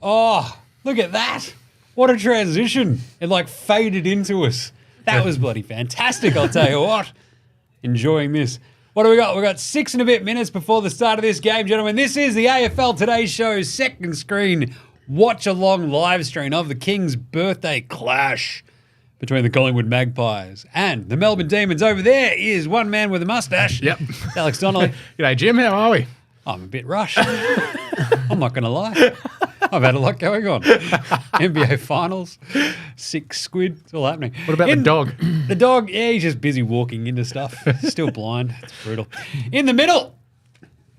Oh, look at that. What a transition. It like faded into us. That was bloody fantastic, I'll tell you what. Enjoying this. What do we got? We've got 6 and a bit minutes before the start of this game, gentlemen. This is the AFL Today Show's second screen watch-along live stream of the King's birthday clash between the Collingwood Magpies and the Melbourne Demons. Over there is one man with a mustache. Yep. Alex Donnelly. G'day, Jim. How are we? I'm a bit rushed. I'm not going to lie. I've had a lot going on. NBA Finals, 6 squid, it's all happening. What about the dog? The dog, yeah, he's just busy walking into stuff. Still blind. It's brutal. In the middle,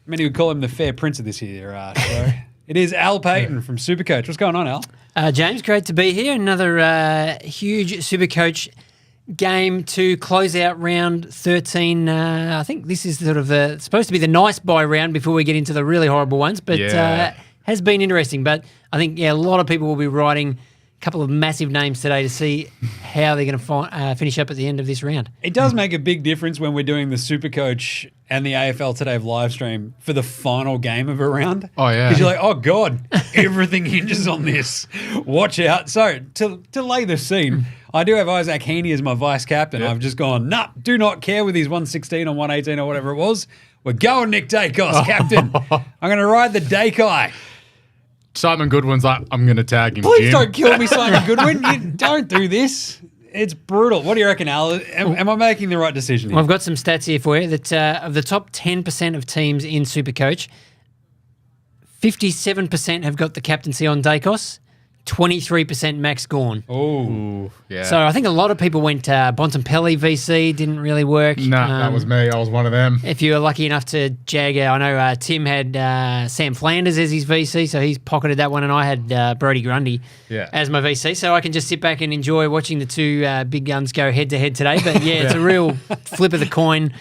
many would call him the fair prince of this here show. It is Al Payton from SuperCoach. What's going on, Al? James, great to be here. Another huge SuperCoach game to close out round 13. I think this is sort of supposed to be the nice buy round before we get into the really horrible ones, but has been interesting. But I think, a lot of people will be writing a couple of massive names today to see how they're going to finish up at the end of this round. It does make a big difference when we're doing the SuperCoach and the AFL Today live stream for the final game of a round. Oh, yeah. Because you're like, oh, God, everything hinges on this. Watch out. So, to lay the scene, I do have Isaac Heaney as my vice captain. Yep. I've just gone, do not care with his 116 or 118 or whatever it was. We're going Nick Dacos, captain. I'm going to ride the Dakai. Simon Goodwin's like, I'm going to tag him, Please Jim. don't kill me, Simon Goodwin. You don't do this. It's brutal. What do you reckon, Al? Am I making the right decision here? Well, I've got some stats here for you that of the top 10% of teams in SuperCoach, 57% have got the captaincy on Dacos, 23% Max Gawn. Oh, yeah. So I think a lot of people went Bontempelli VC, didn't really work. No, that was me. I was one of them. If you were lucky enough to jag, I know Tim had Sam Flanders as his VC, so he's pocketed that one, and I had Brodie Grundy as my VC, so I can just sit back and enjoy watching the two big guns go head-to-head today. But, it's a real flip of the coin.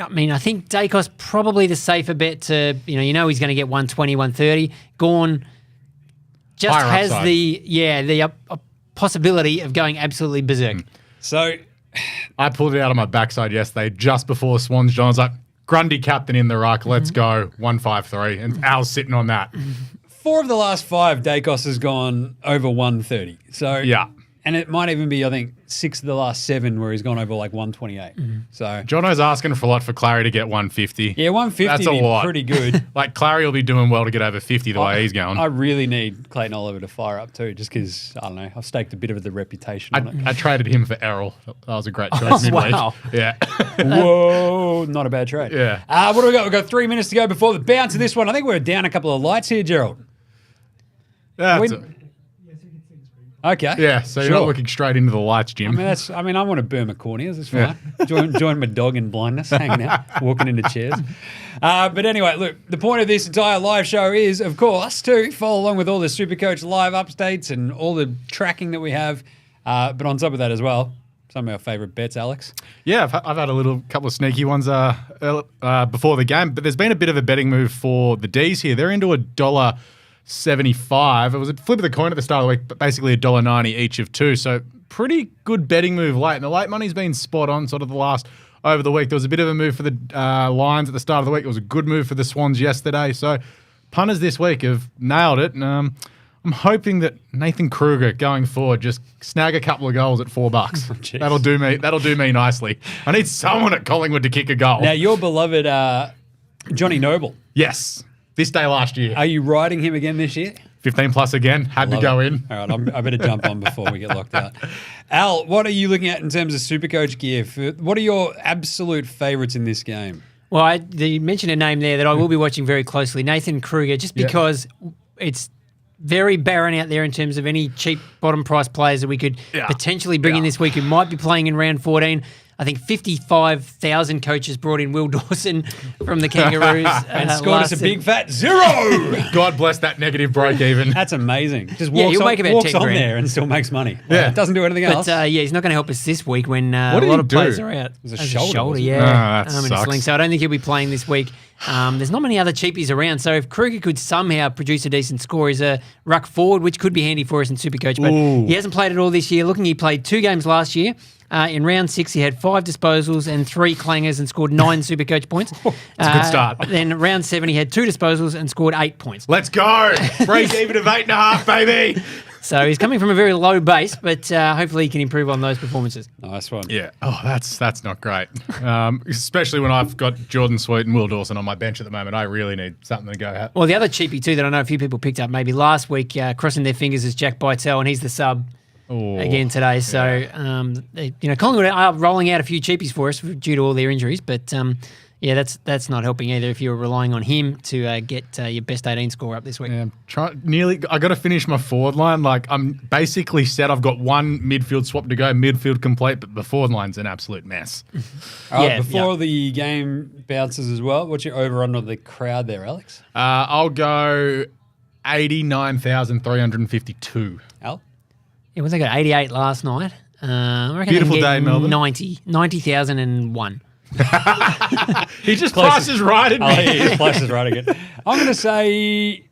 I mean, I think Dacos probably the safer bet to, he's going to get 120, 130. Gawn just higher has upside. the possibility of going absolutely berserk. So I pulled it out of my backside yesterday just before Swans John. I was like, Grundy captain in the ruck. Let's go. 153. And Al's sitting on that. 4 of the last 5, Dacos has gone over 130. So Yeah. And it might even be, I think, 6 of the last 7 where he's gone over like 128. So Jono's asking for a lot for Clary to get 150. yeah, 150 That's a would be lot. pretty good. Like, Clary will be doing well to get over 50 the way he's going. I really need Clayton Oliver to fire up too, just because, I don't know, I've staked a bit of the reputation on it. I traded him for Errol. That was a great choice midweek. wow. Yeah. Whoa, not a bad trade. Yeah. What do we got? We've got 3 minutes to go before the bounce of this one. I think we're down a couple of lights here, Gerald. That's Okay. yeah, so you're not looking straight into the lights, Jim. I want to burn my corneas. That's fine. Join my dog in blindness, hanging out, walking into chairs. But anyway, look, the point of this entire live show is, of course, to follow along with all the SuperCoach live updates and all the tracking that we have. But on top of that as well, some of our favourite bets, Alex. Yeah, I've had a couple of sneaky ones before the game, but there's been a bit of a betting move for the D's here. They're into $1.75. It was a flip of the coin at the start of the week, but basically $1.90 each of 2. So pretty good betting move late. And the late money's been spot on sort of the last over the week. There was a bit of a move for the Lions at the start of the week. It was a good move for the Swans yesterday. So punters this week have nailed it. And I'm hoping that Nathan Kruger going forward just snag a couple of goals at $4. That'll do me nicely. I need someone at Collingwood to kick a goal. Now, your beloved Johnny Noble. Yes. This day last year. Are you riding him again this year? 15 plus again. Had to go in. All right, I better jump on before we get locked out. Al, what are you looking at in terms of SuperCoach gear? What are your absolute favourites in this game? Well, you mentioned a name there that I will be watching very closely, Nathan Kruger, just because it's very barren out there in terms of any cheap bottom price players that we could potentially bring in this week who might be playing in round 14. I think 55,000 coaches brought in Will Dawson from the Kangaroos. And scored us a big fat 0. God bless that negative break even. That's amazing. Just he'll make about walks 10 on grand. there and still makes money. Yeah. Doesn't do anything else. But he's not going to help us this week when What a did lot he of do? players are out. It was a As shoulder, wasn't it? yeah. Oh, that in a sucks. sling. So I don't think he'll be playing this week. There's not many other cheapies around, so if Kruger could somehow produce a decent score, he's a ruck forward, which could be handy for us in Supercoach, but he hasn't played it all this year. He played 2 games last year. In round 6, he had 5 disposals and 3 clangers and scored 9 Supercoach points. That's a good start. Then round 7, he had 2 disposals and scored 8 points. Let's go. Break even of 8.5, baby. So he's coming from a very low base, but hopefully he can improve on those performances. Nice one. Yeah. Oh, that's not great. Especially when I've got Jordan Sweet and Will Dawson on my bench at the moment. I really need something to go at. Well, the other cheapie too that I know a few people picked up maybe last week, crossing their fingers, is Jack Bytel, and he's the sub again today. So, Collingwood are rolling out a few cheapies for us due to all their injuries, but that's not helping either if you're relying on him to get your best 18 score up this week. Yeah, I got to finish my forward line. Like, I'm basically set. I've got one midfield swap to go, midfield complete, but the forward line's an absolute mess. All right, before the game bounces as well, what's your over-under the crowd there, Alex? I'll go 89,352. Al? Yeah, well, they got 88 last night. I reckon Beautiful they can day, get Melbourne. 90,001. He just prices right at me. He just prices right again. I'm going to say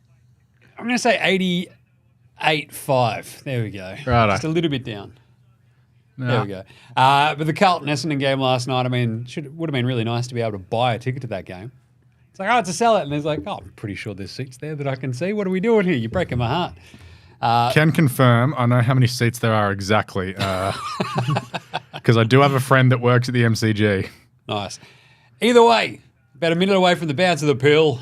88.5. There we go. Righto. Just a little bit down. No. There we go. But the Carlton Essendon game last night, I mean, would have been really nice to be able to buy a ticket to that game. It's like, it's a sellout. And there's like, I'm pretty sure there's seats there that I can see. What are we doing here? You're breaking my heart. Can confirm, I know how many seats there are exactly, because I do have a friend that works at the MCG. Nice. Either way, about a minute away from the bounce of the pill.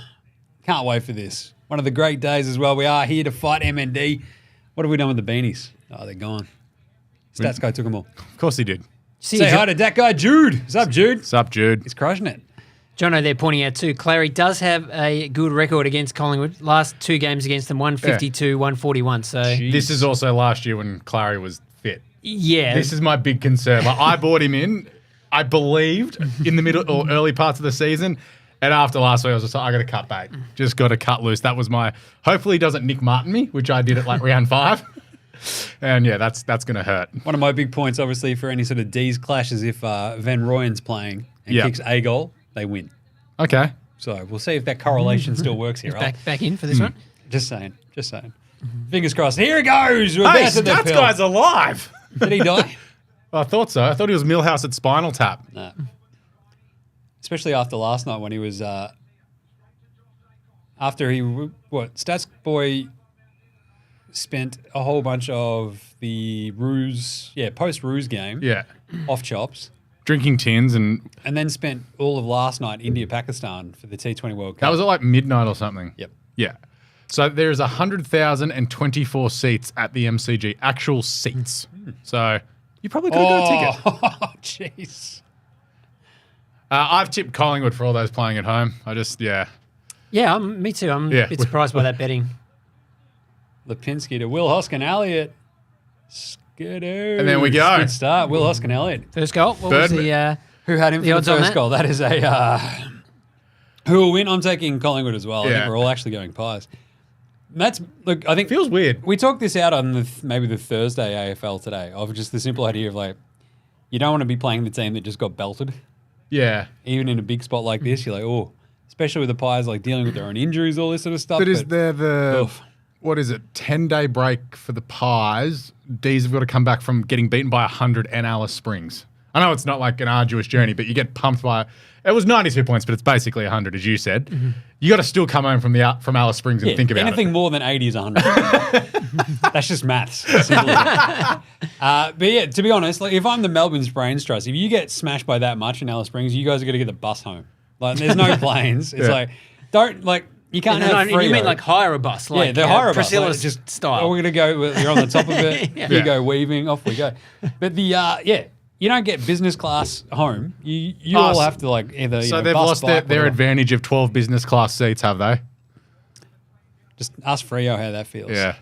Can't wait for this. One of the great days as well. We are here to fight MND. What have we done with the beanies? Oh, they're gone. Stats guy took them all. Of course he did. Say hi to that guy, Jude. What's up, Jude? What's up, Jude? He's crushing it. Jono, they're pointing out too, Clary does have a good record against Collingwood. Last 2 games against them, 152, 141. So This is also last year when Clary was fit. yeah. This is my big concern. Like, I bought him in, I believed, in the middle or early parts of the season. And after last week, I was just like, I got to cut bait. Just got to cut loose. That was my, hopefully he doesn't Nick Martin me, which I did at like round 5. And yeah, that's going to hurt. One of my big points, obviously, for any sort of D's clash is if Van Rooyen's playing and kicks a goal, they win. Okay. So we'll see if that correlation still works here. back in for this one. Just saying. Fingers crossed. Here he goes. We're Hey, back to the Stats pill. guy's alive. Did he die? I thought so. I thought he was Millhouse at Spinal Tap. No. Especially after last night when he was Stats Boy spent a whole bunch of the post-Ruse game off chops. Drinking tins and then spent all of last night India-Pakistan for the T20 World Cup. that was at like midnight or something. Yep. Yeah. So there's 100,024 seats at the MCG, actual seats. So you probably could have got a ticket. Oh, jeez. I've tipped Collingwood for all those playing at home. Yeah, me too. I'm Yeah. a bit surprised by that betting. Lipinski to Will Hoskin-Elliott. Skidoo. And there we go. Good start. Will Hoskin-Elliott. First goal. What was the Who had him The for odds the on first that? goal? That is who will win? I'm taking Collingwood as well. I Yeah. think we're all actually going Pies. I think Feels weird. we talked this out on maybe the Thursday AFL today of just the simple idea of like, you don't want to be playing the team that just got belted. Yeah. Even in a big spot like this, you're like, oh, especially with the Pies like dealing with their own injuries, all this sort of stuff. But is there oof. what is it, 10-day break for the Pies? D's have got to come back from getting beaten by 100 and Alice Springs. I know it's not like an arduous journey, but you get pumped by, it was 92 points, but it's basically 100, as you said. Mm-hmm. You got to still come home from Alice Springs and think about anything it. more than 80 is 100. That's just maths. Simple. But yeah, to be honest, like if I'm the Melbourne's brains trust, if you get smashed by that much in Alice Springs, you guys are going to get the bus home. Like there's no planes. It's like, don't like, you can't have free. You mean like hire a bus? Like, they're hire a bus. Priscilla's Like, just style. Oh, we're going to go, you're on the top of it. Yeah. You go weaving, off we go. But you don't get business class home. You all have to like either. So they've bus, lost bike, their whatever. advantage of 12 business class seats, have they? Just ask Freo how that feels. Yeah.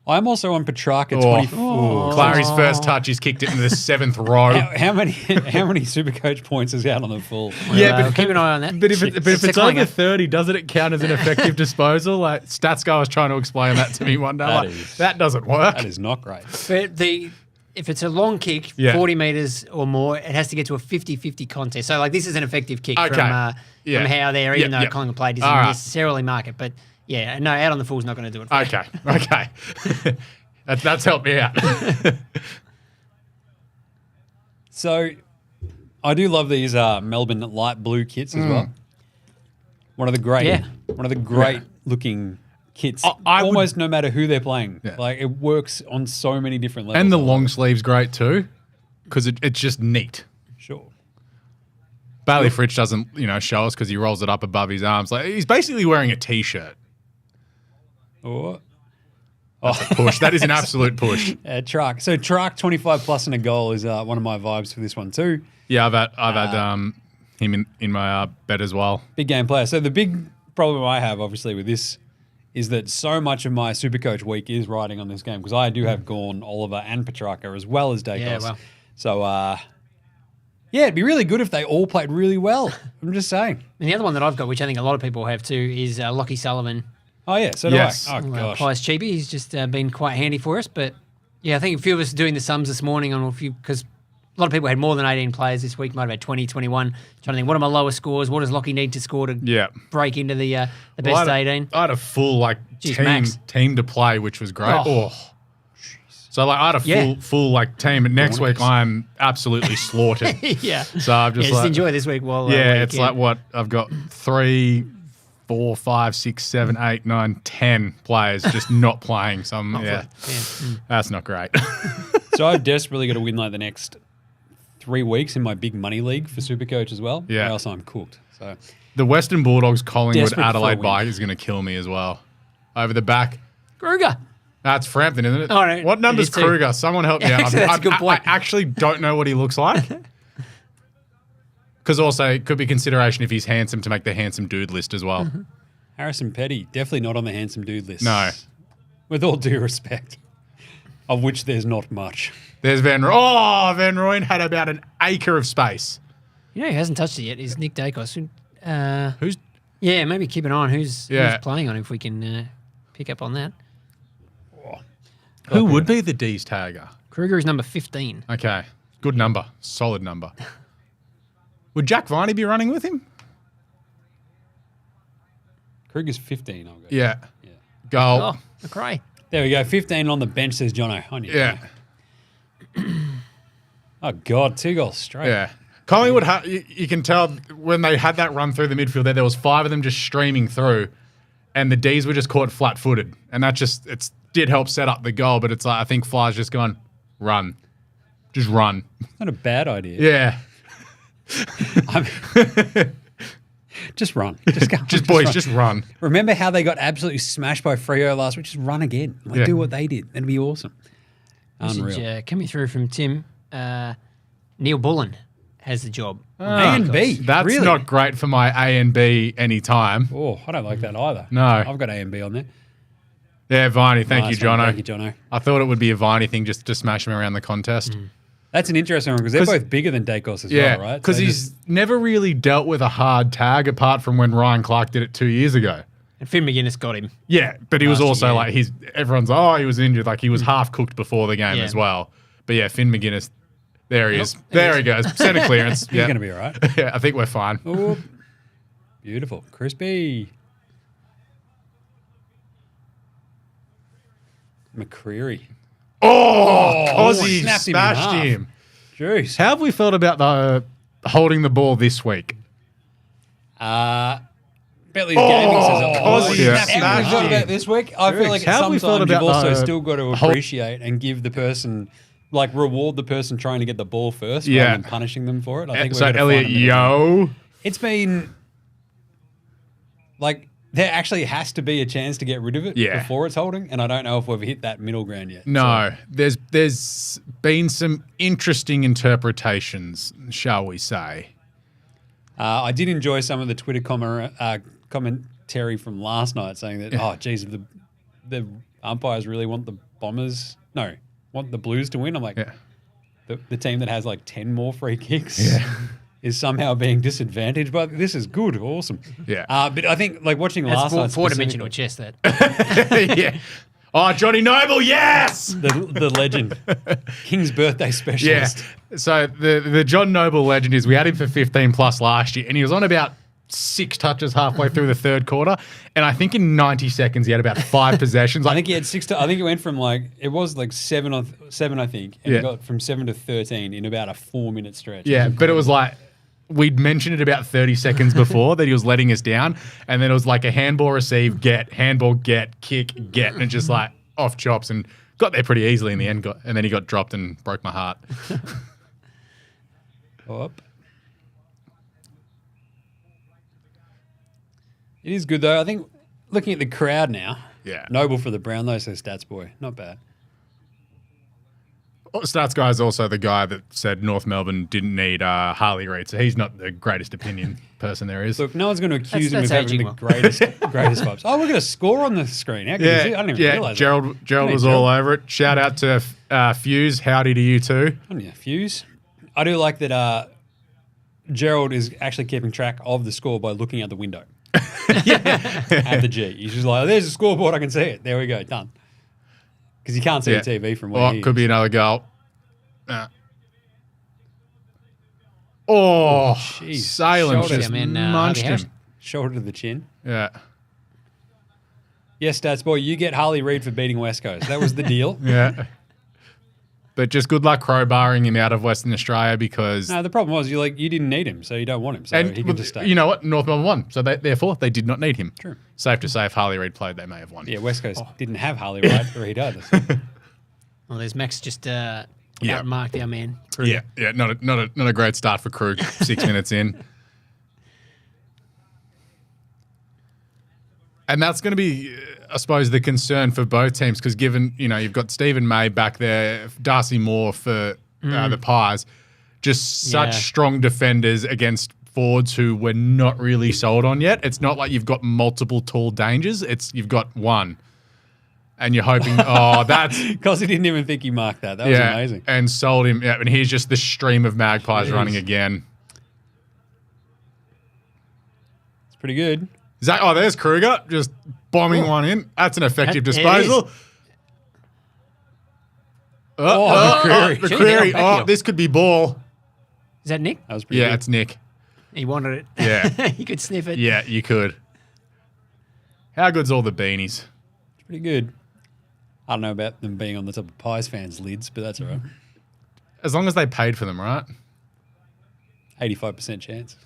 I'm also on Petrarca 24. Clary's first touch, he's kicked it into the 7th row. How many Supercoach points is out on the full? Yeah, but keep an eye on that. But if it's a over clanger. 30, doesn't it count as an effective disposal? Like Stats guy was trying to explain that to me one day. That That doesn't work. That is not great. But if it's a long kick, 40 metres or more, it has to get to a 50-50 contest. So, like, this is an effective kick from how there, even though Collingwood play doesn't necessarily mark it. But, yeah, no, out on the full's not going to do it for you. Okay. That's helped me out. So, I do love these Melbourne light blue kits as well. One of the great looking kits. Almost no matter who they're playing. Yeah. Like, it works on so many different levels. And the long sleeve's great too, because it's just neat. Sure. Bailey Fritsch doesn't, show us because he rolls it up above his arms. Like, he's basically wearing a T-shirt. Oh. That's a push. That is an absolute push. Truck. So Truck 25 plus and a goal is one of my vibes for this one too. Yeah, I've had him in my bet as well. Big game player. So the big problem I have, obviously, with this is that so much of my Supercoach week is riding on this game because I do have Gawn, Oliver, and Petrarca as well as Dacos. Yeah, well. So, it'd be really good if they all played really well. I'm just saying. And the other one that I've got, which I think a lot of people have too, is Lockie Sullivan. Oh, yeah, so do I. Oh, gosh. Price cheapie. He's just been quite handy for us. But, yeah, I think a few of us are doing the sums this morning on a few because a lot of people had more than 18 players this week, might have had 20, 21. Trying to think, what are my lowest scores? What does Lockie need to score to break into the best 18? I had a full team to play, which was great. So I had a full team. And next week I'm absolutely slaughtered. Yeah. So I'm just enjoy this week while it's like what I've got 3, 4, 5, 6, 7, 8, 9, 10 players just not playing. So that's not great. So I've desperately got to win like the next 3 weeks in my big money league for Supercoach as well. Yeah. Or else I'm cooked. So the Western Bulldogs Collingwood Adelaide bike is going to kill me as well. Over the back. Kruger. That's Frampton, isn't it? Oh, no, what number's Kruger? Someone help me out. That's a good point. I actually don't know what he looks like. Because also it could be consideration if he's handsome to make the handsome dude list as well. Mm-hmm. Harrison Petty, definitely not on the handsome dude list. No. With all due respect, of which there's not much. There's Van Rooyen. Oh, Van Rooyen had about an acre of space. He hasn't touched it yet. Is Nick Dacos. Who's? Yeah, maybe keep an eye on who's playing on him if we can pick up on that. Who would be the D's tagger? Kruger is number 15. Okay. Good number. Solid number. Would Jack Viney be running with him? Kruger's 15, I'll go. Yeah. Goal. Oh, McRae. There we go. 15 on the bench, says Jono. On you. Yeah. Oh, God. 2 goals straight. Yeah. Collingwood, you can tell when they had that run through the midfield there was 5 of them just streaming through, and the Ds were just caught flat-footed. And that it did help set up the goal, but it's like I think Fly's just gone, run. Just run. Not a bad idea. Yeah. Just run. Just go. Just run. Remember how they got absolutely smashed by Freo last week? Just run again. Do what they did. That'd be awesome. Unreal. Coming through from Tim, Neil Bullen has the job. A and B. That's really? not great for my A and B anytime. Oh, I don't like that either. No. I've got A and B on there. Yeah, Viney. Thank you, Jono. Thank you, Jono. I thought it would be a Viney thing just to smash him around the contest. That's an interesting one because they're both bigger than Dacos as well, right? Because he's never really dealt with a hard tag apart from when Ryan Clark did it 2 years ago. And Finn McGuinness got him. Yeah, but he was also like, everyone's, he was injured. Like he was half cooked before the game as well. But yeah, Finn McGuinness, there he is. There he goes. Center clearance. He's going to be all right. Yeah, I think we're fine. Ooh. Beautiful. Crispy. McCreary. Ozzy smashed him. Jeez. How have we felt about the holding the ball this week? Bentley's Gaming says, Ozzy smashed him. How have we felt about this week? I feel like sometimes you've also still got to appreciate and give the person, reward the person trying to get the ball first rather than punishing them for it. I think so Elliot, it's been there actually has to be a chance to get rid of it before it's holding, and I don't know if we've hit that middle ground yet. No, there's been some interesting interpretations, shall we say. I did enjoy some of the Twitter commentary from last night saying that, the umpires really want the Bombers, want the Blues to win. I'm like, the team that has 10 more free kicks is somehow being disadvantaged, but this is good, awesome. Yeah. But I think watching last night, 4-dimensional chess that. Yeah. Oh, Johnny Noble, yes! The legend. King's birthday specialist. Yeah. So the John Noble legend is we had him for 15 plus last year, and he was on about 6 touches halfway through the third quarter, and I think in 90 seconds he had about 5 possessions. I think he had 6 I think it went from it was 7 I think, and he got from 7 to 13 in about a 4-minute stretch. Yeah, but it was we'd mentioned it about 30 seconds before that he was letting us down, and then it was a handball receive, get, handball, get, kick, get, and just off chops, and got there pretty easily in the end, and then he got dropped and broke my heart. Up. It is good, though. I think looking at the crowd now, Noble for the Brownlow, so Stats Boy. Not bad. Stats guy is also the guy that said North Melbourne didn't need Harley Reid, so he's not the greatest opinion person there is. Look, no one's going to accuse him of having the greatest vibes. Oh, we've got a score on the screen. How good is it? I didn't even realise Gerald was all over it. Shout out to Fuse. Howdy to you too. Oh, yeah, Fuse. I do like that Gerald is actually keeping track of the score by looking out the window. At the G. He's just there's a scoreboard, I can see it. There we go, done. Because you can't see the TV from where he is. Could be another goal. Oh, Salem just munched him. Shoulder to the chin. Yeah. Yes, Stats Boy, you get Harley Reid for beating West Coast. That was the deal. Yeah. But just good luck crowbarring him out of Western Australia because... No, the problem was you didn't need him, so you don't want him. So he can just stay. You know what? North Melbourne won. So therefore, they did not need him. True. Safe to say if Harley Reid played, they may have won. Yeah, West Coast didn't have Harley Reid either. So. Well, there's Max just outmarked our man. Krug. Yeah. Not a great start for Krug. 6 minutes in. And that's going to be, I suppose, the concern for both teams because given, you've got Stephen May back there, Darcy Moore for the Pies, just such strong defenders against forwards who we're not really sold on yet. It's not like you've got multiple tall dangers. You've got one. And you're hoping, that's... Because he didn't even think he marked that. That was amazing. And sold him. Yeah, and here's just the stream of Magpies running again. It's pretty good. There's Kruger just bombing one in. That's an effective disposal. McCreary. This could be ball. Is that Nick? That was pretty good. It's Nick. He wanted it. Yeah. You could sniff it. Yeah, you could. How good's all the beanies? It's pretty good. I don't know about them being on the top of Pies fans' lids, but that's all right. As long as they paid for them, right? 85% chance.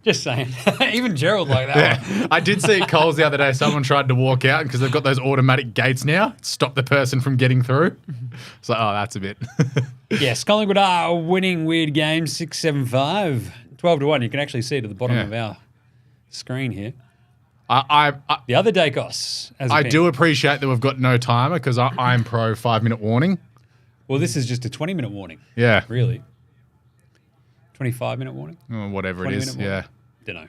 Just saying. Even Gerald like that one. I did see at Coles the other day, someone tried to walk out because they've got those automatic gates now, stop the person from getting through. It's that's a bit. Yes, Collingwood are winning weird games, 6-7-5, 12-1. You can actually see to the bottom of our screen here. The other Dacos. I do appreciate that we've got no timer because I'm pro 5-minute warning. Well, this is just a 20-minute warning. Yeah. Really? 25-minute warning? Or whatever it is, yeah. Don't know.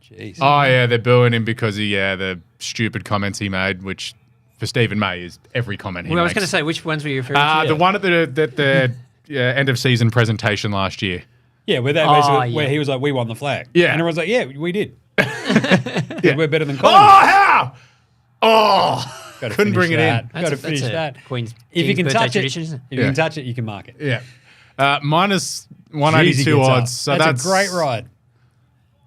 Jeez. Oh, yeah, they're booing him because of, the stupid comments he made, which for Stephen May is every comment he makes. I was going to say, which ones were you referring to? The one at the end-of-season presentation last year. Yeah, where where he was like, we won the flag. Yeah. And everyone's like, yeah, we did. We're better than Collingwood. Oh, how? Couldn't bring it in. Got to finish that. King's if you can touch it, isn't it? if you can touch it, you can mark it. Yeah. Minus 182 odds. So that's a great ride.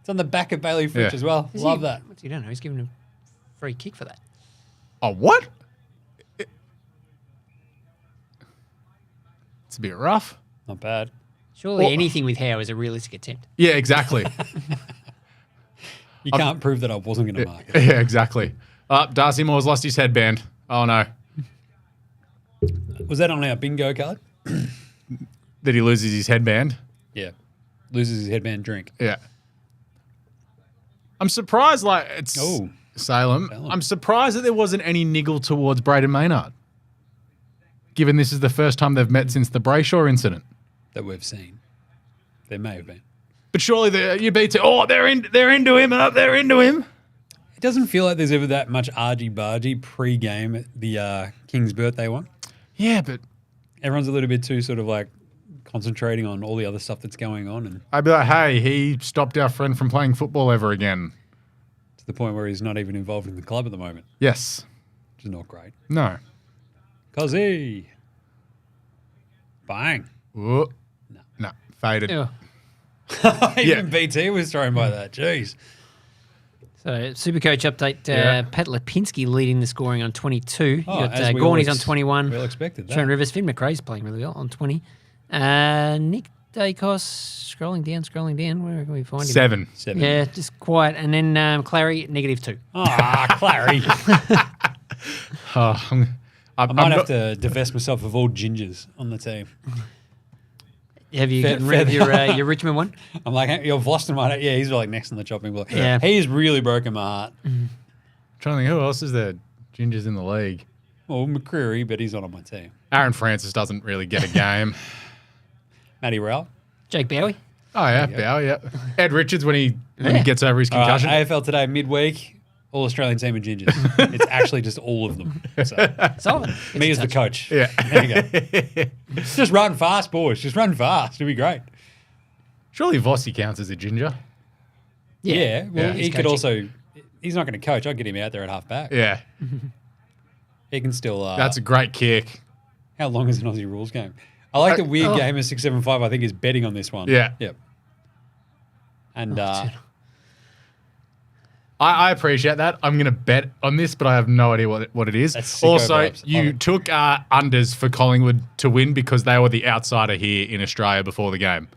It's on the back of Bailey Fritsch as well. Love that. You don't know. He's giving a free kick for that. Oh, what? It's a bit rough. Not bad. Surely anything with Howe is a realistic attempt. Yeah, exactly. You can't prove that I wasn't going to mark it. Yeah, exactly. Darcy Moore's lost his headband. Oh, no. Was that on our bingo card? That he loses his headband? Yeah. Loses his headband drink. Yeah. I'm surprised, it's Salem. I'm surprised that there wasn't any niggle towards Braden Maynard, given this is the first time they've met since the Brayshaw incident. That we've seen. There may have been. But surely you beat it. Oh, they're into him. They're into him. It doesn't feel like there's ever that much argy-bargy pre-game at the King's birthday one. Yeah, but everyone's a little bit too sort of concentrating on all the other stuff that's going on. And I'd be like, hey, he stopped our friend from playing football ever again. the point where he's not even involved in the club at the moment, Yes. which is not great. No. Cozzy. Bang. Ooh. No. Faded. Yeah. Even BT was thrown by that. Jeez. So, Supercoach update, Yeah. Pat Lipinski leading the scoring on 22. You got as we all Gorney's on 21. We all expected that. Trent Rivers, Finn McRae's playing really well on 20. Nick Dacos, scrolling down. Where can we find him? 7. Yeah, just quiet. And then Clary, -2. Clary. Oh, I might have to divest myself of all gingers on the team. Have you gotten rid of your Richmond one? I'm like, your Vlosten might. Yeah, he's like next on the chopping block. Yeah. He's really broken my heart. trying to think, who else is there? Gingers in the league. Well, McCreary, but he's not on my team. Aaron Francis doesn't really get a game. Matty Rowell. Jake Bowie. Oh, yeah. Bow, yeah. Ed Richards when he gets over his concussion. AFL Today midweek. All Australian team of gingers. It's actually just all of them. So, Solid. me as the coach. Yeah. There you go. Just run fast, boys. Just run fast. It'll be great. Surely Vossi counts as a ginger. Yeah. Well, Yeah. he He's could coaching. also. He's not going to coach. I'll get him out there at half back. Yeah. He can still. That's a great kick. How long is an Aussie rules game? I like the weird game of 675. I think is betting on this one. Yeah. Yep. And I appreciate that. I'm going to bet on this, but I have no idea what it is. That's sicko Also, vibes. you took unders for Collingwood to win because they were the outsider here in Australia before the game.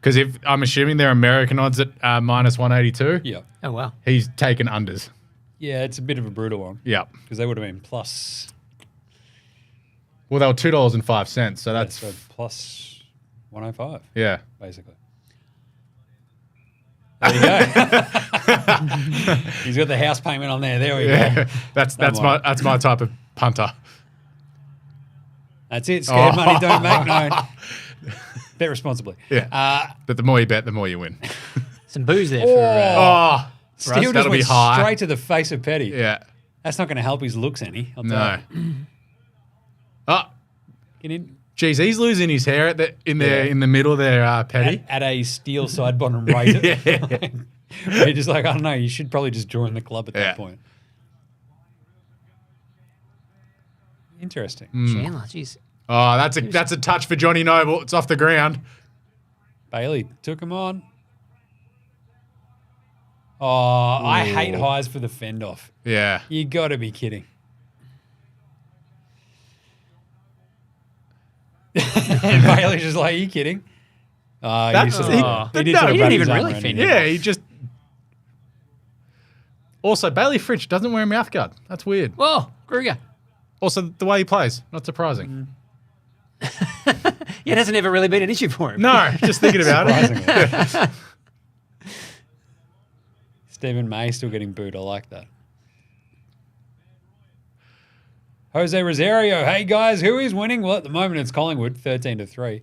Because if I'm assuming they're American odds at -182. yeah, Oh, wow. He's taken unders. yeah, it's a bit of a brutal one Yeah. because they would have been plus. Well, they were $2.05, so that's So plus 105 yeah. basically. There you go. He's got the house payment on there. There we Yeah, go. that's my type of punter. That's it. Scared money Oh. don't make known. Bet responsibly. Yeah. But the more you bet, the more you win. Some booze there for Oh, Steele just that'll went be high. straight to the face of Petty. Yeah. That's not going to help his looks any. I'll tell No. you. Oh, Get in. geez, he's losing his hair in the middle there, Petty. At a steel side bottom rate. Yeah. You're just like, I don't know, you should probably just join the club at Yeah. that point. Interesting. Chandler. Jeez. Oh, that's a touch for Johnny Noble. It's off the ground. Bailey took him on. Oh, I hate highs for the fend off. Yeah. You got to be kidding. And Bailey's just like, are you kidding? That's- he he- did no, sort of he wrap didn't his even arm really around fend him. him. Yeah, he just. Also, Bailey Fritsch doesn't wear a mouthguard. Whoa, Kruger. Also, the way he plays, not surprising. Yeah, it hasn't ever really been an issue for him. No, just thinking about it. Surprisingly. Stephen May still getting booed. I like that. Jose Rosario. Hey, guys, who is winning? Well, at the moment, it's Collingwood, 13-3,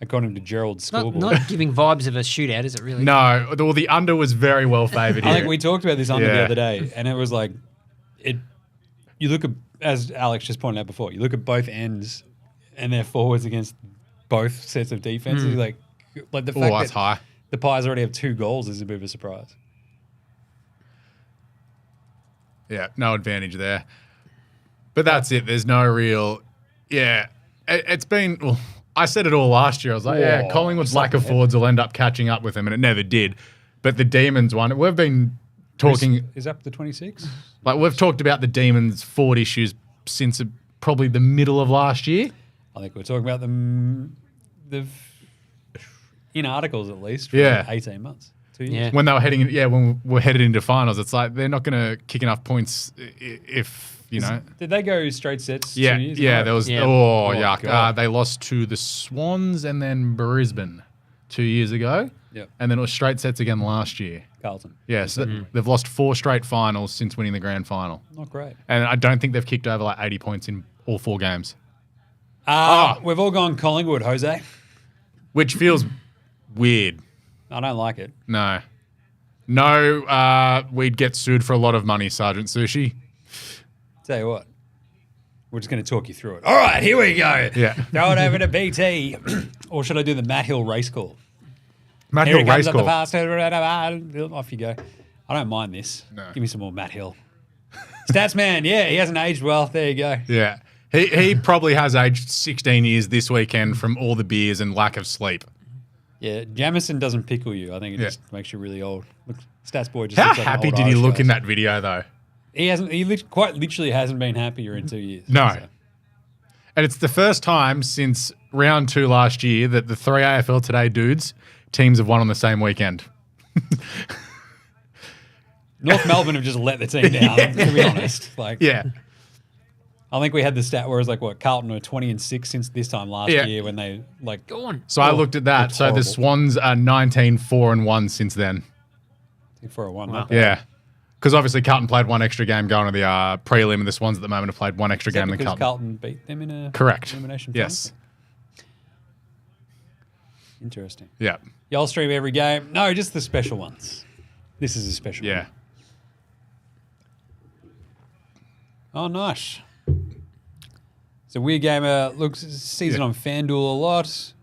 according to Gerald's Not, scoreboard. not giving vibes of a shootout, is it really? No, well, the under was very well favoured I here. think we talked about this under the Yeah. other day, and it was like, you look at, as Alex just pointed out before, you look at both ends and their forwards against both sets of defenses. Like the fact that's that high. the Pies already have 2 goals is a bit of a surprise. Yeah, no advantage there. But that's it. There's no real. Yeah, it's been. Well, I said it all last year. I was like, yeah, Whoa, Collingwood's lack of forwards will end up catching up with them, and it never did. But the Demons one, we've been talking. Is up to 26? Like we've talked about the Demons' forward issues since probably the middle of last year. I think we're talking about them in articles at least for Yeah. 18 months, 2 years. Yeah. When they were heading, when we're headed into finals, it's like they're not going to kick enough points if you know. Did they go straight sets 2 Yeah, years yeah. ago? There was Yeah. oh Oh, yuck. God. They lost to the Swans and then Brisbane 2 years ago. Yep. And then it was straight sets again last year. Carlton. Yes, they've lost 4 straight finals since winning the grand final, Not great. and I don't think they've kicked over like 80 points in all 4 games, We've all gone Collingwood, Jose. which feels weird. I don't like it. No, we'd get sued for a lot of money, Sergeant Sushi. Tell you what, we're just going to talk you through it. All right, here we go. Yeah. Throw it over to BT. Or should I do the Matt Hill race call? Matt Here Hill it comes race up the call. fast. Off you go. I don't mind this. No. Give me some more Matt Hill. Stats man, yeah, he hasn't aged well. There you go. Yeah. He probably has aged 16 years this weekend from all the beers and lack of sleep. Yeah, Jamison doesn't pickle you. I think it just makes you really old. Look, Stats boy just How looks like an happy old did he Irish look guy. in that video, though? He hasn't. Quite literally hasn't been happier in 2 years. No. So. And it's the first time since round 2 last year that the 3 AFL Today dudes teams have won on the same weekend. North Melbourne have just let the team down, to be honest. Yeah. I think we had the stat where it was like, what, Carlton were 20-6 since this time last year when they, Go on. So I looked at that. So the Swans are 19-4-1 since then. For a one. Wow. Yeah. Because obviously Carlton played one extra game going to the prelim, and the Swans at the moment have played one extra game than because Carlton. Carlton beat them in a Correct. elimination Yes. final? Interesting. Yeah. Y'all stream every game? No, just the special ones. This is a special Yeah. one. Oh, nice. So Weird Gamer sees it on FanDuel a lot. It's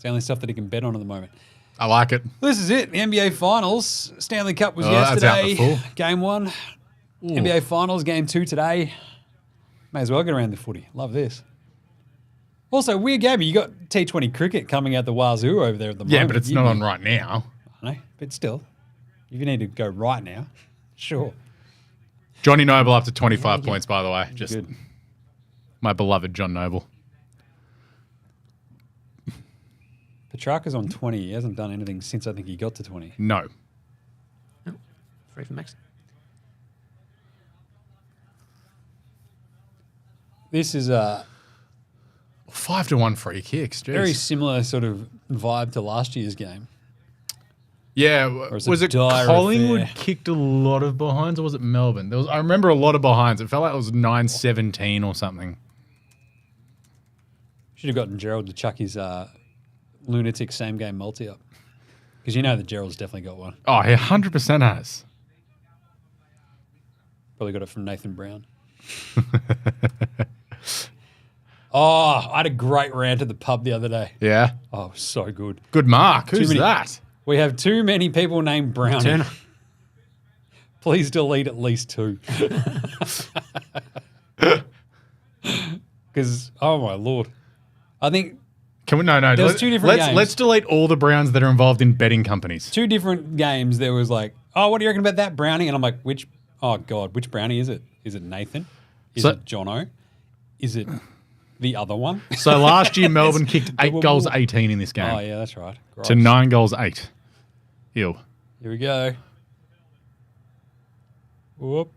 the only stuff that he can bet on at the moment. I like it. This is it. The NBA Finals. Stanley Cup was That's out yesterday. the full. Game 1. NBA Finals, Game 2 today. May as well get around the footy. Love this. Also, Weird Gamer, you got T20 cricket coming out the wazoo over there at the moment. Yeah, but it's not on right now. I know, but still. If you need to go right now, sure. Johnny Noble up to 25 points, by the way. Just Good. my beloved John Noble. Petrarca's on 20. He hasn't done anything since I think he got to 20. No. Free for Max. This is a 5-1 free kicks. Jeez. very similar sort of vibe to last year's game. Yeah, it's was a it dire Collingwood affair? kicked a lot of behinds, or was it Melbourne? I remember a lot of behinds. It felt like it was 9-17 or something. Should have gotten Gerald to chuck his lunatic same game multi up. Because you know that Gerald's definitely got one. Oh, he 100% has. Probably got it from Nathan Brown. Oh, I had a great rant at the pub the other day. Yeah. Oh, it was so good. Good mark. Who's many- that? We have too many people named Brownie. Turner. Please delete at least 2. Because, oh my Lord. I think Can we? No. There was two different games. Let's delete all the Browns that are involved in betting companies. 2 different games there was like, oh, what do you reckon about that Brownie? And I'm like, which Brownie is it? Is it Nathan? Is So- it Jono? Is it the other one? So last year, Melbourne kicked 8 double goals, ball. 18 in this game. Oh, yeah, that's right. To Gross. 9 goals, 8. Ew. Here we go. Whoop.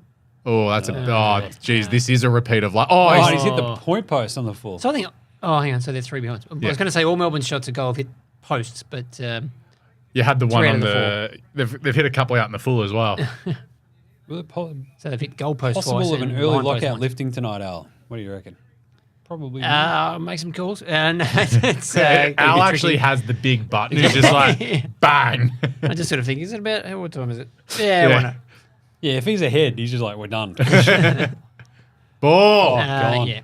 Oh, that's geez, this is a repeat of like. Oh, Oh, he's- he's hit the point post on the full. So I think. Oh, hang on. So they're 3 behind. I was going to say all Melbourne shots at goal have hit posts, but you had the one out on of the. They've hit a couple out in the full as well. Will it so they've hit goal post possible twice of an and early behind post lockout once. lifting tonight, Al? What do you reckon? Probably. not. Make some calls. And it's Al gonna be actually tricky. has the big button. He's just like bang. I just sort of think, is it about what time is it? Yeah, why not? Yeah, if he's ahead, he's just like, we're done. Ball. gone. Yeah,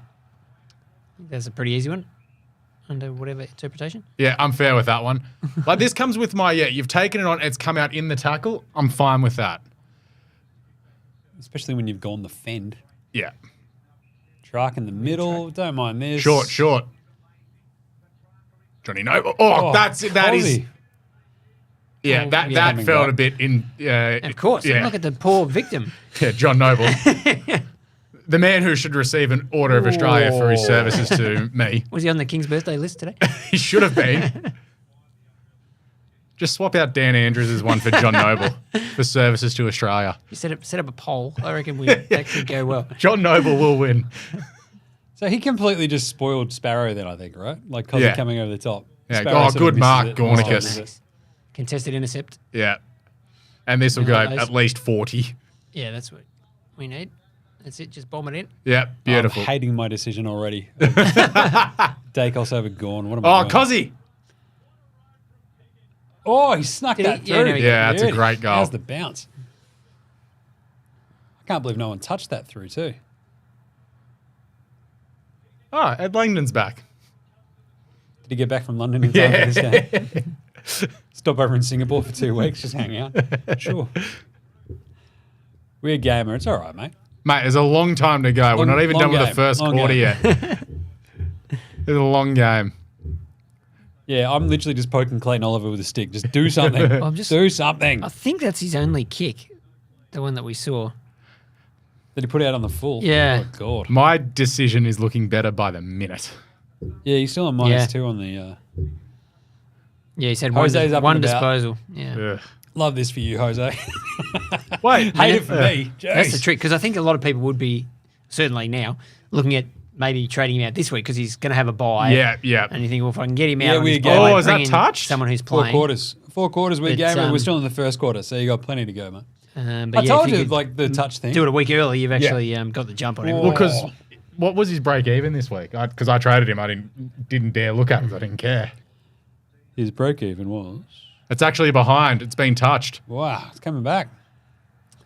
that's a pretty easy one under whatever interpretation. Yeah, I'm fair with that one. Like this comes with my you've taken it on. It's come out in the tackle. I'm fine with that. Especially when you've gone the fend. Yeah. Truck in the middle. Don't mind this. Short. Johnny Noble. Oh, that is. Cosy. Yeah, that coming felt back. a bit in. Of course. Yeah. Look at the poor victim. Yeah, John Noble. The man who should receive an Order of Australia for his services to me. Was he on the King's birthday list today? He should have been. Just swap out Dan Andrews' one for John Noble for services to Australia. You set up a poll. I reckon that could go well. John Noble will win. So he completely just spoiled Sparrow then, I think, right? Like Cosy Yeah. coming over the top. Yeah, Sparrow sort of good misses mark, it. Gornicus. Misses it. Contested intercept. Yeah. And this will go Yeah, those- at least 40. Yeah, that's what we need. That's it. Just bomb it in. Yeah, beautiful. I'm hating my decision already. Dacos over Gorn. What am I Oh, doing? Cozzy. Oh, he snuck Did he? that Yeah, through. no, he Yeah, that's a Beauty. great goal. How's the bounce? I can't believe no one touched that through too. Oh, Ed Langdon's back. Did he get back from London in time for this game? Stop over in Singapore for 2 weeks, just hang out. Sure. Weird gamer. It's all right, mate. Mate, there's a long time to go. We're not even done with the first quarter yet. It's a long game. Yeah, I'm literally just poking Clayton Oliver with a stick. Just do something. Do something. I think that's his only kick, the one that we saw. Did he put it out on the full? Yeah. Oh, God. My decision is looking better by the minute. Yeah, he's still on -2 on the... Yeah, he said Jose's up one and about. disposal. Yeah. Ugh. Love this for you, Jose. Wait. Hate it for me. That's the Jeez. trick, because I think a lot of people would be, certainly now, looking at maybe trading him out this week because he's going to have a bye. Yeah. And you think, well, if I can get him out Yeah, on his weird bye, game. Oh, is bring that in touched? someone who's 4 playing. quarters. 4 quarters weird But, game, and we're still in the first quarter, so you got plenty to go, mate. But I told if you, could like, the touch thing. do it a week early, you've actually got the jump on him. Well, because what was his break even this week? Because I traded him. I didn't dare look at it. I didn't care. His break-even was... It's actually behind. It's been touched. Wow, it's coming back.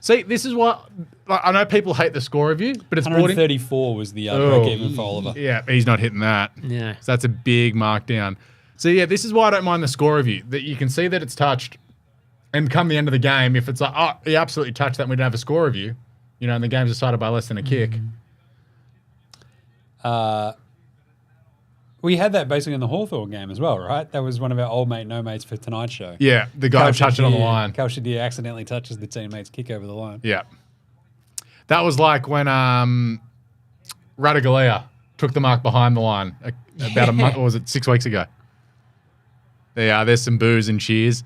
See, this is what I know. People hate the score review, but it's brought in. 134 was the break-even for Oliver. Yeah, he's not hitting that. Yeah. So that's a big markdown. So yeah, this is why I don't mind the score review. That you can see that it's touched, and come the end of the game, if it's like, oh, he absolutely touched that, and we don't have a score review, and the game's decided by less than a kick. We had that basically in the Hawthorn game as well, right? That was one of our old mate, no mates for tonight's show. Yeah, the guy who touched it on the line. Cal Shadir accidentally touches the teammate's kick over the line. Yeah. That was like when Radigalea took the mark behind the line about a month, or was it 6 weeks ago? There's some boos and cheers.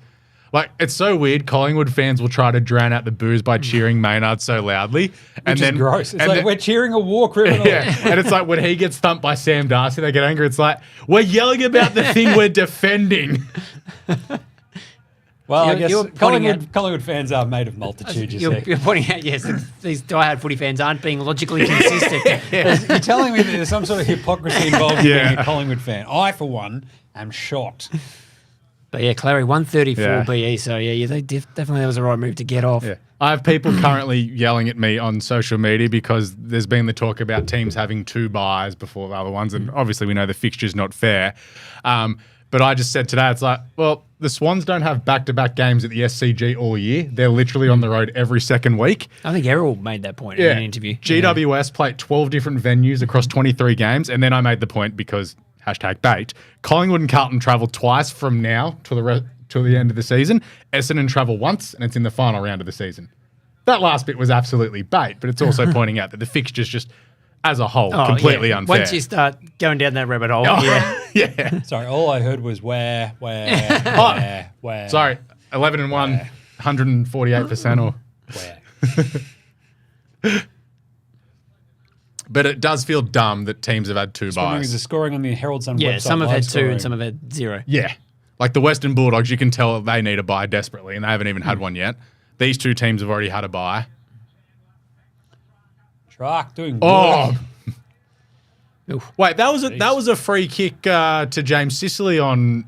Like, it's so weird. Collingwood fans will try to drown out the boos by cheering Maynard so loudly. Which is gross. It's like, we're cheering a war criminal. Yeah, and it's like when he gets thumped by Sam Darcy, they get angry. It's like, we're yelling about the thing we're defending. Well, So I guess you're pointing Collingwood fans are made of multitude, you see. You're pointing out, yes, these diehard footy fans aren't being logically consistent. You're telling me that there's some sort of hypocrisy involved in being a Collingwood fan. I, for one, am shocked. But yeah, Clary, 134 Yeah. BE, so yeah, definitely that was the right move to get off. Yeah. I have people currently yelling at me on social media because there's been the talk about teams having 2 buys before the other ones, and obviously we know the fixture's not fair. But I just said today, it's like, well, the Swans don't have back-to-back games at the SCG all year. They're literally on the road every second week. I think Errol made that point in an interview. GWS played 12 different venues across 23 games, and then I made the point because #bait. Collingwood and Carlton travel twice from now till the end of the season. Essendon travel once, and it's in the final round of the season. That last bit was absolutely bait, but it's also pointing out that the fixture's just, as a whole, completely unfair. Once you start going down that rabbit hole, Yeah. Sorry, all I heard was where. Sorry, 11-1, 148% or... Where. But it does feel dumb that teams have had 2 Is the buys. scoring on the Herald Sun website. Yeah, some have had live 2 scoring. and some have had 0. Yeah. Like the Western Bulldogs, you can tell they need a buy desperately, and they haven't even had one yet. These 2 teams have already had a buy. Shark doing Oh, Oof. wait, that was a free kick to James Sicily on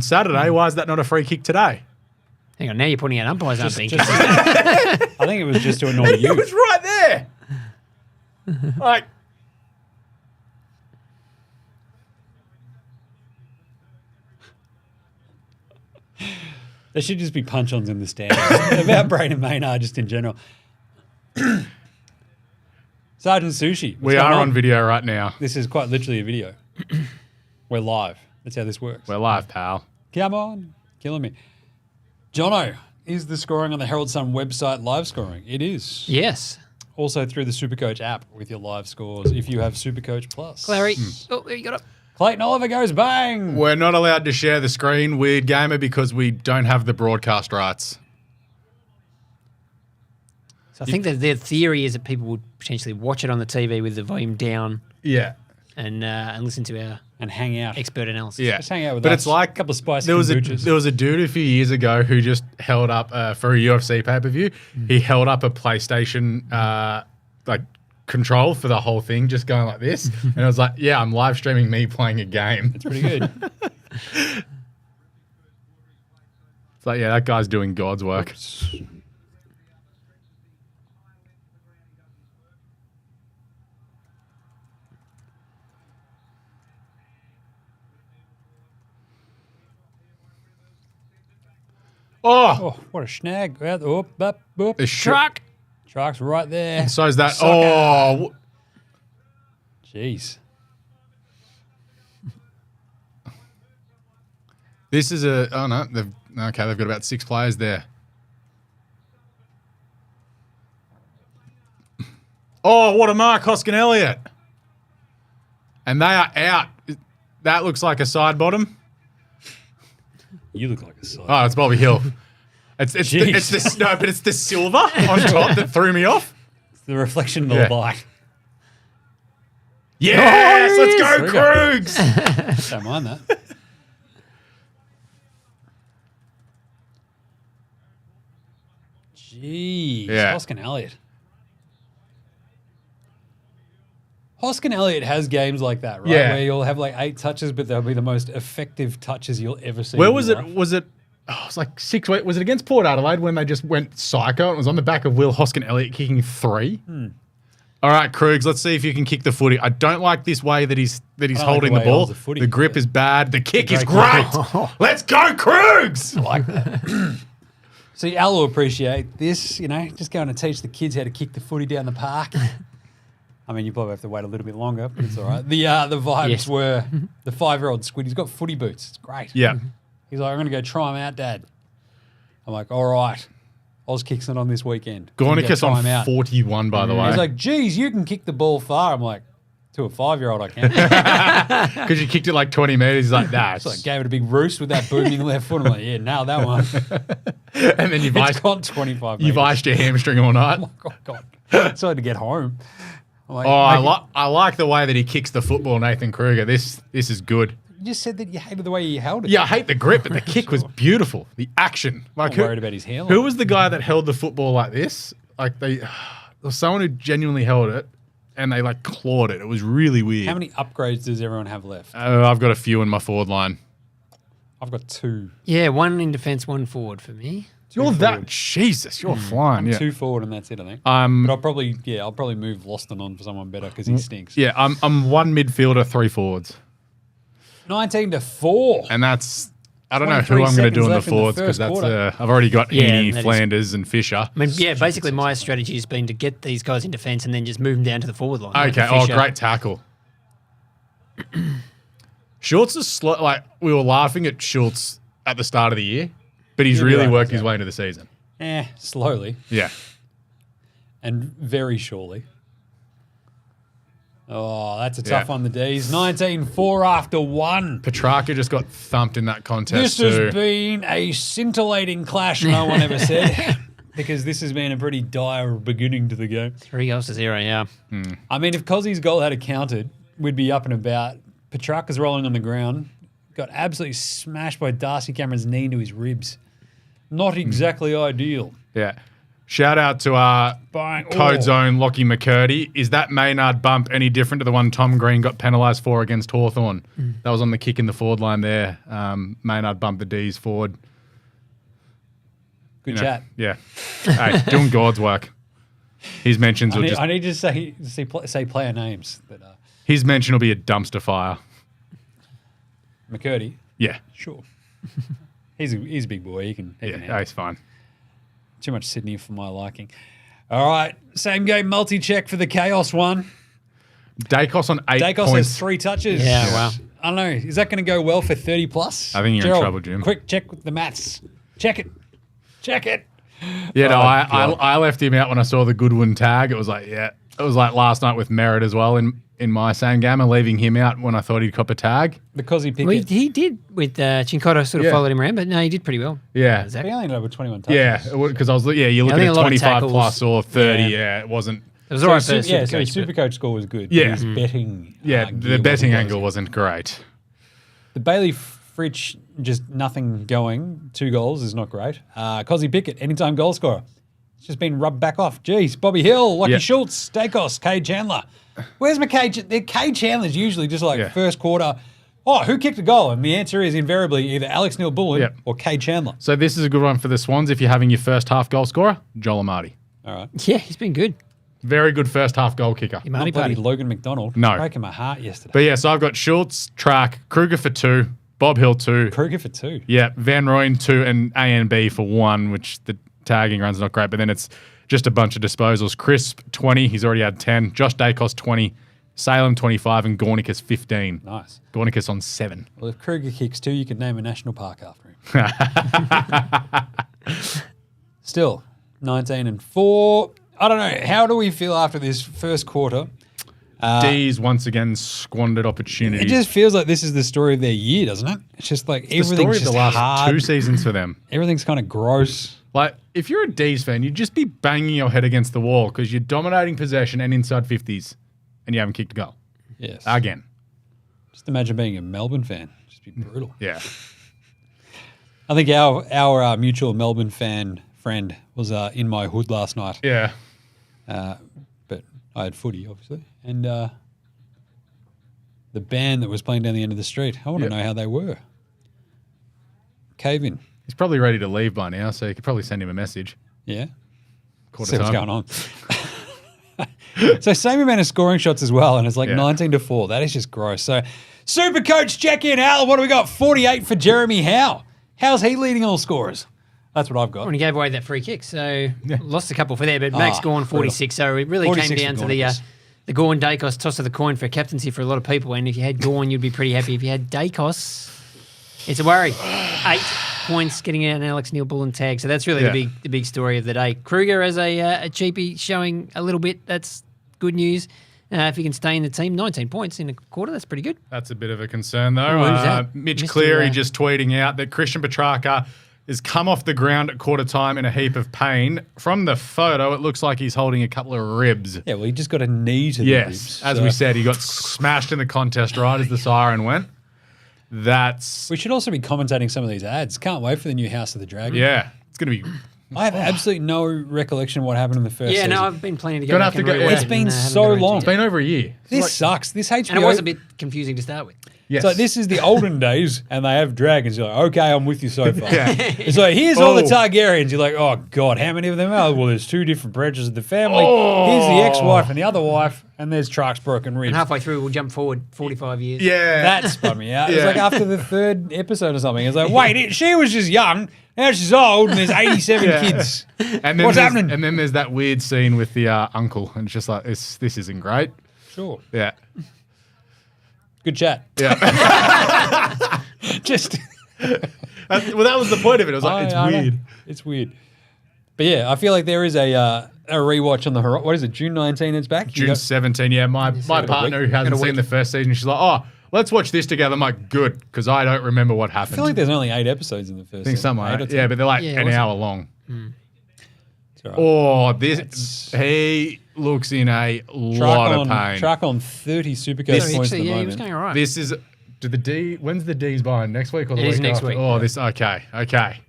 Saturday. Why is that not a free kick today? Hang on, now you're pointing out umpires aren't being just- consistent. I think it was just to annoy It you. was right there. Like, There should just be punch-ons in the stands about Braden Maynard just in general. Sergeant Sushi. what's we are going on video right now. This is quite literally a video. We're live. That's how this works. We're live, pal. Come on. Killing me. Jono, is the scoring on the Herald Sun website live scoring? It is. Yes. Also through the SuperCoach app with your live scores if you have SuperCoach Plus. Clary. Oh, there you got it. Clayton Oliver goes bang. We're not allowed to share the screen, Weird Gamer, because we don't have the broadcast rights. So I think that their theory is that people would potentially watch it on the TV with the volume down Yeah. and listen to our And hang out. expert analysis. Yeah. Just hang out with but us. it's like a couple of spicy there was kombuchas. a dude a few years ago who just held up for a UFC pay-per-view. He held up a PlayStation like control for the whole thing, just going like this. And I was like, yeah, I'm live streaming me playing a game. It's pretty good. It's like, yeah, that guy's doing God's work. Oh, what a snag. Oh, The Truck. Sharks right there. So is that. Soccer. Oh. Jeez. This is a. Oh, no. They've got about 6 players there. Oh, what a mark, Hoskin Elliott. And they are out. That looks like a side bottom. You look like a side. Oh, it's Bobby Hill. It's the silver on top that threw me off. It's the reflection of the light. Yes, Oh, let's go, Krugs. Don't mind that. Jeez. Yeah. Hoskin Elliott. Hoskin Elliott has games like that, right? Yeah. Where you'll have like 8 touches, but they'll be the most effective touches you'll ever see. Where in was your it? life. Was it? Oh, it was like 6 weeks. Was it against Port Adelaide when they just went psycho and it was on the back of Will Hoskin Elliott kicking 3? All right, Krugs, let's see if you can kick the footy. I don't like this way that he's holding the the way he ball. holds the footy. The grip is bad. The kick is great great. Let's go, Krugs. I like that. See, Al will appreciate this, just going to teach the kids how to kick the footy down the park. I mean, you probably have to wait a little bit longer, but it's all right. The vibes were the 5-year-old squid. He's got footy boots. It's great. Yeah. He's like, I'm going to go try him out, Dad. I'm like, all right. Oz kicks it on this weekend. Gornicus on 41, by the way. He's like, geez, you can kick the ball far. I'm like, to a 5-year-old, I can. Because you kicked it like 20 metres. He's like, nah. So I gave it a big roost with that booming left foot. I'm like, yeah, nailed that one. And then you've It's got 25 you've iced your hamstring all night. Oh, God. So I had to get home. I'm like, I like the way that he kicks the football, Nathan Kruger. This is good. You just said that you hated the way he held it. Yeah, I hate the grip, but the kick was beautiful. The action. Like, I'm worried about his hairline. Who was the guy that held the football like this? Like there was someone who genuinely held it and they like clawed it. It was really weird. How many upgrades does everyone have left? I've got a few in my forward line. I've got 2. Yeah, 1 in defence, 1 forward for me. You're that Jesus. You're flying. Yeah. 2 forward and that's it, I think. But I'll probably move Loston on for someone better because he stinks. Yeah. I'm 1 midfielder, 3 forwards, 19-4. and that's. I don't know 23 who I'm going to do in the seconds left in the forwards because first that's. quarter. I've already got Yeah, Heaney, that is- Flanders, and Fisher. I mean, yeah, basically my strategy has been to get these guys in defence and then just move them down to the forward line. Okay. Like Oh, Fisher. great tackle. Schultz is slow. Like we were laughing at Schultz at the start of the year, but he's He'll be really right, worked his yeah. way into the season. Slowly Yeah. and very surely. Oh, that's a Yeah. tough one, the D's. 19-4 after 1. Petrarca just got thumped in that This contest too. has been a scintillating clash, no one ever said, because this has been a pretty dire beginning to the game. 3-0, yeah. I mean, if Cozzy's goal had accounted, we'd be up and about. Petrarca's rolling on the ground, got absolutely smashed by Darcy Cameron's knee into his ribs. Not exactly ideal. Yeah. Shout out to our Bang. Code Oh. Zone Lockie McCurdy. Is that Maynard bump any different to the one Tom Green got penalised for against Hawthorn? That was on the kick in the forward line there. Maynard bumped the D's forward. Good You know, chat. Yeah. Hey, doing God's work. His mentions will I need to say player names. But his mention will be a dumpster fire. McCurdy, Yeah. sure. He's a big boy. He can Yeah, handle it. he's fine. Too much Sydney for my liking. All right, same game multi-check for the Chaos one. Dacos on 8 Dacos points. has 3 touches. Yeah, wow. I don't know. Is that going to go well for 30 plus? I think you're in Gerald, trouble, Jim. Quick, check the maths. Check it. Check it. Yeah, no, Oh, I left him out when I saw the Goodwin tag. It was like, yeah. It was like last night with Merritt as well in my same game, and leaving him out when I thought he'd cop a tag. Because he picked Well, it. he did with Chincotta sort of Yeah. followed him around, but no, he did pretty well. Yeah. Zach. He only ended up with 21 touches. Yeah, because I was you're I looking think at a lot of 25 tackles. plus or 30. Yeah. Yeah, it wasn't. It was all right So, for his Supercoach, but- Supercoach score was good. Yeah. His betting. Yeah, gear the wasn't betting great. angle wasn't great. The Bailey Fritsch, just nothing going. 2 goals is not great. Cozzy Pickett, anytime goal scorer. It's just been rubbed back off. Jeez, Bobby Hill, Lucky Yeah. Schultz, Dacos, Cade Chandler. Where's McKay? Cade Chandler's usually just like Yeah. first quarter. Oh, who kicked a goal? And the answer is invariably either Alex Neil-Bullen Yeah. or Cade Chandler. So this is a good one for the Swans if you're having your first half goal scorer, Joel Amati. All right. Yeah, he's been good. Very good first half goal kicker. Imani Not bloody Party. Logan McDonald. No. Breaking my heart yesterday. But yeah, so I've got Schultz, Track, Kruger for 2, Bob Hill 2. Kruger for 2. Yeah, Van Rooyen 2 and A and B for 1, which the tagging run's not great, but then it's just a bunch of disposals. Crisp, 20. He's already had 10. Josh Dacos, 20. Salem, 25. And Gornicus, 15. Nice. Gornicus on 7. Well, if Kruger kicks 2, you could name a national park after him. Still, 19-4. I don't know. How do we feel after this first quarter? D's once again squandered opportunities. It just feels like this is the story of their year, doesn't it? It's just like It's the story everything's of the just last hard. 2 seasons for them. Everything's kind of gross. Like, if you're a D's fan, you'd just be banging your head against the wall because you're dominating possession and inside 50s and you haven't kicked a goal. Yes. Again. Just imagine being a Melbourne fan. Just be brutal. Yeah. I think our mutual Melbourne fan friend was in my hood last night. Yeah. But I had footy, obviously. And the band that was playing down the end of the street, I want to know how they were. Cave in. He's probably ready to leave by now, so you could probably send him a message. Yeah. Quarter See what's time. going on. So same amount of scoring shots as well, and it's like Yeah. 19-4. That is just gross. So SuperCoach check-in, Al. What do we got? 48 for Jeremy Howe. How's he leading all scorers? That's what I've got. When he gave away that free kick, so lost a couple for there, but Max Gawn 46. So it really came 46 down for to the Gornicus. Gawn Dacos toss of the coin for captaincy for a lot of people. And if you had Gawn, you'd be pretty happy. If you had Dacos, it's a worry. 8 points getting out an Alex Neil Bullen tag. So that's really the big story of the day. Kruger as a cheapie showing a little bit. That's good news. If he can stay in the team, 19 points in a quarter, that's pretty good. That's a bit of a concern, though. Oh, who's that? Mitch Mr. Cleary just tweeting out that Christian Petrarca has come off the ground at quarter time in a heap of pain. From the photo, it looks like he's holding a couple of ribs. Yeah, well, he just got a knee to the Yes, ribs. as So we said, he got smashed in the contest right as the siren went. That's, we should also be commentating some of these ads. Can't wait for the new House of the Dragon. yeah, it's going to be... I have absolutely no recollection of what happened in the first season. No, I've been planning to go Gonna back have to and go- rewatch It's it been and, haven't so got around to long. it It's yet. been over a year. This sucks. This HBO... And it was a bit confusing to start with. Yes. So this is the olden days, and they have dragons. You're like, okay, I'm with you so far. Yeah. It's like, here's all the Oh. Targaryens. You're like, oh, God, how many of them are? Well, there's 2 different branches of the family. Oh. Here's the ex-wife and the other wife, and there's Trark's broken ribs. And halfway through, we'll jump forward 45 years. Yeah. That spun me out. It was Yeah. like after the 3rd episode or something. It's like, wait, she was just young. Now she's old, and there's 87 Yeah. kids. And then What's there's- happening? And then there's that weird scene with the uncle, and it's just like, this isn't great. Sure. Yeah. Good chat. Yeah. Just... Well, that was the point of it. It was like, it's I know. weird. It's weird. But yeah, I feel like there is a rewatch on the horizon. What is it, June 19 it's back? You June got- 17, yeah. My partner who hasn't seen the first season, she's like, oh, let's watch this together. I'm like, good, because I don't remember what happened. I feel like there's only 8 episodes in the first I think season. something 8 like or that. 10. Yeah, but they're like Yeah, an was it? hour long. It's all right. Oh, That's- he looks in a lot of pain. Track on 30 Supercoach This- points at Actually, the he was moment. going all right. This is, when's the D's behind? Next week or the It week is next after? week. Oh, okay.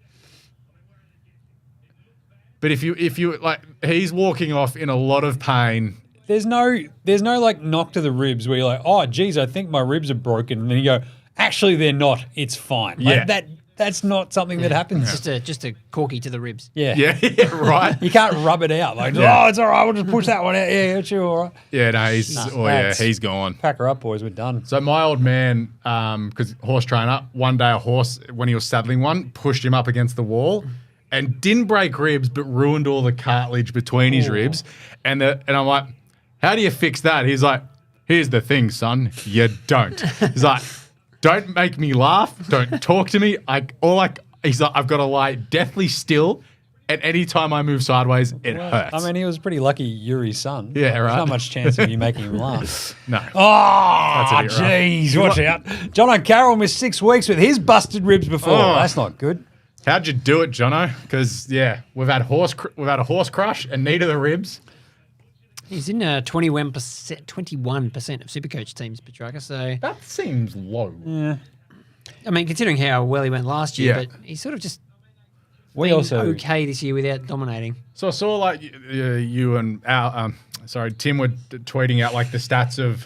But if you like, he's walking off in a lot of pain. There's no like knock to the ribs where you're like, oh, geez, I think my ribs are broken. And then you go, actually, they're not. It's fine. Like, Yeah. that's not something that happens. Just a corky to the ribs. Yeah. Yeah, right. You can't rub it out. Like, Yeah. oh, it's all right. We'll just push that one out. Yeah, sure, all right. Yeah, no, that's- he's gone. Pack her up, boys. We're done. So my old man, because horse trainer, one day a horse, when he was saddling one, pushed him up against the wall and didn't break ribs, but ruined all the cartilage between his ribs. And I'm like, how do you fix that? He's like, here's the thing, son, you don't. He's like, don't make me laugh. Don't talk to me. He's like, I've got to lie deathly still. And any time I move sideways, it hurts. I mean, he was pretty lucky Yuri's son. Yeah, There's right. not much chance of you making him laugh. no. Oh, That's a bit rough. jeez. Watch out. John O'Carroll missed 6 weeks with his busted ribs before. Oh. That's not good. How'd you do it, Jono? Because yeah, we've had a horse crush and knee to the ribs. He's in 21% of Supercoach teams, Petrarca. So, That seems low. I mean, considering how well he went last year, Yeah. but he's sort of just We been also okay this year without dominating. So I saw like you and Tim were tweeting out like the stats of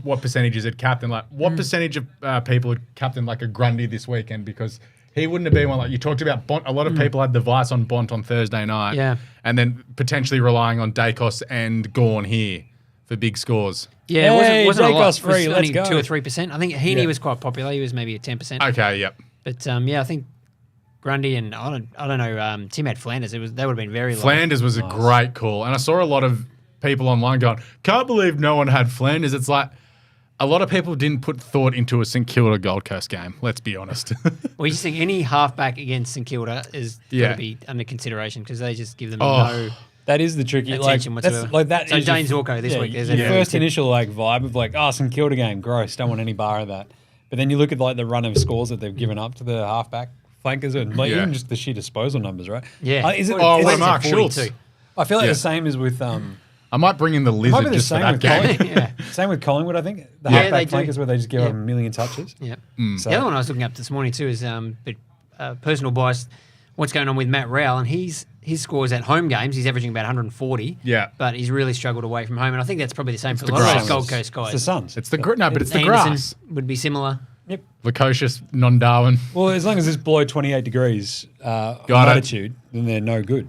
what percentages had captained. Like what percentage of people had captained like a Grundy this weekend, because he wouldn't have been one. Like you talked about Bont. A lot of people had the vice on Bont on Thursday night. Yeah. And then potentially relying on Dacos and Gawn here for big scores. Yeah, Hey, it wasn't a lot. Dacos It was free, let's only go. 2 or 3%. I think Heaney was quite popular. He was maybe at 10%. Okay, yep. But yeah, I think Grundy, and I don't know. Tim had Flanders. They would have been very low. Flanders was a great call. And I saw a lot of people online going, can't believe no one had Flanders. It's like a lot of people didn't put thought into a St Kilda Gold Coast game. Let's be honest. Well, you just think any halfback against St Kilda is going to be under consideration because they just give them no that is the tricky attention whatsoever. So Dane Zorko this week. There's a first initial vibe of St Kilda game, gross, don't want any bar of that. But then you look at the run of scores that they've given up to the halfback flankers and even just the sheer disposal numbers, right? Yeah. Is it? Mark Schultz. I feel like the same as with I might bring in the lizard just for that game. Same with Collingwood, I think. The halfback flankers where they just give up a million touches. Yeah. So. The other one I was looking up this morning too is personal bias. What's going on with Matt Rowell, and his scores at home games, he's averaging about 140. Yeah. But he's really struggled away from home, and I think that's probably the same for a lot of those Gold Coast guys. It's the Suns. It's the but it's the Anderson grass. would be similar. Yep. Lukosius, non-Darwin. Well, as long as it's below 28 degrees latitude, then they're no good.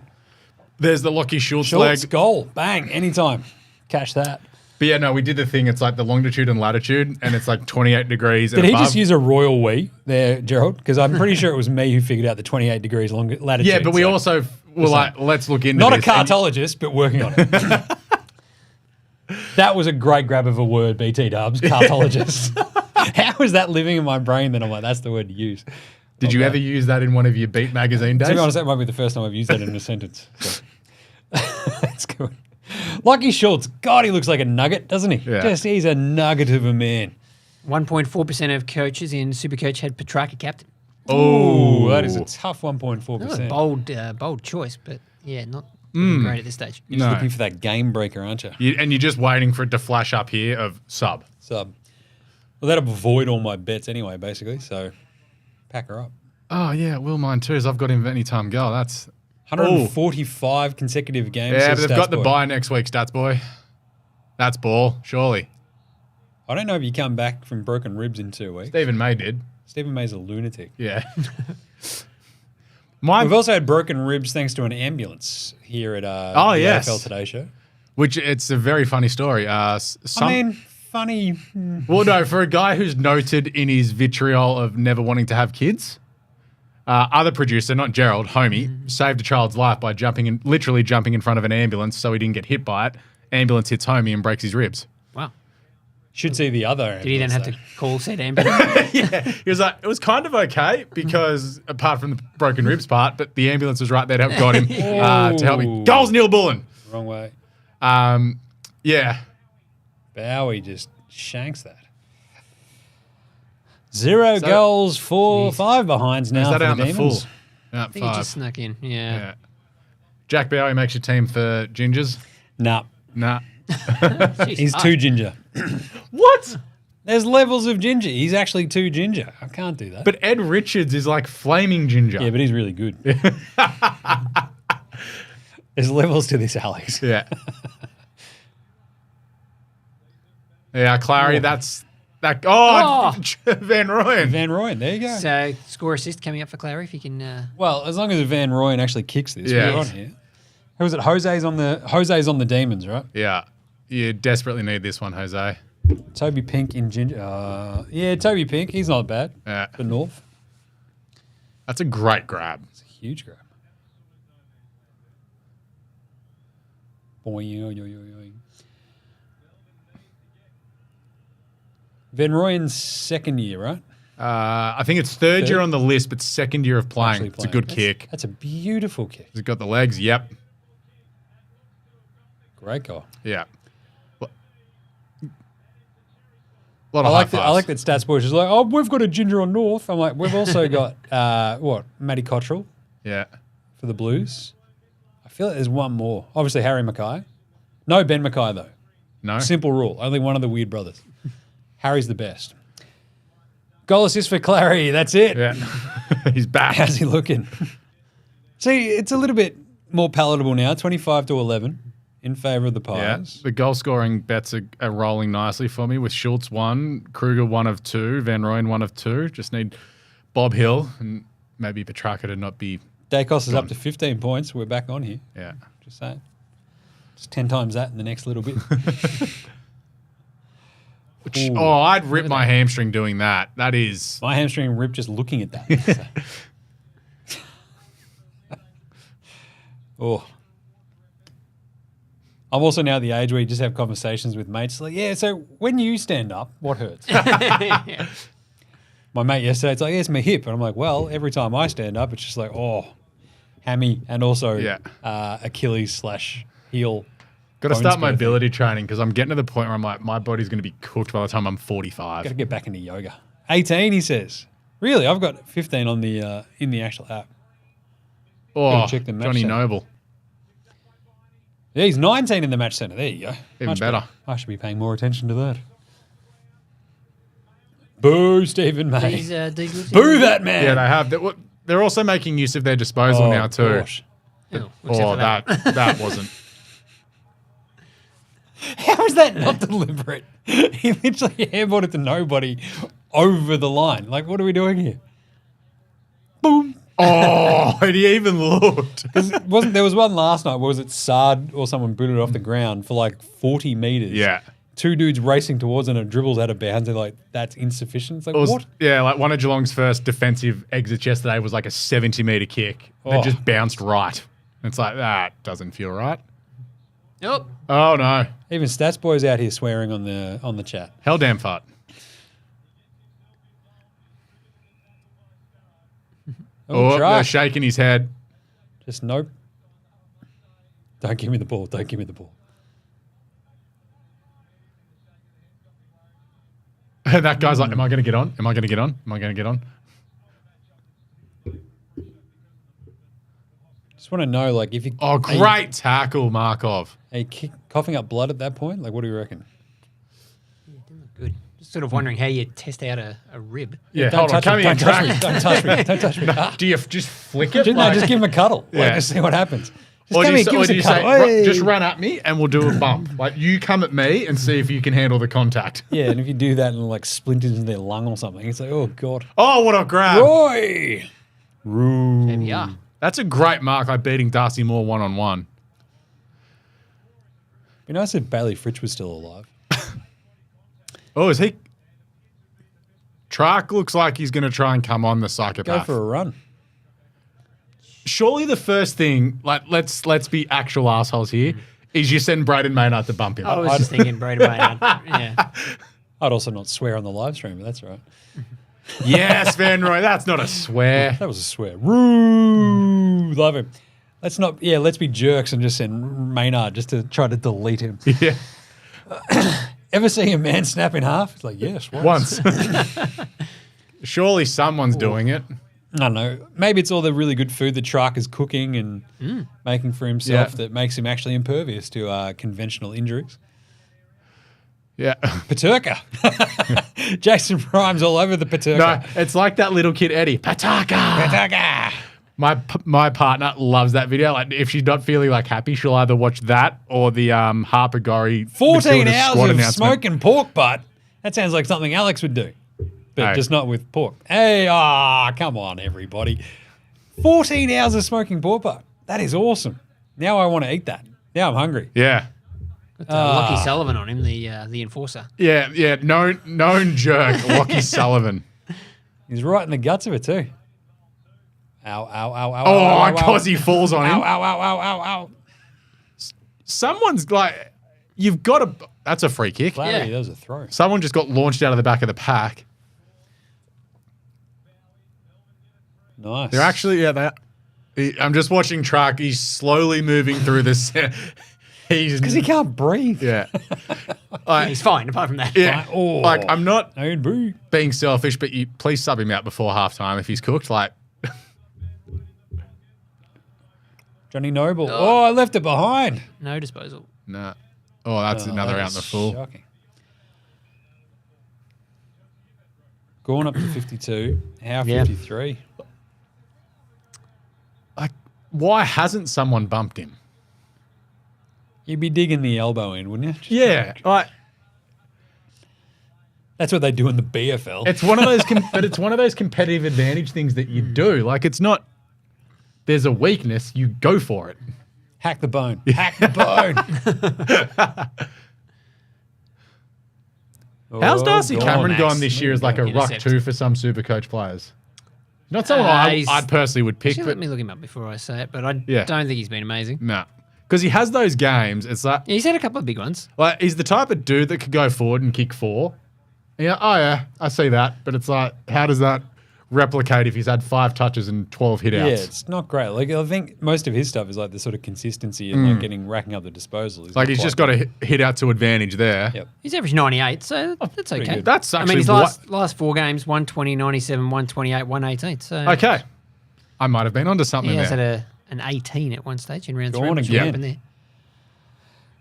There's the Lockie Schultz Schultz, leg. goal, bang, anytime. Cash that. But yeah, no, we did the thing. It's like the longitude and latitude, and it's like 28 degrees. Did and he above. just use a royal we there, Gerald? Because I'm pretty sure it was me who figured out the 28 degrees latitude. Yeah, but we also were like, let's look into not this. a cartologist, but working on it. That was a great grab of a word, BT Dubs, cartologist. How is that living in my brain that I'm like, that's the word to use? Did you ever use that in one of your Beat magazine days? To be honest, that might be the first time I've used that in a sentence. So. That's good. Lockie Schultz, God, he looks like a nugget, doesn't he? Yeah. He's a nugget of a man. 1.4% of coaches in SuperCoach had Petrarca captain. Oh, that is a tough 1.4%. Bold choice, but yeah, not looking great at this stage. You're just looking for that game breaker, aren't you? And you're just waiting for it to flash up here of sub. Well, that'll avoid all my bets anyway, basically. So, pack her up. Oh, yeah, will mine too. As I've got him anytime goal. That's 145 consecutive games. Yeah, but they've got the bye next week, Stats Boy. That's ball, surely. I don't know if you come back from broken ribs in 2 weeks. Stephen May did. Stephen May's a lunatic. Yeah. We've also had broken ribs thanks to an ambulance here at the AFL Today Show. Which it's a very funny story. Funny. Well, no, for a guy who's noted in his vitriol of never wanting to have kids, other producer, not Gerald, Homie, saved a child's life by literally jumping in front of an ambulance so he didn't get hit by it. Ambulance hits Homie and breaks his ribs. Wow. Should see the other ambulance. Did he then have to call said ambulance? Yeah. He was like, it was kind of okay because apart from the broken ribs part, but the ambulance was right there to help guide him to help me. Goals, Neil Bullen. Wrong way. Yeah. Bowie just shanks that. 0 goals, 5 behinds now for the Demons. I think he just snuck in. Yeah. Jack Bowie makes your team for gingers? Nah. He's too ginger. What? There's levels of ginger. He's actually too ginger. I can't do that. But Ed Richards is like flaming ginger. Yeah, but he's really good. There's levels to this, Alex. Yeah. Yeah, Clary, that's that. Van Rooyen. Van Rooyen, there you go. So, score assist coming up for Clary if you can. Well, as long as Van Rooyen actually kicks this, Yeah. we're on here. Who was it? Jose's on the Demons, right? Yeah. You desperately need this one, Jose. Toby Pink in ginger. Toby Pink. He's not bad. Yeah. For North. That's a great grab. It's a huge grab. Boing. Van Rooyen's second year, right? I think it's third year on the list, but second year of playing. It's a good kick. That's a beautiful kick. He's got the legs. Yep. Great goal. Yeah. I like that Stats Boy is like, we've got a ginger on North. I'm like, we've also got, Matty Cottrell. Yeah. For the Blues. I feel like there's one more. Obviously, Harry Mackay. No Ben Mackay, though. No. Simple rule. Only one of the weird brothers. Harry's the best. Goal assist for Clary. That's it. Yeah. He's back. How's he looking? See, it's a little bit more palatable now. 25-11 in favour of the Pies. Yeah. The goal scoring bets are rolling nicely for me with Schultz 1, Kruger 1 of 2, Van Rooyen 1 of 2. Just need Bob Hill and maybe Petrarca to not be. Dacos is up to 15 points. We're back on here. Yeah. Just saying. It's 10 times that in the next little bit. I'd rip my hamstring doing that. That is. My hamstring ripped just looking at that. Oh. I'm also now at the age where you just have conversations with mates. Like, yeah, so when you stand up, what hurts? My mate yesterday, it's like, yeah, it's my hip. And I'm like, well, every time I stand up, it's just like, oh, hammy and also Achilles / heel. Got to start mobility training because I'm getting to the point where I'm like, my body's going to be cooked by the time I'm 45. Got to get back into yoga. 18, he says. Really? I've got 15 on the in the actual app. Oh, check the match Johnny center. Noble. Yeah, he's 19 in the match centre. There you go. Even Much better. I should be paying more attention to that. Boo, Stephen May. These Boo that man. Yeah, they have. They're also making use of their disposal now too. Gosh. That wasn't. How is that not deliberate? He literally airballed it to nobody over the line. Like, what are we doing here? Boom. Oh, and he even looked. There was one last night, was it Sard or someone booted it off the ground for like 40 metres? Yeah. Two dudes racing towards and it dribbles out of bounds. They're like, that's insufficient. It's like, what? Yeah, like one of Geelong's first defensive exits yesterday was like a 70-metre kick. It just bounced right. It's like, that doesn't feel right. Oh. Oh, no. Even Stats Boy's out here swearing on the chat. Hell damn fart. Oh, they're shaking his head. Just nope. Don't give me the ball. Don't give me the ball. And that guy's like, am I going to get on? Am I going to get on? Am I going to get on? Just want to know, like, if you... Oh, great tackle, Markov. Are you coughing up blood at that point? Like, what do you reckon? Yeah, didn't look good. Just sort of wondering how you test out a rib. Yeah, Don't hold on. touch Come me. here, Don't touch me. track. Don't touch me. Don't touch me. Ah. Do you just flick it? No, just give him a cuddle. Like, just see what happens. Just Or come do you, here, give us or do a you cuddle. say, Hey. just run at me and we'll do a bump. Like, you come at me and see if you can handle the contact. Yeah, and if you do that and like splinters into their lung or something, it's like, oh, God. Oh, what a grab. Roy! There we are. That's a great mark, like beating Darcy Moore one-on-one. Be nice if Bailey Fritsch was still alive. Oh, is he? Trark looks like he's going to try and come on the Go psychopath. for a run. Surely the first thing, like let's be actual assholes here, is you send Braden Maynard to bump him. I was just thinking Brady Maynard. Yeah. I'd also not swear on the live stream, but that's all right. Yes, Van Roy, that's not a swear. That was a swear. Roo! Love him. Let's be jerks and just send Maynard just to try to delete him. Yeah. Ever see a man snap in half? It's like, yes, Once. Surely someone's doing it. I don't know. Maybe it's all the really good food that Trark is cooking and making for himself that makes him actually impervious to conventional injuries. Yeah. Paterka. Jason Prime's all over the Paterka. No, it's like that little kid Eddie. Pataka. Paterka. My partner loves that video. Like, if she's not feeling like happy, she'll either watch that or the Harper Gorrie 14 Matilda's hours squad of announcement. smoking pork butt. That sounds like something Alex would do, but Hey. just not with pork. Hey, come on, everybody. 14 hours of smoking pork butt. That is awesome. Now I want to eat that. Now I'm hungry. Yeah. Got Lockie Sullivan on him, the enforcer. Yeah. Known jerk, Lockie Sullivan. He's right in the guts of it too. Ow, ow, ow, ow. Oh, because he falls on him. Ow, ow, ow, ow, ow, ow. Someone's like, you've got to. That's a free kick. Larry, Yeah. that was a throw. Someone just got launched out of the back of the pack. Nice. They're actually, I'm just watching Trark. He's slowly moving through this. because he can't breathe. Yeah. He's fine, apart from that. Yeah. Oh. Like, I'm not And boo. being selfish, but you please sub him out before halftime if he's cooked. Like, Johnny Noble. Oh, I left it behind. No disposal. nah. Oh, that's another that out in the is full. Shocking. Gone up to 52. How Yeah. 53? Like, why hasn't someone bumped him? You'd be digging the elbow in, wouldn't you? Yeah. Like, That's what they do in the BFL. it's one of those, but it's one of those competitive advantage things that you do. Like, it's not. There's a weakness, you go for it. Hack the bone. Hack the bone. How's Oh, Darcy gone. Cameron Max. gone this year as like a ruck Intercept. 2 for some Supercoach players? Not someone I personally would pick. Actually, But let me look him up before I say it, but I Yeah. don't think he's been amazing. no. Because he has those games. It's like, Yeah, he's had a couple of big ones. he's the type of dude that could go forward and kick 4. Yeah, I see that. But it's like, how does that replicate if he's had 5 touches and 12 hit outs? Yeah, it's not great. Like I think most of his stuff is like the sort of consistency and like racking up the disposal. Like he's just got to hit out to advantage there. Yep. He's averaged 98, so that's okay. good. That's I actually mean, his last 4 games, 120, 97, 128, 118. So okay. I might have been onto something he has there. had an 18 at one stage in round Go 3. on Which again. happened there.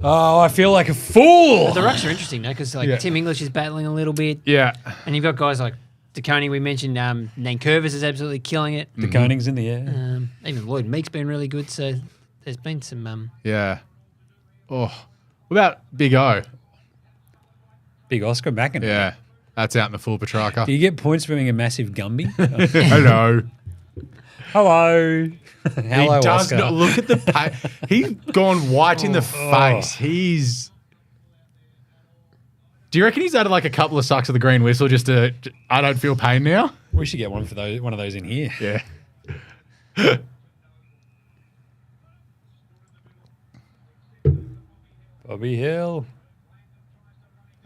Oh, I feel like a fool. The rucks are interesting though, because like Yeah. Tim English is battling a little bit, Yeah. and you've got guys like DeConey. We mentioned Nankervis is absolutely killing it. The Koning's in the air. Even Lloyd Meek's been really good. So there's been some. Yeah. Oh. What about Big O? Big Oscar back in it. Yeah. That's out in the full Petrarca. Do you get points for being a massive Gumby? Hello. Hello. Hello, He does Oscar. not look at the He's gone white in the face. He's. Do you reckon he's added like a couple of sucks of the green whistle just to? I don't feel pain now. We should get one of those in here. Yeah. Bobby Hill.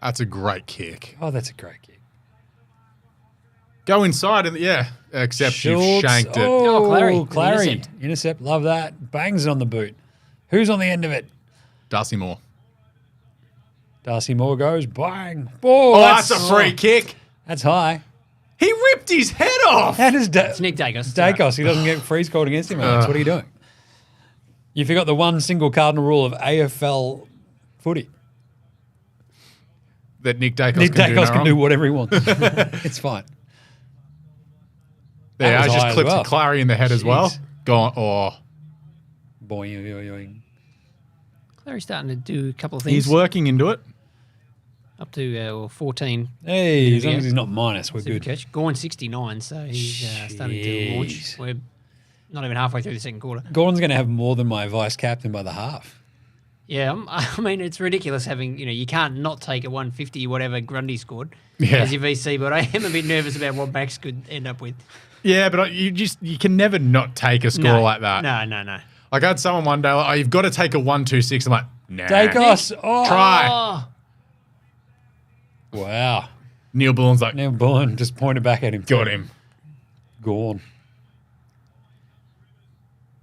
That's a great kick. Oh, that's a great kick. Go inside and except you Schultz. shanked it. Oh, Clary. Clary. Intercept. Intercept. Love that. Bangs it on the boot. Who's on the end of it? Darcy Moore. Darcy Moore goes bang. Oh, That's a free kick. That's high. He ripped his head off. How does It's Nick Dacos. Dacos? He doesn't get freeze called against him, Alex. What are you doing? You forgot the one single cardinal rule of AFL footy. That Nick Dacos Nick can Dacos do, can do whatever he wants. It's fine. Yeah, That I was just high as clipped well. Clary in the head as well. Jeez. Gone. Oh, Boing, boing, boing. Clary's starting to do a couple of things. he's working into it. Up to 14. Hey, as long Yeah. as he's not minus, we're good. Supercoach. Gorn 69, so he's starting to launch. Jeez. We're not even halfway through the second quarter. Gordon's going to have more than my vice captain by the half. Yeah, I mean, it's ridiculous having, you can't not take a 150 whatever Grundy scored Yeah. as your VC, but I am a bit nervous about what Max could end up with. Yeah, but you can never not take a score like that. No. Like I had someone one day, like, you've got to take a 1-2-6. I'm like, nah. Dacos. Oh. Try. Oh, Wow. Neil Bullen's like, Now Bullen just pointed back at him. got him. Gone.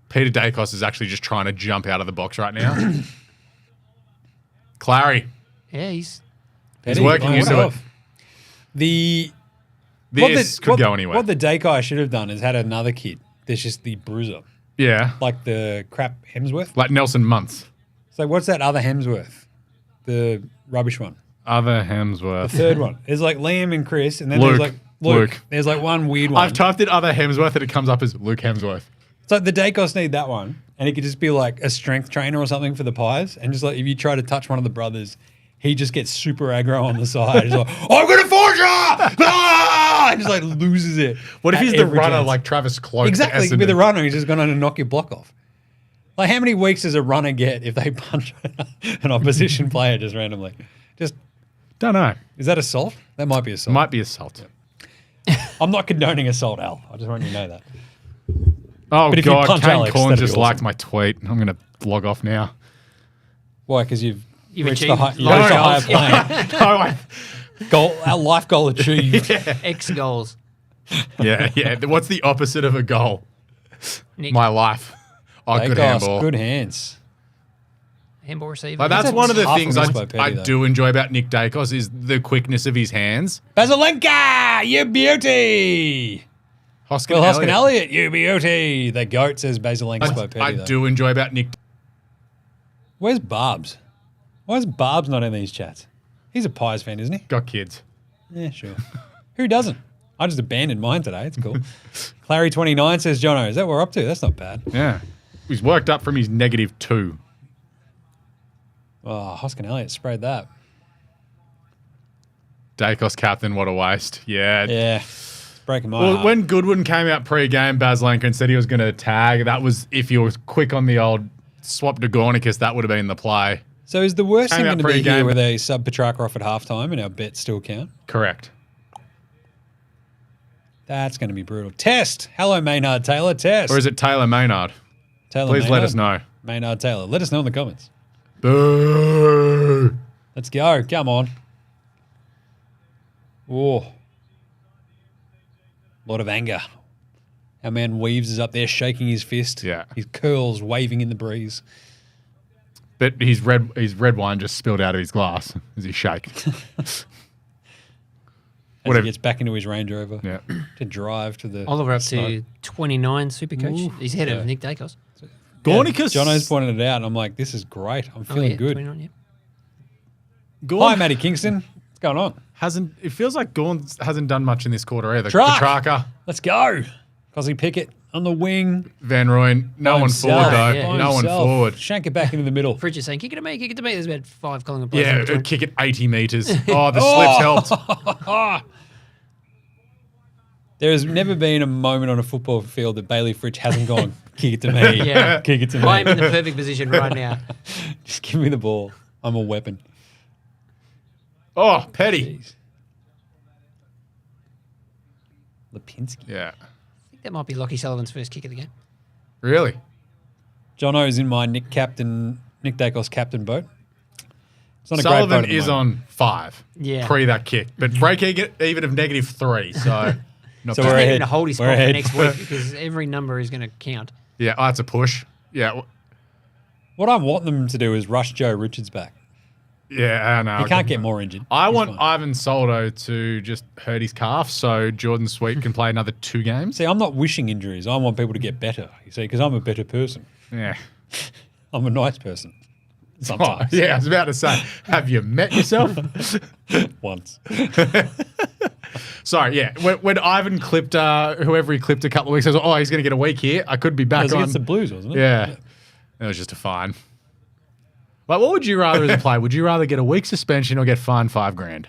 Peter Dacos is actually just trying to jump out of the box right now. Clary. yeah, he's He's working into it. This could go anywhere. What the Dacos should have done is had another kid. There's just the bruiser. Yeah. Like the crap Hemsworth. Like Nelson Muntz. So what's that other Hemsworth? The rubbish one. Other The Hemsworth. third one. There's like Liam and Chris, and then Luke. there's like Luke. Luke. There's like one weird one. I've typed in other Hemsworth and it comes up as Luke Hemsworth. So the Dacos need that one, and he could just be like a strength trainer or something for the Pies, and just like if you try to touch one of the brothers, he just gets super aggro on the side. He's like, "I'm gonna force you!" Ah! And just like loses it. What if at he's the every runner chance. like Travis Cloak? Exactly, he could be the runner. He's just going to knock your block off. Like, how many weeks does a runner get if they punch an opposition player just randomly? Just Don't know. is that assault? That might be assault. Might be assault. I'm not condoning assault, Al. I just want you to know that. Oh, But if you God. punch Kane Alex, Corn that'd be just awesome. liked my tweet. I'm going to log off now. Why? Because you've reached the, achieved you've reached the higher goals. plane. No, Our life goal achieved. X goals. yeah. What's the opposite of a goal? Nick, My life. Oh, good Dacos, handball. good hands. handball receiver. Like, that's That's one of the half a things miss by Petty, I though. do enjoy about Nick Dacos is the quickness of his hands. Basilenka, you beauty. Hoskin Will Hoskin Elliott, you beauty. The goat says Basilenka by Petty. I though. do enjoy about Nick. Where's Barbs? Why is Barbs not in these chats? He's a Pies fan, isn't he? Got kids. Yeah, sure. Who doesn't? I just abandoned mine today. It's cool. Clary29 says, Jono, is that what we're up to? That's not bad. Yeah. He's worked up from his -2. Oh, Hoskin Elliott sprayed that. Dacos captain, what a waste. Yeah. Yeah. It's breaking my Well, heart. when Goodwin came out pre-game, Baslenka, and said he was going to tag, that was, if you were quick on the old swap to Gornicus, that would have been the play. So is the worst Came thing out going to be pre-game. here where they sub Petrarca off at halftime and our bets still count? Correct. That's going to be brutal. Test. Hello, Maynard Taylor. Test. Or is it Taylor Maynard? Taylor Please Maynard? let us know. Maynard Taylor. Let us know in the comments. Boo! Let's go. Come on. Oh. A lot of anger. Our man Weaves is up there shaking his fist. Yeah. His curls waving in the breeze. But his red wine just spilled out of his glass as he shake. As he gets back into his Range Rover. Yeah. To drive to the Oliver up snow. to 29 Supercoach. Ooh. He's ahead of Nick Dacos. Gornicus. Jono's pointed it out, and I'm like, this is great. I'm feeling good. 29, yeah. Gorn Hi, Matty Kingston. What's going on? it feels like Gorn hasn't done much in this quarter either. Truck. Petrarca, Let's go. Cosy Pickett on the wing. Van Rooyen, no one himself. forward though. Yeah. By No one himself. forward. Shank it back into the middle. Fridge is saying, kick it to me, kick it to me. There's about 5 Collingwood players. in Yeah, between. kick it 80 metres. Oh, the slips helped. There's never been a moment on a football field that Bailey Fritsch hasn't gone, kick it to me. Yeah. Kick it to I'm me. in the perfect position right now. Just give me the ball. I'm a weapon. Oh, Petty. Jeez. Lipinski. Yeah. I think that might be Lockie Sullivan's first kick of the game. Really? Jono's in my Nick Dacos captain boat. It's not a great boat Sullivan at the is moment. on 5 Yeah. pre that kick, but break even of -3. So, not So bad. we're He's ahead. going to hold his We're spot for ahead. next week because every number is going to count. Yeah, that's a push. Yeah, What I want them to do is rush Joe Richards back. yeah. I know. He can't get more injured. I He's want fine. Ivan Soldo to just hurt his calf so Jordan Sweet can play another 2 games. See, I'm not wishing injuries. I want people to get better, you see, because I'm a better person. Yeah. I'm a nice person. Oh, Sometimes. yeah, I was about to say, have you met yourself? Once. Sorry, yeah. When Ivan clipped whoever he clipped a couple of weeks ago, he's going to get a week here. I could be It back was on. against the Blues, wasn't it? Yeah. It was just a fine. Like, what would you rather as a player? Would you rather get a week suspension or get fined $5,000?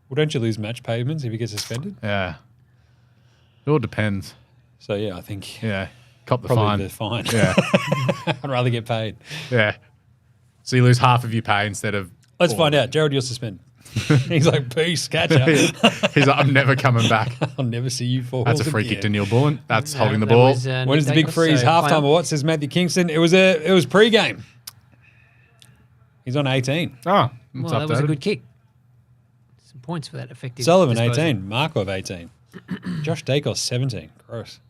Well, don't you lose match payments if you get suspended? Yeah. It all depends. So, yeah, I think Yeah. Cop the fine. probably the fine. Yeah. I'd rather get paid. Yeah. So you lose half of your pay instead of. Let's all. find out. Jared, you're suspended. He's like, peace, catch ya. He's like, I'm never coming back. I'll never see you for That's a free kick to Neil Bullen. That's holding the ball. When is the big freeze? Halftime or what? Says Matthew Kingston. It was pre-game. He's on 18. Oh, Well, it's that was a updated. good kick. Some points for that effective. Sullivan, disposal. 18. Markov, 18. Josh Dacos, 17. Gross.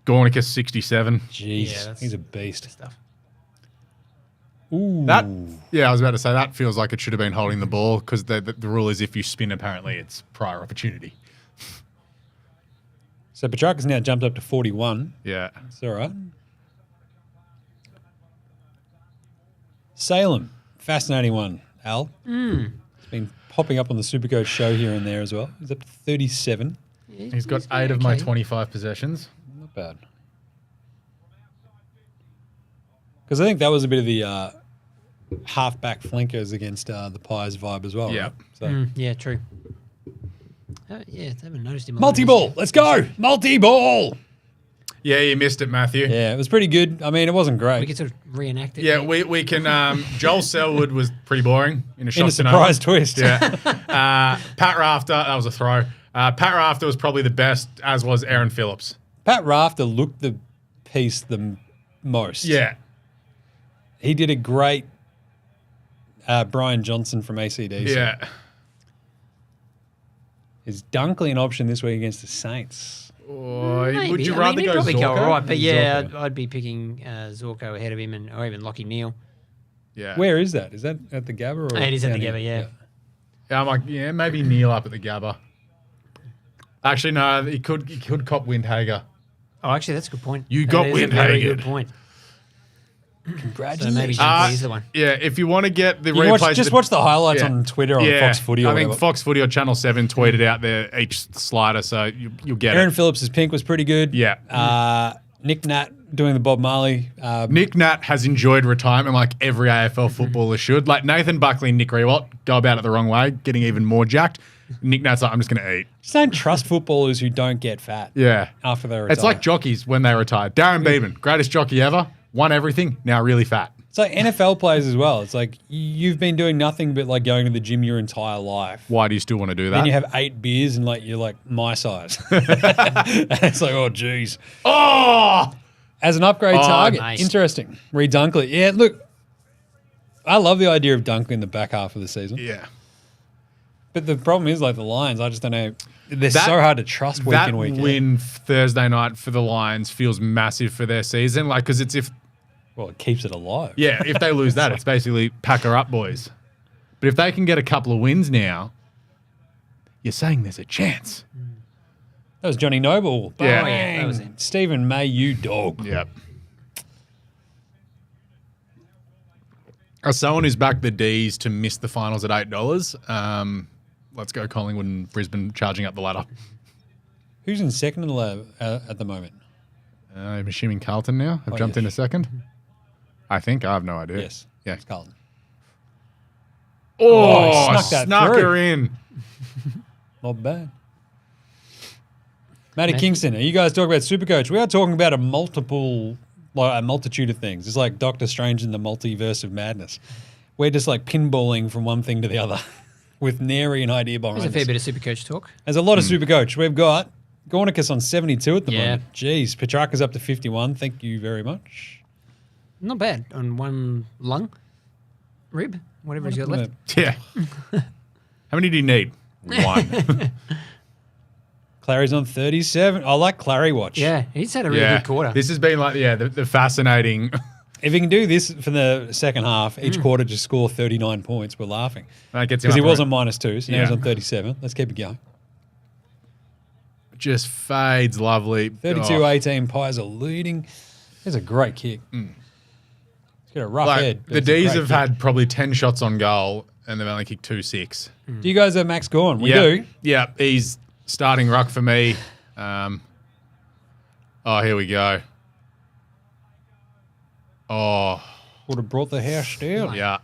Gornicus, 67. Jeez. Yeah, that's- he's a beast. Stuff. Ooh. I was about to say, that feels like it should have been holding the ball because the rule is if you spin, apparently it's prior opportunity. So Petrarca's now jumped up to 41. Yeah. It's all right. Salem, fascinating one, Al. It's been popping up on the Supercoach show here and there as well. He's up to 37. He's got 8 of my 25 possessions. Not bad. Because I think that was a bit of the half-back flankers against the Pies vibe as well. Yeah. Right? So. Yeah, true. Yeah, I haven't noticed him. Multi-ball. Let's go. Multi-ball. Yeah, you missed it, Matthew. Yeah, it was pretty good. I mean, it wasn't great. We can sort of reenact it. Yeah, we can. Joel Selwood was pretty boring in a shot In a to no surprise one. twist. Yeah. Pat Rafter, that was a throw. Pat Rafter was probably the best, as was Aaron Phillips. Pat Rafter looked the piece the most. Yeah. He did a great Brian Johnson from ACDC. Yeah. Is Dunkley an option this week against the Saints? Maybe. Would you I rather mean, he'd go probably Zorko? go all right, but yeah, Zorko. I'd be picking Zorko ahead of him, or even Lockie Neal. Yeah. Where is that? Is that at the Gabba? Or It is at the down Gabba, here? Yeah, I'm like, yeah, maybe Neil up at the Gabba. Actually, no, he could cop Windhager. Oh, actually, that's a good point. You That got is a very Windhagen. good point. So Congratulations. maybe Dunkley is the one. Yeah, if you want to get the You can replays, watch the highlights Yeah. on Twitter on Fox Footy or I think whatever. Fox Footy or Channel 7 tweeted out each slider, so you'll get Aaron it. Phillips' pink was pretty good. Yeah. Nick Nat doing the Bob Marley. Nick Nat has enjoyed retirement like every AFL footballer should. Like Nathan Buckley and Nick Rewalt go about it the wrong way, getting even more jacked. Nick Nat's like, I'm just going to eat. Just don't trust footballers who don't get fat. Yeah. After they retire. It's like jockeys when they retire. Darren Beeman, greatest jockey ever, won everything, now really fat. It's like NFL players as well. It's like you've been doing nothing but like going to the gym your entire life. Why do you still want to do that? Then you have 8 beers and like you're like my size. And it's like, oh, geez. Oh! As an upgrade target. nice. Interesting. Redunkley. Yeah, look, I love the idea of Dunkley in the back half of the season. Yeah. But the problem is like the Lions, I just don't know. They're so hard to trust week in, week That out. win Thursday night for the Lions feels massive for their season. Like, because it's Well, it keeps it alive. Yeah, if they lose that, it's basically pack her up, boys. But if they can get a couple of wins now, you're saying there's a chance. That was Johnny Noble. Yeah. Bang. Oh, yeah, that was it. Stephen May, you dog. Yep. As someone who's backed the D's to miss the finals at $8, let's go Collingwood and Brisbane charging up the ladder. Who's in second in the lab at the moment? I'm assuming Carlton now have jumped yes. in a second. I think. I have no idea. Yes. Yeah. It's Carlton. Oh, he snuck that snuck through. her in. Not bad. Matty Kingston, are you guys talking about SuperCoach? We are talking about a multitude of things. It's like Doctor Strange in the multiverse of madness. We're just like pinballing from one thing to the other with nary an idea behind There's a us. fair bit of Supercoach talk. There's a lot of SuperCoach. We've got Gornicus on 72 at the Yeah. moment. Jeez, Petrarca's up to 51. Thank you very much. Not bad on one lung, rib, whatever he's got left. Yeah. How many do you need? One. Clary's on 37. I like Clary watch. Yeah, he's had a really good quarter. This has been like, the fascinating. If he can do this for the second half, each quarter just score 39 points, we're laughing. That gets him Because he up was on on -2, so now Yeah. he's on 37. Let's keep it going. Just fades lovely. 32-18, Pies are leading. There's a great kick. He's got a rough Like, head. but the it's a D's great have kick. had probably 10 shots on goal and they've only kicked 2-6. Do you guys have Max Gorn? We yeah. do. Yeah, he's starting ruck for me. Here we go. Oh, Would have brought the house down. yeah.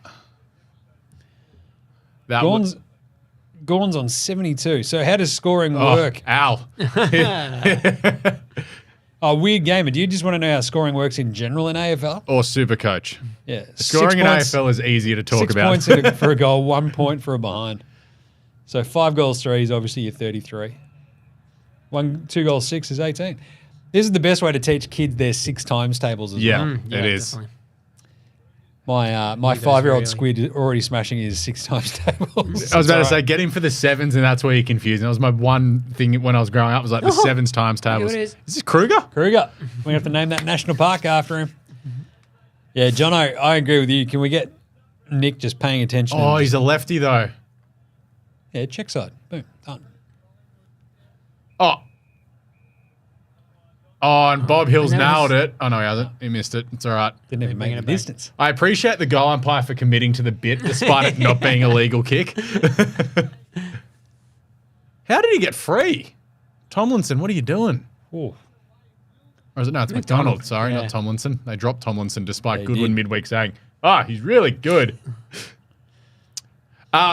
That was Gorn's on 72. So how does scoring work? Ow. Oh, weird gamer. Do you just want to know how scoring works in general in AFL? Or Supercoach. Yeah. Scoring in AFL is easier to talk 6 about. points for a goal, 1 point for a behind. So 5 goals, 3 is obviously your 33. 2 goals, 6 is 18. This is the best way to teach kids their 6 times tables as well. It is. Definitely. My 5-year-old squid is already smashing his 6 times tables. I was about to say, get him for the 7s, and that's where you're confused. And that was my one thing when I was growing up, was like the 7s times tables. it is. Is this Kruger? Kruger. We have to name that national park after him. Yeah, Jono, I agree with you. Can we get Nick just paying attention? Oh, and he's a lefty, though. yeah, check side. Boom. Done. Oh, and Bob Hill's that nailed was- it. Oh, no, he hasn't. He missed it. It's all right. Didn't even bring make it the back. distance. I appreciate the goal umpire for committing to the bit, despite it not being a legal kick. How did he get free? Tomlinson, what are you doing? Oh, Or is it? No, it's McDonald. Sorry, Yeah. not Tomlinson. They dropped Tomlinson despite They Goodwin did. midweek saying, he's really good.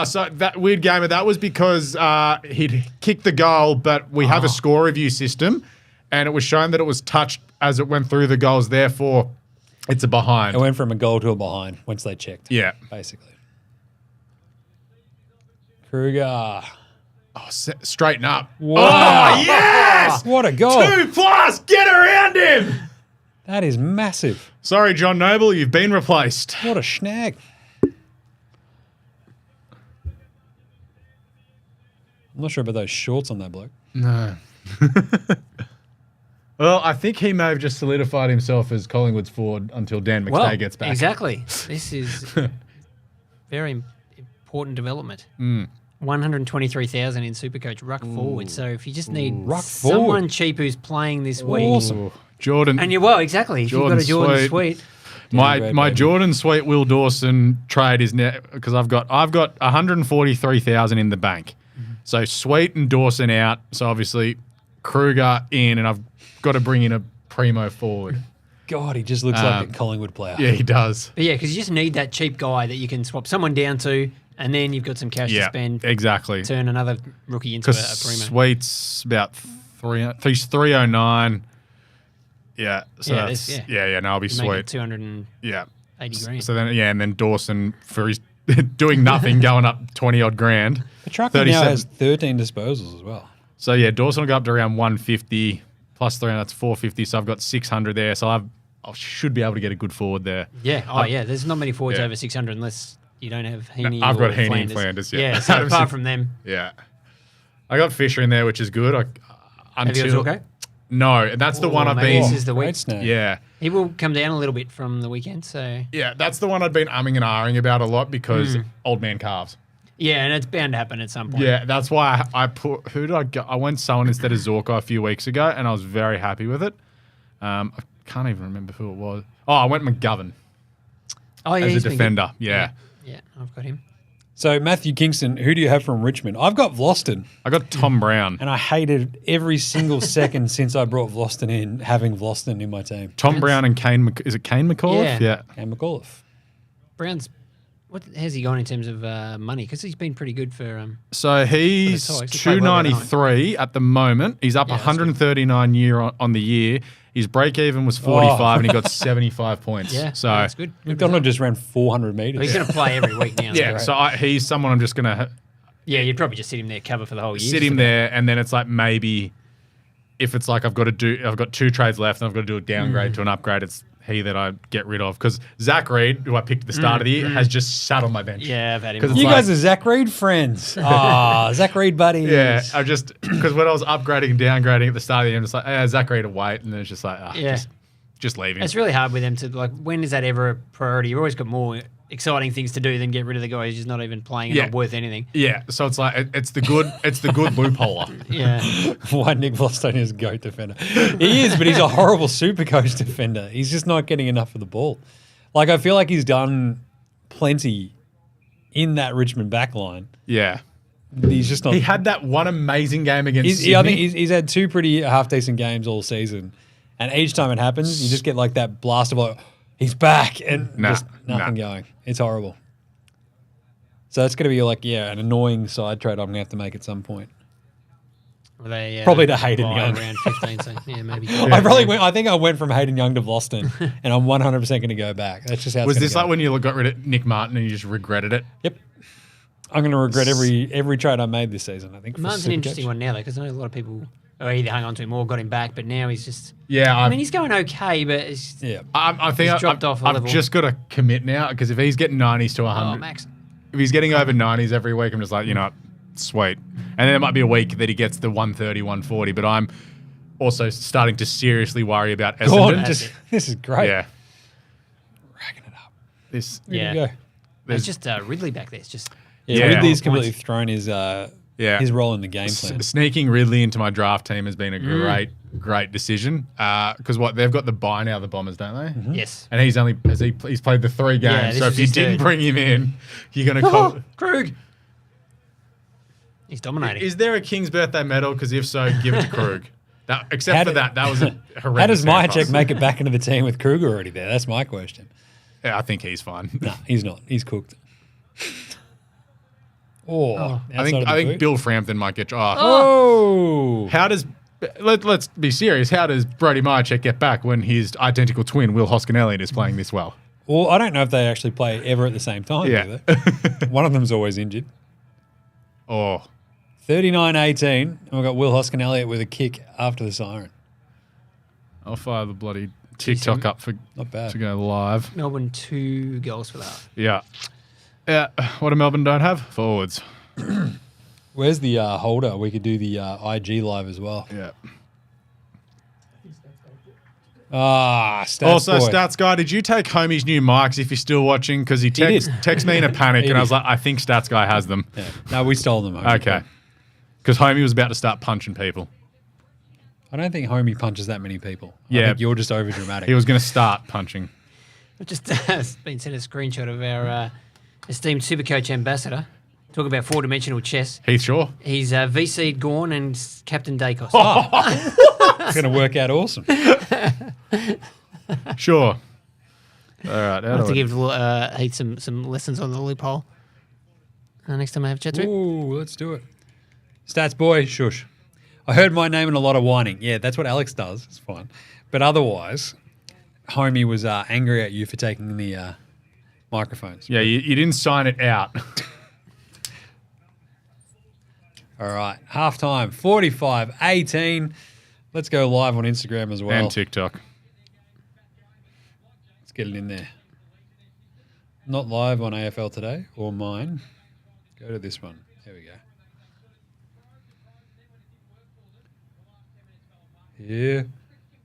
So that weird gamer, that was because he'd kicked the goal, but we have a score review system, and it was shown that it was touched as it went through the goals. Therefore, it's a behind. it went from a goal to a behind once they checked. Yeah. Basically. Kruger. Straighten up. Wow. Oh, yes! What a goal. 2+! Get around him! That is massive. Sorry, John Noble, you've been replaced. What a snag. I'm not sure about those shorts on that bloke. No. Well, I think he may have just solidified himself as Collingwood's forward until Dan McStay gets back. Exactly. This is very important development. 123,000 in Supercoach ruck forward. So if you just need Ruck someone forward. cheap who's playing this week, Awesome. Ooh, Jordan. and exactly. If you've got a Jordan Jordan Sweet. Sweet, My great, my baby. Jordan Sweet Will Dawson trade is now because I've got 143,000 in the bank. So Sweet and Dawson out. So obviously Kruger in, and I've got to bring in a primo forward. God, he just looks like a Collingwood player. Yeah, he does. but yeah, because you just need that cheap guy that you can swap someone down to, and then you've got some cash to Yeah, spend. exactly. Turn another rookie into a Because primo. Sweet's about he's 309. Yeah. So Yeah, that's, that's- yeah, no, I'll be You make it sweet. 280. Yeah. 80 grand. So then, and then Dawson for his doing nothing, going up 20 odd grand. Petrarca now has 13 disposals as well. So Dawson will go up to around 150 plus 300. That's 450. So I've got 600 there. So I should be able to get a good forward there. Yeah. There's not many forwards over 600 unless you don't have Heaney. I've got Heaney Flanders. and Flanders. Yeah. So apart from them, I got Fisher in there, which is good. have you got Zorko? No, and that's the one I've been. This is the week. Yeah. He will come down a little bit from the weekend. So yeah, that's the one I've been umming and ahhing about a lot because old man calves. Yeah, and it's bound to happen at some point. Yeah, that's why I put. Who did I go? I went someone instead of Zorko a few weeks ago, and I was very happy with it. I can't even remember who it was. Oh, I went McGovern. Oh, yeah, as a defender. Yeah, I've got him. So Matthew Kingston, who do you have from Richmond? I've got Vlosten. I got Tom Brown. And I hated every single second since I brought Vlosten in, having Vlosten in my team. Tom Brown and Kane. Is it Kane McAuliffe? Yeah. And McAuliffe. Brown's. What has he gone in terms of money? Because he's been pretty good for. So he's 293 at the moment. He's up 139 year on the year. His break even was 45 and he got 75 points. Yeah, so that's good. McDonald just ran 400 metres. Well, he's going to play every week now. Yeah, so he's someone I'm just going to. Yeah, you'd probably just sit him there, cover for the whole year. Sit him there, and then it's like maybe if it's like I've got 2 trades left and I've got to do a downgrade to an upgrade, it's he that I get rid of. Because Zach Reid, who I picked at the start of the year, has just sat on my bench. Yeah, I've had him. You guys are Zach Reid friends. Zach Reid buddies. Yeah, I just, because when I was upgrading and downgrading at the start of the year, I'm just like, Zach Reid will wait. And then it's just like, just leave him. It's really hard with them to, like, when is that ever a priority? You've always got more exciting things to do than get rid of the guy who's just not even playing and not worth anything. Yeah, so it's like it's the good loopholer. Yeah. Why Nick Vlosten is a GOAT defender. He is, but he's a horrible Supercoach defender. He's just not getting enough of the ball. Like, I feel like he's done plenty in that Richmond backline. Yeah. He's just not. He had that one amazing game against Sydney. I think he's had 2 pretty half-decent games all season. And each time it happens, you just get like that blast of like, he's back, and just nothing going. It's horrible. So that's going to be like, an annoying side trade I'm going to have to make at some point. Probably to Hayden Young. Around 15, so maybe. I think I went from Hayden Young to Vlosten, and I'm 100% going to go back. That's just how Was it's this go. like when you got rid of Nick Martin and you just regretted it? Yep. I'm going to regret every trade I made this season, I think. Martin's an interesting one now, though, because I know a lot of people either hung on to him or got him back, but now he's just... Yeah, I mean, he's going okay, but it's... Yeah. I think he's dropped off a level. I've just got to commit now, because if he's getting 90s to 100... Max. If he's getting over 90s every week, I'm just like, you know what, sweet. And then there might be a week that he gets the 130, 140, but I'm also starting to seriously worry about Essendon. This is great. Yeah. Racking it up. It's just Ridley back there. It's just... Ridley's completely thrown his role in the game plan. Sneaking Ridley into my draft team has been a great decision. Because they've got the bye now, the Bombers, don't they? Mm-hmm. Yes. And he's played the 3 games. So if you didn't bring him in, you're going to Krug. He's dominating. Is there a King's birthday medal? Because if so, give it to Krug. That was a horrendous. How does Myercheck make it back into the team with Krug already there? That's my question. Yeah, I think he's fine. No, he's not. He's cooked. I think Bill Frampton might get. How does? Let's be serious. How does Brody Myercheck get back when his identical twin Will Hoskin-Elliott is playing this well? Well, I don't know if they actually play ever at the same time. Yeah. Do they? One of them's always injured. 39-18, and we've got Will Hoskin-Elliott with a kick after the siren. I'll fire the bloody TikTok up for not bad to go live. Melbourne 2 goals for that. Yeah. What do Melbourne don't have? Forwards. Where's the holder? We could do the IG live as well. Yeah. Stats guy, did you take Homie's new mics if you're still watching? Because he texted me in a panic and I was like, I think Stats guy has them. Yeah. No, we stole them. Okay. Because Homie was about to start punching people. I don't think Homie punches that many people. Yeah. I think you're just over dramatic. He was going to start punching. I've just been sent a screenshot of our esteemed Supercoach ambassador. Talk about 4-dimensional chess. Heath Shaw. He's VC'd Gorn and Captain Dacos. It's going to work out awesome. Sure. All right. I'll have to give Heath some lessons on the loophole next time I have a chat to him. Ooh, let's do it. Stats boy, shush. I heard my name and a lot of whining. Yeah, that's what Alex does. It's fine. But otherwise, Homie was angry at you for taking the microphones. Yeah, you didn't sign it out. All right. Halftime, 45-18. Let's go live on Instagram as well. And TikTok. Let's get it in there. Not live on AFL Today or mine. Go to this one. There we go. Here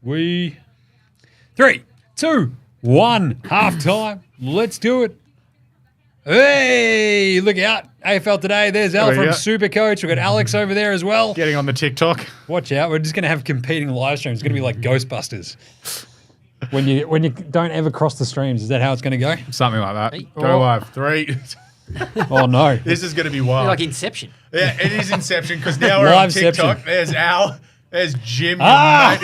we 3, 2, 1. Halftime. Let's do it. Hey, look out. AFL Today. There's Al from SuperCoach. We've got Alex over there as well. Getting on the TikTok. Watch out. We're just going to have competing live streams. It's going to be like Ghostbusters. When you don't ever cross the streams. Is that how it's going to go? Something like that. Go live. 3. Oh, no. This is going to be wild. Like Inception. Yeah, it is Inception because now we're on TikTok. There's Al. There's Jim. I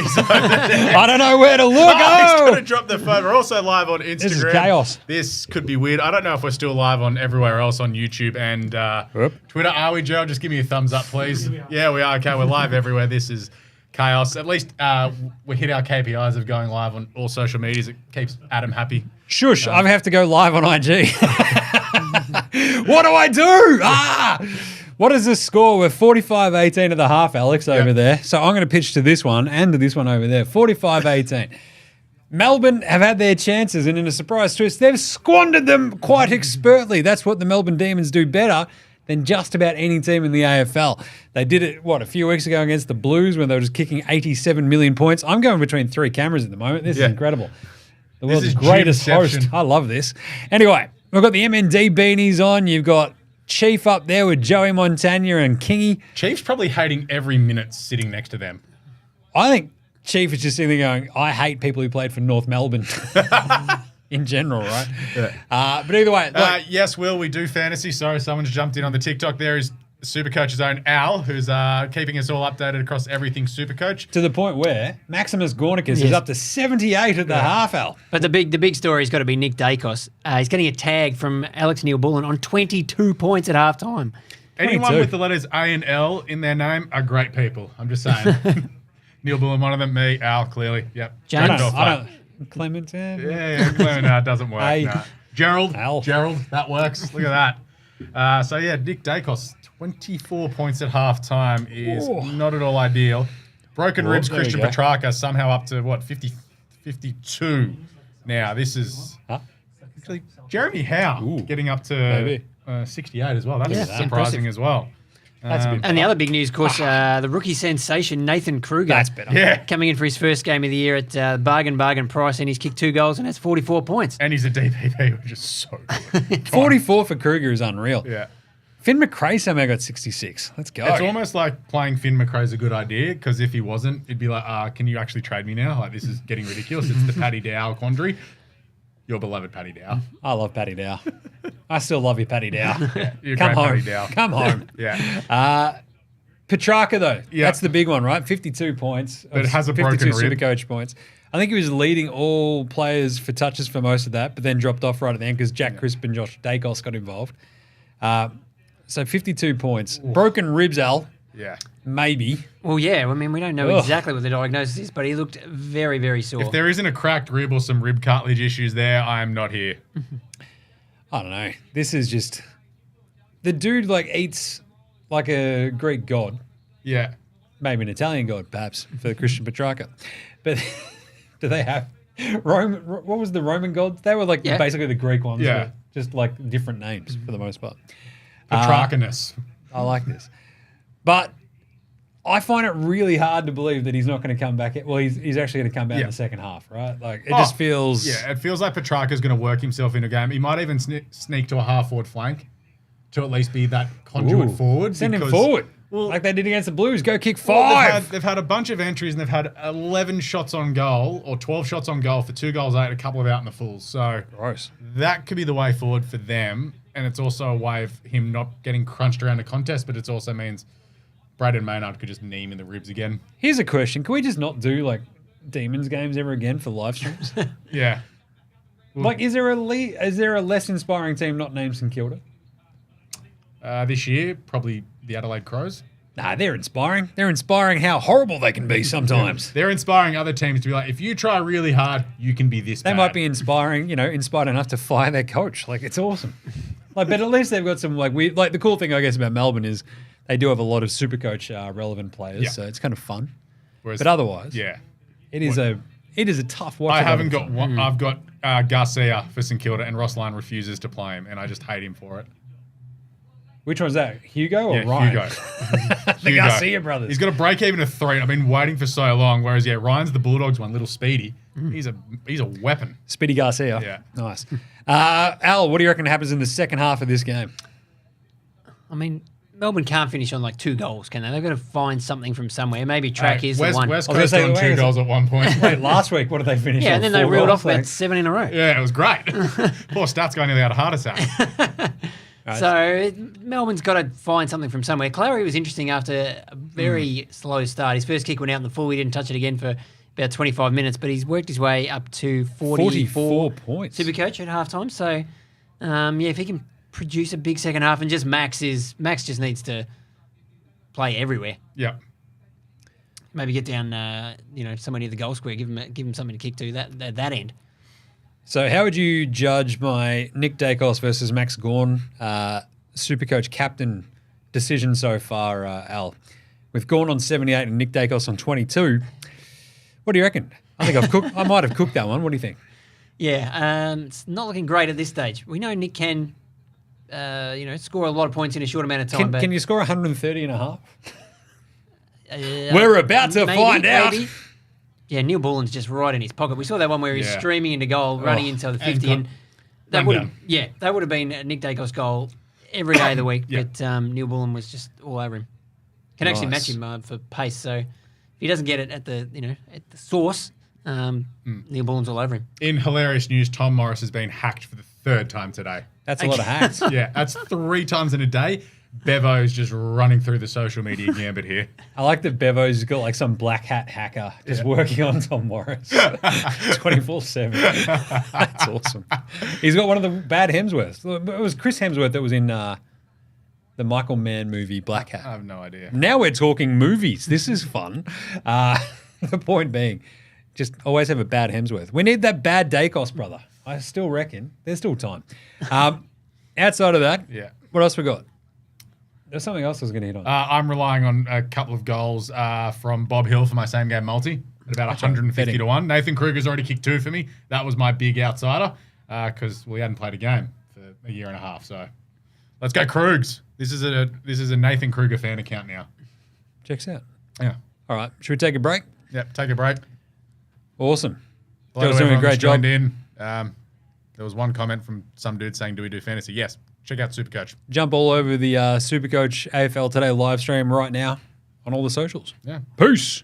don't know where to look. He's going to drop the phone. We're also live on Instagram. This is chaos. This could be weird. I don't know if we're still live on everywhere else on YouTube and Twitter. Are we, Gerald? Just give me a thumbs up, please. Yeah, we are. Okay, we're live everywhere. This is chaos. At least we hit our KPIs of going live on all social medias. It keeps Adam happy. Shush, I have to go live on IG. What do I do? What is this score? We're 45-18 at the half, Alex, over there. So I'm going to pitch to this one and to this one over there. 45-18. Melbourne have had their chances, and in a surprise twist, they've squandered them quite expertly. That's what the Melbourne Demons do better than just about any team in the AFL. They did it, a few weeks ago against the Blues when they were just kicking 87 million points. I'm going between 3 cameras at the moment. This is incredible. The world's greatest host. I love this. Anyway, we've got the MND beanies on. You've got Chief up there with Joey Montagna and Kingy. Chief's probably hating every minute sitting next to them. I think Chief is just sitting there going, I hate people who played for North Melbourne in general, right? Yeah. But either way. Yes, Will, we do fantasy. Sorry, someone's jumped in on the TikTok. There is SuperCoach's own Al, who's keeping us all updated across everything SuperCoach. To the point where Maximus Gornicus is up to 78 at the half, Al. But the big story has got to be Nick Dacos. He's getting a tag from Alex Neil-Bullen on 22 points at halftime. Anyone with the letters A and L in their name are great people. I'm just saying. Neil Bullen, one of them. Me, Al, clearly. Yep. James. Clement. Yeah, Clement doesn't work. No. Gerald. Al. Gerald, that works. Look at that. So, Nick Dacos, 24 points at halftime is not at all ideal. Broken ribs, Christian Petrarca, somehow up to, 52 now. This is actually Jeremy Howe getting up to 68 as well. That's surprising as well. That's a bit and the other big news, of course, the rookie sensation, Nathan Kruger. That's better. Yeah. Coming in for his first game of the year at bargain price, and he's kicked 2 goals and has 44 points. And he's a DPP, which is so good. 44 for Kruger is unreal. Yeah. Finn McRae somehow got 66. Let's go. It's almost like playing Finn McRae's a good idea, because if he wasn't, it'd be like, can you actually trade me now? Like, this is getting ridiculous. It's the Paddy Dow quandary. Your beloved Paddy Dow. I love Paddy Dow. I still love you, Paddy Dow. Yeah, come home. Paddy Dow. Come home. Yeah. Petrarca, though. Yeah. That's the big one, right? 52 points. But it has a broken rib. 52 Supercoach points. I think he was leading all players for touches for most of that, but then dropped off right at the end because Jack Crisp and Josh Dacos got involved. So 52 points. Ooh. Broken ribs, Al. Yeah. Maybe. Well, yeah. I mean, we don't know exactly what the diagnosis is, but he looked very, very sore. If there isn't a cracked rib or some rib cartilage issues there, I am not here. I don't know. This is just... The dude, eats like a Greek god. Yeah. Maybe an Italian god, perhaps, for Christian Petrarca. But do they have... what was the Roman gods? They were basically the Greek ones. Yeah. Just different names for the most part. Petrarchanus. I like this. But I find it really hard to believe that he's not going to come back. Well, he's actually going to come back in the second half, right? It just feels... Yeah, it feels like Petrarca's going to work himself in a game. He might even sneak to a half-forward flank to at least be that conduit forward. Send him forward. Well, like they did against the Blues. Go kick 5. Well, they've had a bunch of entries, and they've had 11 shots on goal or 12 shots on goal for 2 goals, 8, a couple of out in the fulls. So gross. That could be the way forward for them. And it's also a way of him not getting crunched around a contest, but it also means Braden Maynard could just knee him in the ribs again. Here's a question. Can we just not do, Demons games ever again for live streams? Yeah. Well, is there a less inspiring team not named St Kilda? This year, probably the Adelaide Crows. Nah, they're inspiring. They're inspiring how horrible they can be sometimes. They're inspiring other teams to be like, if you try really hard, you can be this They bad. might be inspiring, inspired enough to fire their coach. Like, it's awesome. But at least they've got some, the cool thing, I guess, about Melbourne is they do have a lot of SuperCoach relevant players, so it's kind of fun. But otherwise, it is a tough watch. I haven't got one. I've got Garcia for St Kilda, and Ross Lyon refuses to play him, and I just hate him for it. Which one's that? Hugo or Ryan? Hugo. The Garcia brothers. He's got a break even of 3. I've been waiting for so long. Whereas Ryan's the Bulldogs one, little Speedy. He's a weapon. Speedy Garcia. Yeah. Nice. Al, what do you reckon happens in the second half of this game? I mean, Melbourne can't finish on 2 goals, can they? They've got to find something from somewhere. Maybe track is the one. West Coast on 2 goals at one point. Wait, last week, what did they finish on? Yeah, and then they 4 reeled goals? off about 7 in a row. Yeah, it was great. Poor Stats guy nearly had a heart attack. Right. So Melbourne's got to find something from somewhere. Clary was interesting after a very slow start. His first kick went out in the full. He didn't touch it again for about 25 minutes, but he's worked his way up to 44 points. SuperCoach at halftime. So, if he can produce a big second half and just Max just needs to play everywhere. Yep. Maybe get down, somewhere near the goal square. Give him something to kick to that end. So how would you judge my Nick Dacos versus Max Gawn SuperCoach captain decision so far, Al? With Gawn on 78 and Nick Dacos on 22, what do you reckon? I think I might have cooked that one. What do you think? Yeah, it's not looking great at this stage. We know Nick can, score a lot of points in a short amount of time. Can you score 130 and a half? We're about to find out. Maybe. Yeah, Neil Bullen's just right in his pocket. We saw that one where he's streaming into goal, running into the 50, and that would have been a Nick Dacos goal every day of the week. But Neil Bullen was just all over him. Can actually match him for pace. So if he doesn't get it at the source, Neil Bullen's all over him. In hilarious news, Tom Morris has been hacked for the 3rd time today. That's a lot of hacks. Yeah, that's 3 times in a day. Bevo's just running through the social media gambit here. I like that Bevo's got some black hat hacker just working on Tom Morris 24/7. That's awesome. He's got one of the bad Hemsworths. It was Chris Hemsworth that was in the Michael Mann movie Black Hat. I have no idea. Now we're talking movies. This is fun. The point being, just always have a bad Hemsworth. We need that bad Dacos, brother. I still reckon. There's still time. Outside of that, what else we got? There's something else I was going to hit on. I'm relying on a couple of goals from Bob Hill for my same game multi at about 150 to 1. Nathan Kruger's already kicked 2 for me. That was my big outsider because we hadn't played a game for a year and a half. So let's go Krugs. This is a Nathan Kruger fan account now. Checks out. Yeah. All right. Should we take a break? Yep. Take a break. Awesome. Hello That was to doing a everyone great that's job. joined in. There was one comment from some dude saying, "Do we do fantasy?" Yes. Check out SuperCoach. Jump all over the SuperCoach AFL Today live stream right now on all the socials. Yeah. Peace.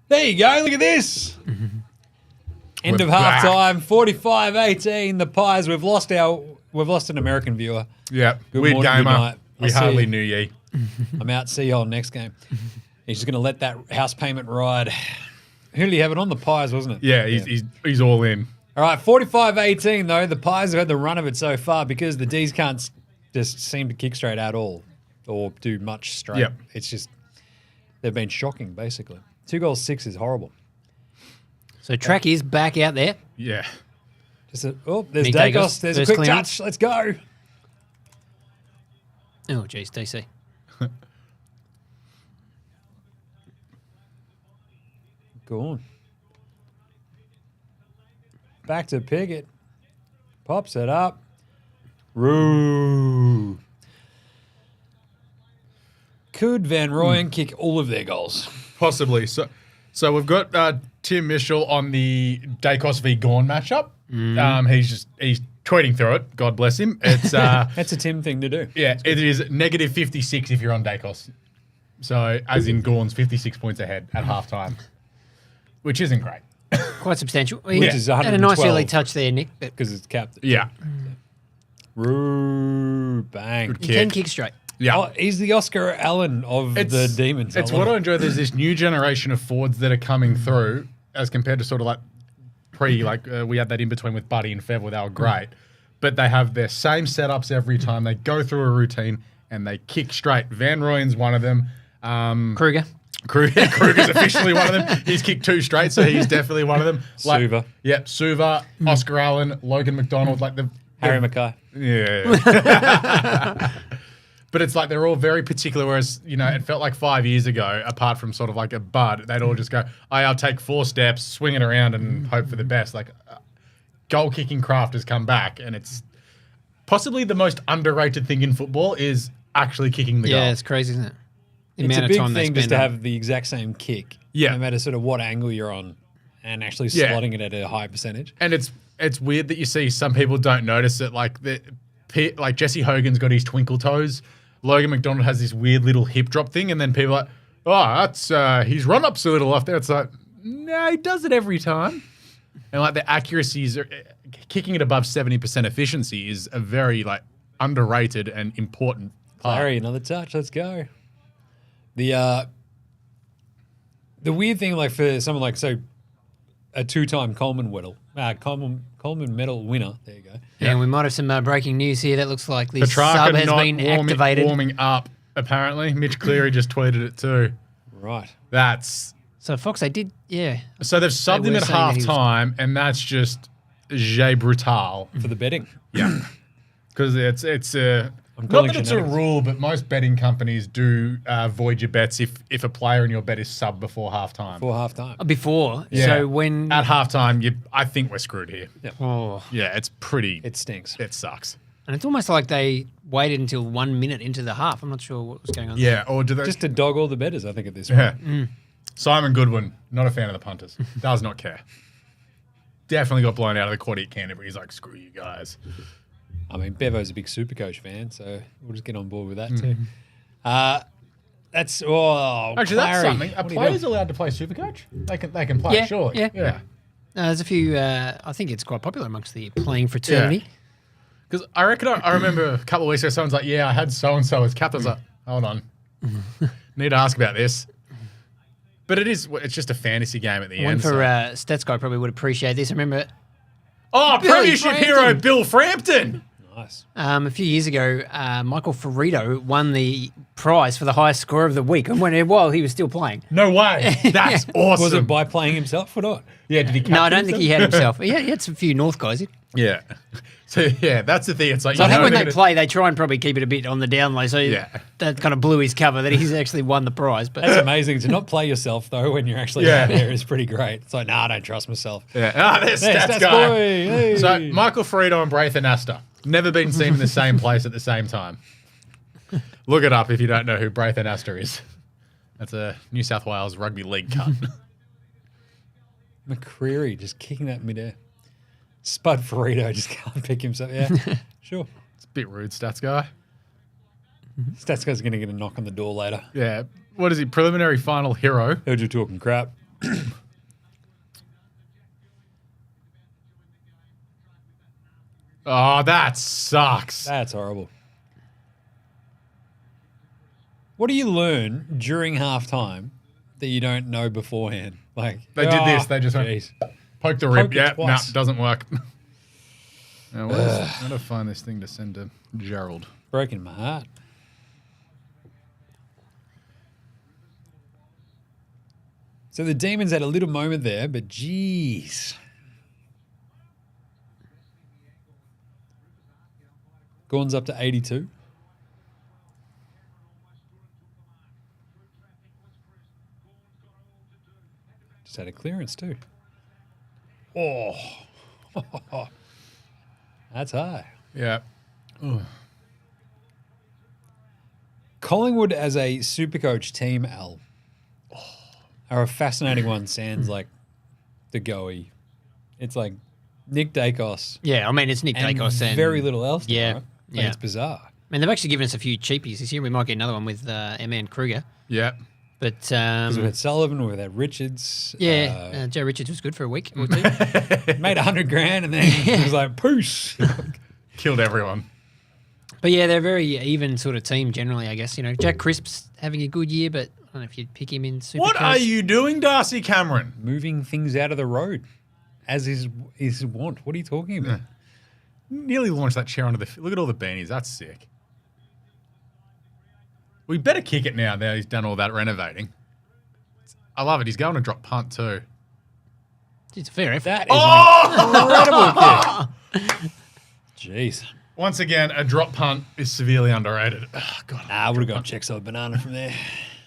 There you go. Look at this. End of half time, 45-18. The Pies. We've lost an American viewer. Yeah. Good Weird morning, gamer. good night. We I'll see hardly you. knew ye. I'm out. See you all next game. He's just going to let that house payment ride. Who did he have it on? The Pies, wasn't it? Yeah, he's all in. All right, 45-18 though. The Pies have had the run of it so far because the D's can't just seem to kick straight at all or do much straight. Yep. It's just they've been shocking basically. 2 goals 6 is horrible. So track is back out there. Yeah. There's Nick Dacos. Dacos, There's a first quick clearance. touch. Let's go. Oh, geez, DC. Go on. Back to Pickett. Pops it up. Roo. Could Van Rooyen kick all of their goals? Possibly. So we've got Tim Mitchell on the Dacos v Gawn matchup. He's tweeting through it. God bless him. It's That's a Tim thing to do. yeah, it is negative 56 if you're on Dacos. So as in Gawn's 56 points ahead at halftime, which isn't great. Quite substantial. Which is Had a nice 112. early touch there, Nick. But Because it's capped. Yeah. Roo. Bang. Good you can kick straight. Yeah. Oh, he's the Oscar Allen of the Demons. It's love what it. I enjoy. There's this new generation of forwards that are coming through as compared to sort of like we had that in between with Buddy and Fev where they were great. But they have their same setups every time. They go through a routine and they kick straight. Van Rooyen's one of them. Kruger. Kruger's officially one of them. He's kicked 2 straight, so he's definitely one of them. Suva. Yep, Suva, Oscar Allen, Logan McDonald, Harry Mackay. Yeah. But it's like they're all very particular, whereas, it felt like 5 years ago, apart from sort of like a Bud, they'd all just go, I'll take 4 steps, swing it around and hope for the best. Like, goal-kicking craft has come back, and it's possibly the most underrated thing in football is actually kicking the goal. Yeah, it's crazy, isn't it? The It's a amount of big time they thing just spend to on- have the exact same kick. Yeah. No matter sort of what angle you're on and actually Yeah. slotting it at a high percentage. And it's weird that you see some people don't notice it. Like Jesse Hogan's got his twinkle toes. Logan McDonald has this weird little hip drop thing, and then people are like, oh, that's his run up's a little off there. It's like, no, he does it every time. And like the accuracies, kicking it above 70% efficiency is a very underrated and important part. Larry, another touch. Let's go. The weird thing, for someone a 2-time Coleman medal winner. There you go. Yeah, and we might have some breaking news here. That looks like the Petrarca sub has not been activated. warming up, apparently. Mitch Cleary just tweeted it too. Right. So Fox, they did, yeah. So they've subbed They him were at saying that he was- half-time, and that's just Jay Brutal. For the betting. Yeah. Because it's a... I'm Not calling that it's a shenanigans. rule, but most betting companies do void your bets if a player in your bet is sub before half-time. For half time. Before. Yeah. So when... At half-time, I think we're screwed here. Oh. Yeah, it's pretty... It stinks. It sucks. And it's almost like they waited until 1 minute into the half. I'm not sure what was going on. Yeah, or do they... Just to dog all the betters, I think, at this Yeah. point. Simon Goodwin, not a fan of the punters. Does not care. Definitely got blown out of the quad at Canterbury. He's like, screw you guys. I mean, Bevo's a big Supercoach fan, so we'll just get on board with that too. That's Actually, that's Clary. something. Are What are you players doing? allowed to play Supercoach? They can play, Yeah, surely. yeah. There's a few, I think it's quite popular amongst the playing fraternity. Because I reckon I remember a couple of weeks ago, someone's like, yeah, I had so-and-so as captain. I was like, hold on. Need to ask about this. But it's just a fantasy game at the One end. for so- Stats Guy probably would appreciate this. I remember Oh, Billy Premiership Frampton. hero Bill Frampton. Nice. a few years ago, Michael Ferrito won the prize for the highest score of the week, and while he was still playing. No way. That's awesome. Was it by playing himself or not? Yeah, did he No, I captain don't think he had himself. He had some few North guys. Yeah. So, yeah, that's the thing. It's like, So I think when they're they gonna- play, they try and probably keep it a bit on the down low. So Yeah. that kind of blew his cover that he's actually won the prize. But That's amazing. To not play yourself, though, when you're actually Yeah. out there is pretty great. It's like, I don't trust myself. Yeah. There's Hey, stats Stats guy. boy. Hey. So, Michael Ferrito and Braithen Astor. Never been seen in the same place at the same time. Look it up if you don't know who Braithen Astor is. That's a New South Wales Rugby League cut. McCreary just kicking that midair. Spud Ferrito just can't pick himself. Yeah, sure. It's a bit rude, stats guy. Stats guy's going to get a knock on the door later. Yeah. What is he? Preliminary final hero. Heard you talking crap. Oh, that sucks. That's horrible. What do you learn during halftime that you don't know beforehand? Like They did this. They just went, geez. poke the rib. Poke it Yeah, no, twice. doesn't work. Now, I gotta find this thing to send to Gerald. Breaking my heart. So the Demons had a little moment there, but geez. Gorn's up to 82. Just had a clearance too. Oh. That's high. Yeah. Collingwood as a SuperCoach team, Al, are a fascinating one. Sans like the goey. It's like Nick Dacos. Yeah, I mean, it's Nick And Dacos and very little else. Yeah, Right? Like, yeah. it's bizarre. I mean, they've actually given us a few cheapies this year. We might get another one with Eman Kruger. Yeah. But Because we've had Sullivan, we've had Richards. Joe Richards was good for a week or two. Made $100,000 and then he was like, "Poos." Killed everyone. But yeah, they're a very even sort of team generally, I guess. You know, Jack Crisp's having a good year, but I don't know if you'd pick him in Supercoach. What are you doing, Darcy Cameron? Moving things out of the road, as is his want. What are you talking about? Nearly launched that chair onto the... Look at all the beanies. That's sick. We better kick it now he's done all that renovating. I love it. He's going to drop punt too. It's a fair effort. That is an incredible kick. Jeez. Once again, a drop punt is severely underrated. Oh, God. I would have gone check some banana from there.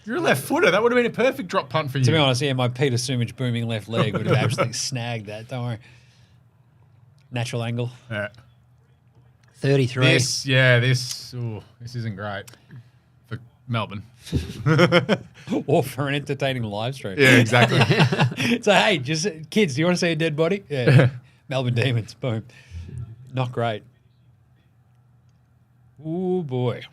You're a left footer. That would have been a perfect drop punt for you. To be honest, yeah, my Peter Sumich booming left leg would have absolutely snagged that. Don't worry. Natural angle. Yeah. 33. This isn't great for Melbourne. Or for an entertaining live stream. Yeah, exactly. So, hey, just kids, do you want to see a dead body? Yeah. Melbourne Demons. Boom. Not great. Ooh, boy.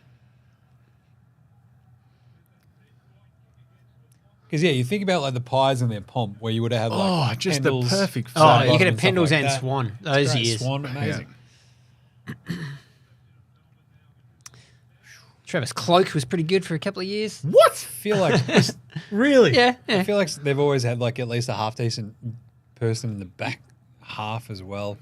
Because, yeah, you think about like the pies and their pomp where you would have like just Pendles, the perfect... Oh, Sutton you could have and stuff Pendles like and that. Swan. It's Those great. years. Swan, amazing. Travis Cloak was pretty good for a couple of years. What? I feel like Really? Yeah. I feel like they've always had like at least a half decent person in the back half as well.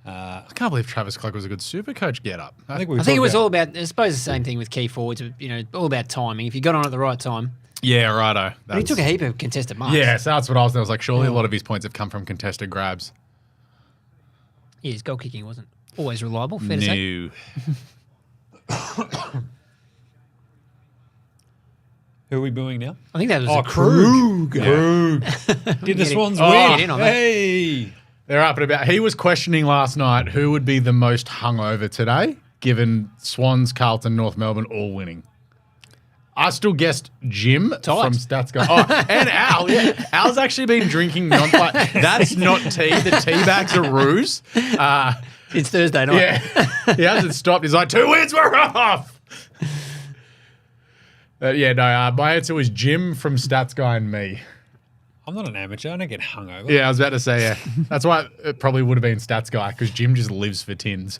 I can't believe Travis Cloak was a good Supercoach get-up. I think it was all about, I suppose the same thing with key forwards, you know, all about timing. If you got on at the right time. Yeah, righto. But he took a heap of contested marks. Yeah, so that's what I was like, surely a lot of his points have come from contested grabs. Yeah, his goal kicking wasn't always reliable, fair to say. Who are we booing now? I think that was Oh, a Krug. Krug. Did the Swans win? Get in on that. Hey. They're up and about. He was questioning last night who would be the most hungover today, given Swans, Carlton, North Melbourne all winning. I still guessed Jim from Stats Guy. Oh, and Al. Yeah, Al's actually been drinking that's not tea. The tea bag's a ruse. It's Thursday night. Yeah, he hasn't stopped. He's like, 2 wins, we're off. My answer was Jim from Stats Guy and me. I'm not an amateur. I don't get hungover. Yeah, I was about to say, yeah. That's why it probably would have been Stats Guy, because Jim just lives for tins.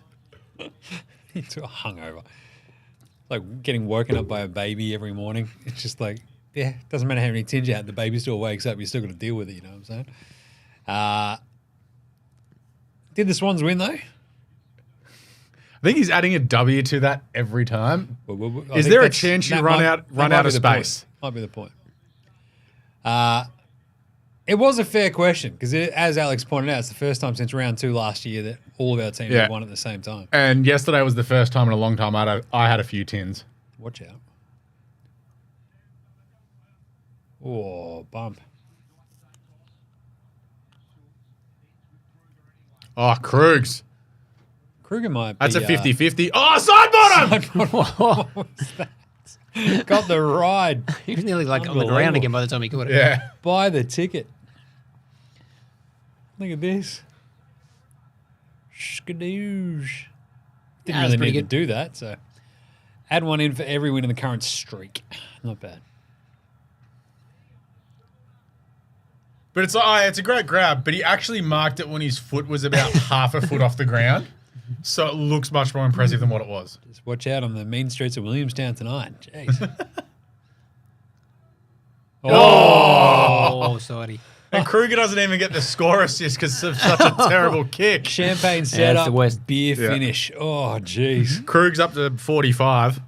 It's a hungover. Like getting woken up by a baby every morning. It's just like, yeah, doesn't matter how many tins you had. The baby still wakes up. You still got to deal with it. You know what I'm saying? Did the Swans win though? I think he's adding a W to that every time. I Is think there a that's- chance you that run might- out that might of be the point. space? Might be the point. It was a fair question because, as Alex pointed out, it's the first time since round 2 last year that all of our teams have won at the same time. And yesterday was the first time in a long time I had a few tins. Watch out. Oh, bump. Oh, Krugs. Kruger might be... That's a 50-50. Oh, side bottom! What was that? Got the ride. He was nearly like on the ground again by the time he caught it. Yeah. Buy the ticket. Look at this. Skadoosh. Didn't that's really pretty need good. to do that, so add one in for every win in the current streak. Not bad. But it's like, it's a great grab, but he actually marked it when his foot was about half a foot off the ground. So it looks much more impressive than what it was. Just watch out on the mean streets of Williamstown tonight. Jeez. Oh, sorry. And Kruger doesn't even get the score assist because of such a terrible kick. Champagne that's setup, the worst. beer Yeah. finish. Oh, jeez. Krug's up to 45.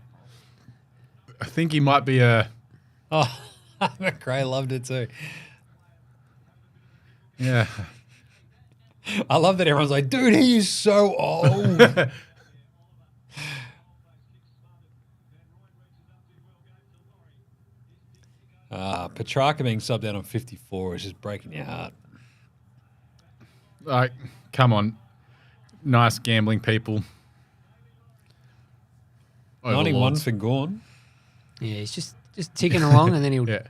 I think he might be a... Oh, McRae loved it too. Yeah. I love that everyone's like, dude, he is so old. Petrarca being subbed out on 54 is just breaking your heart. Like, come on. Nice gambling people. 91 Overlords. for Gorn. Yeah, he's just ticking along, and then he'll Yeah.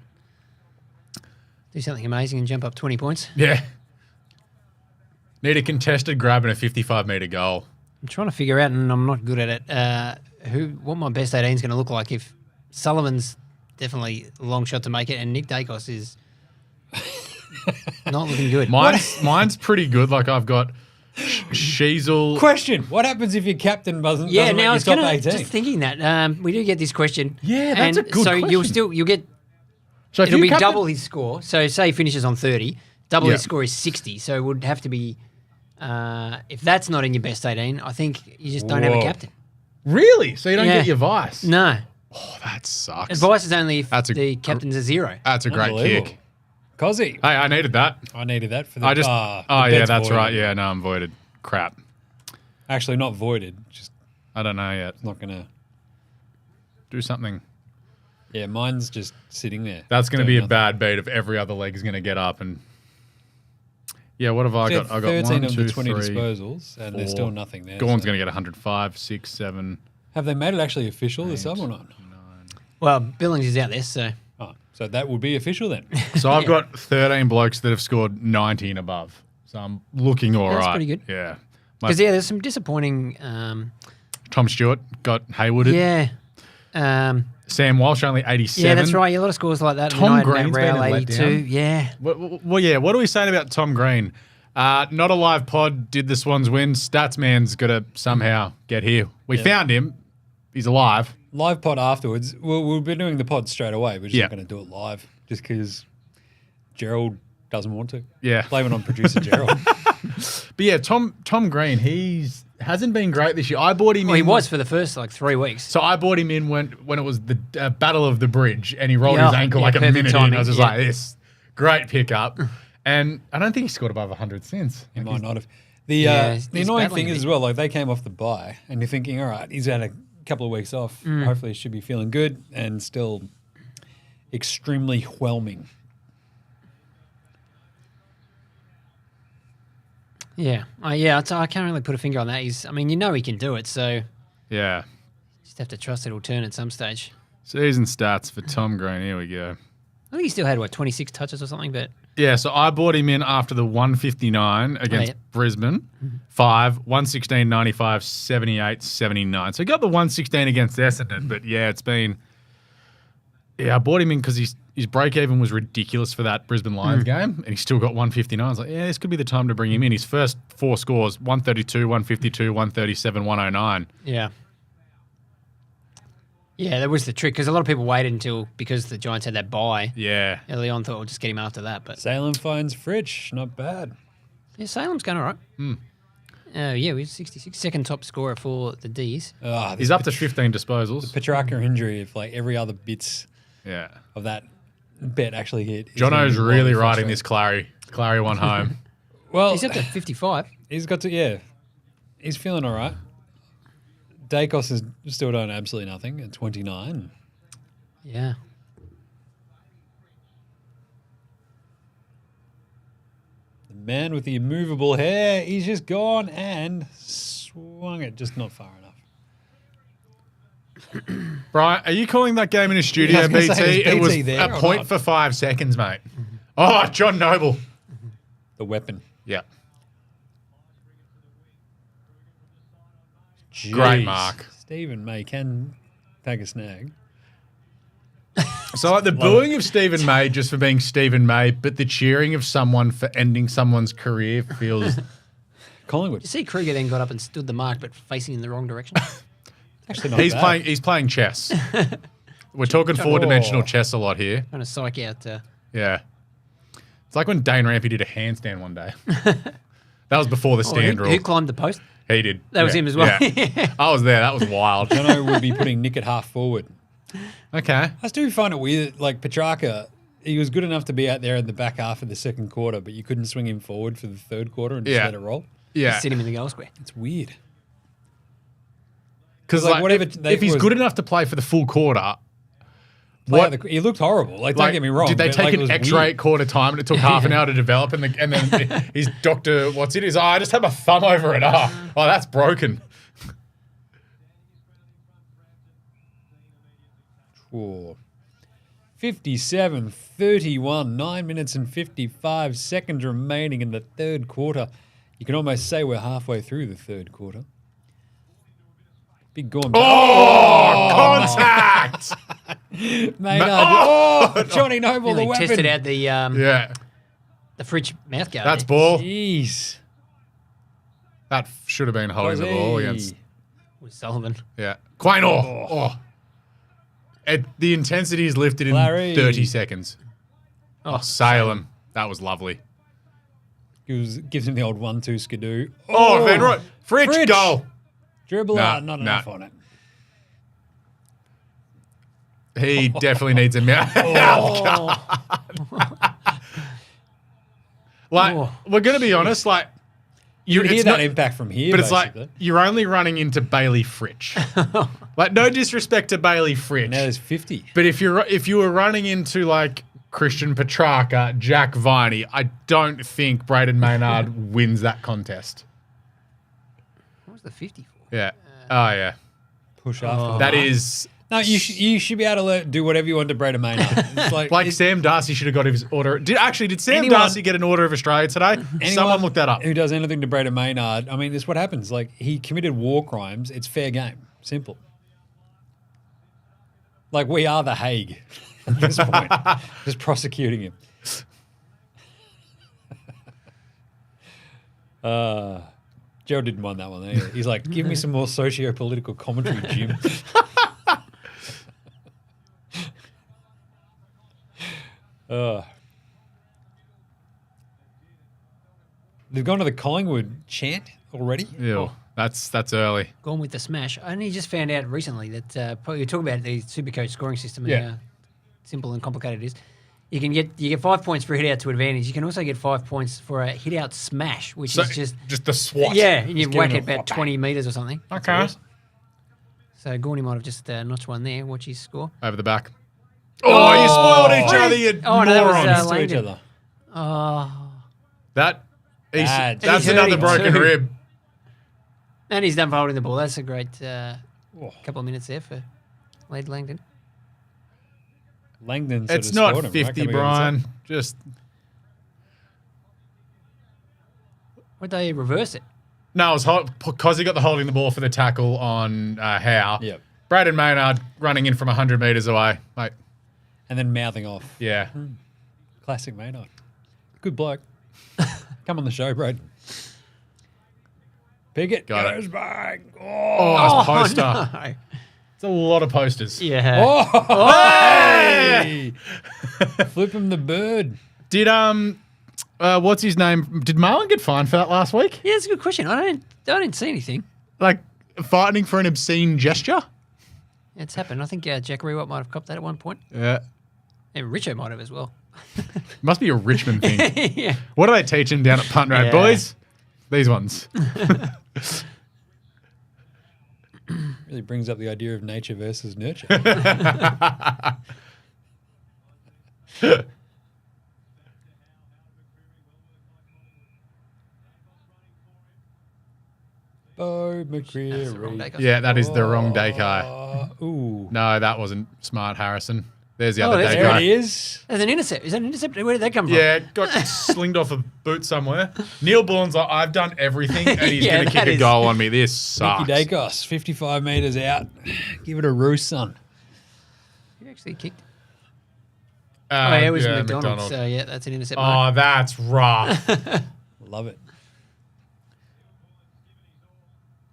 do something amazing and jump up 20 points. Yeah. Need a contested grab and a 55-metre goal. I'm trying to figure out, and I'm not good at it, what my best 18 is going to look like if Sullivan's definitely a long shot to make it, and Nick Dacos is not looking good. Mine's pretty good. Like, I've got Sheasel. Question: what happens if your captain doesn't Yeah, make now I your was top gonna 18? just thinking that we do get this question. Yeah, that's and a good so question. you'll get So if it'll you be captain- double his score. So say he finishes on 30, double Yeah. his score is 60. So it would have to be if that's not in your best 18, I think you just don't have a Whoa. captain. Really? So you don't Yeah. get your vice? No, Oh, that sucks. advice is only if That's a the captain's a 0. That's a great Unbelievable. kick. Cozzy. Hey, I needed that. I needed that for the. I just. the Oh, yeah, bet's that's voided. right. Yeah, no, I'm voided. Crap. Actually, not voided. Just I don't know yet. not gonna. Do something. Yeah, mine's just sitting there. That's going to doing be a nothing. bad beat if every other leg is going to get up. And yeah, what have I So got? I got 13 1, of 2, the 20 3, disposals, and there's 4. still nothing there. Gorn's so- going to get 105, 6, 7. Have they made it actually official, the sub or not? Well, Billings is out there, so Oh, so that would be official then. So I've got 13 blokes that have scored 90 and above. So I'm looking all right. that's pretty good. Yeah. because there's some disappointing. Tom Stewart got Haywooded. Yeah. Sam Walsh only 87. Yeah, that's right. A lot of scores like that. Tom Nat Green's been Rowell, a 82. letdown. Yeah. Well, yeah. What are we saying about Tom Green? Not a live pod. Did the Swans win? Statsman's got to somehow get here. We found him. He's alive. Live pod afterwards. We'll be doing the pod straight away. We're just Yeah. not going to do it live just because Gerald doesn't want to. Yeah. Blame it on producer Gerald. But yeah, Tom Green, hasn't been great this year. I bought him Well, in. he was for the first 3 weeks. So I bought him in when it was the Battle of the Bridge, and he rolled his Yeah, ankle yeah, like a perfect minute in. timing, I was just yeah. like, this great pickup. And I don't think he scored above 100 since. He might not have. Yeah, The he's annoying battling thing a is bit. as well, like they came off the bye, and you're thinking, all right, he's had a couple of weeks off. Hopefully, he should be feeling good, and still extremely whelming. Yeah. I can't really put a finger on that. He can do it, so Yeah. just have to trust it'll turn at some stage. Season stats for Tom Green. Here we go. I think he still had, 26 touches or something, but Yeah, so I bought him in after the 159 against yeah. Brisbane. 5, 116, 95, 78, 79. So he got the 116 against Essendon, but yeah, it's been... Yeah, I bought him in because his break-even was ridiculous for that Brisbane Lions game, and he still got 159. I was like, yeah, this could be the time to bring him in. His first 4 scores, 132, 152, 137, 109. yeah. Yeah, that was the trick, because a lot of people waited because the Giants had that bye Yeah. early on, thought we'll just get him after that. But Salem finds Fritsch, not bad. yeah, Salem's going all right. Yeah, we 66, second top scorer for the D's. He's up to 15 disposals. Petrarca injury, if like every other bits Yeah. of that bet actually hit. he's gonna Jono's be really wildly riding this frustrated. Clary one home. Well, He's up to 55. he's got to, yeah. He's feeling all right. Dacos is still doing absolutely nothing at 29. Yeah. The man with the immovable hair, he's just gone and swung it just not far enough. Brian, are you calling that game in a studio, Yeah, I was BT? gonna say, is It was BT there a or point not? for 5 seconds, mate. Oh, John Noble. The weapon. Yeah. Jeez. Great mark. Stephen May can take a snag. So like the booing of Stephen May just for being Stephen May, but the cheering of someone for ending someone's career feels... Collingwood. You see Kruger then got up and stood the mark, but facing in the wrong direction. Actually, not bad. He's playing chess. We're talking four-dimensional chess a lot here. Trying to psych out. Yeah. It's like when Dane Rampy did a handstand one day. That was before the stand rule. Who climbed the post? He did. That was him as well. Yeah. I was there. That was wild. Jono would be putting Nick at half forward. Okay. I still find it weird. Like Petrarca, he was good enough to be out there in the back half of the second quarter, but you couldn't swing him forward for the third quarter and just let it roll. Yeah. Just sit him in the goal square. It's weird. Because if he's good enough to play for the full quarter, he looked horrible. Like, don't get me wrong. Did they take it an was extra weird. 8 quarter time and it took half an hour to develop and then his doctor, I just had my thumb over it. Oh, that's broken. Whoa. 57-31, 9 minutes and 55 seconds remaining in the third quarter. You can almost say we're halfway through the third quarter. Big Gorm. Contact! Maynard. Johnny Noble, the weapon. Tested out the fridge mouth guard. That's ball. Jeez. That should have been holding the ball against. With Sullivan. Yeah. Quaynor. The intensity is lifted in 30 seconds. Salem. That was lovely. Gives him the old 1-2 skidoo. Van Roy. Fridge goal. Dribble out, not enough on it. He definitely needs a mouth guard. We're going to be honest, like... You hear that impact from here, but basically. It's like you're only running into Bailey Fritsch. Like, no disrespect to Bailey Fritsch. Now there's 50. But if you were running into like Christian Petrarca, Jack Viney, I don't think Braden Maynard wins that contest. What was the 50 for? Yeah. Yeah. Push after that is. No, you should be able to do whatever you want to Braden Maynard. It's like Sam Darcy should have got his order. Did Sam Darcy get an order of Australia today? Someone look that up. Who does anything to Braden Maynard? I mean, this is what happens. Like, he committed war crimes. It's fair game. Simple. Like, we are the Hague at this point. Just prosecuting him. Gerald didn't mind that one either. He's like, give me some more socio-political commentary, Jim. They've gone to the Collingwood chant already. Ew, that's early. Gone with the smash. I only just found out recently that we were talking about the SuperCoach scoring system and how simple and complicated it is. You get 5 points for a hit out to advantage. You can also get 5 points for a hit out smash, which is just the swat. Yeah, and you whack it about 20 metres or something. Okay. So Gorney might have just notched one there. Watch his score. Over the back. Oh, you spoiled each other, you morons. That was to each other. That's another broken rib. And he's done for holding the ball. That's a great couple of minutes there for Wade Langdon. Langdon it's not 50, Brian. Just... Would they reverse it? No, it was because he got the holding the ball for the tackle on Howe. Yep. Braden Maynard running in from 100 metres away. Mate. And then mouthing off. Yeah. Classic Maynard. Good bloke. Come on the show, Braden. Pickett goes back. Oh, that's a poster. No. It's a lot of posters. Yeah. Oh, hey! Flip him the bird. Did what's his name? Did Marlon get fined for that last week? Yeah, that's a good question. I didn't see anything. Like fighting for an obscene gesture? It's happened. I think Jack Rewalt might have copped that at one point. Yeah. And Richo might have as well. Must be a Richmond thing. Yeah. What do they teach him down at Punt Road, boys? These ones. Really brings up the idea of nature versus nurture. Bo McCreary. Yeah, that is the wrong Dakai. Ooh. No, that wasn't smart, Harrison. There's the other there's- Dakai. There it is. There's an intercept. Is that an intercept? Where did that come from? Yeah, got slinged off a boot somewhere. Neil Bourne's like, I've done everything, and he's Yeah, going to kick that a is- goal on me. This sucks. Nicky Dacos, 55 metres out. Give it a roost, son. He actually kicked. It was McDonald's. So, yeah, that's an intercept mark. Oh, that's rough. Love it.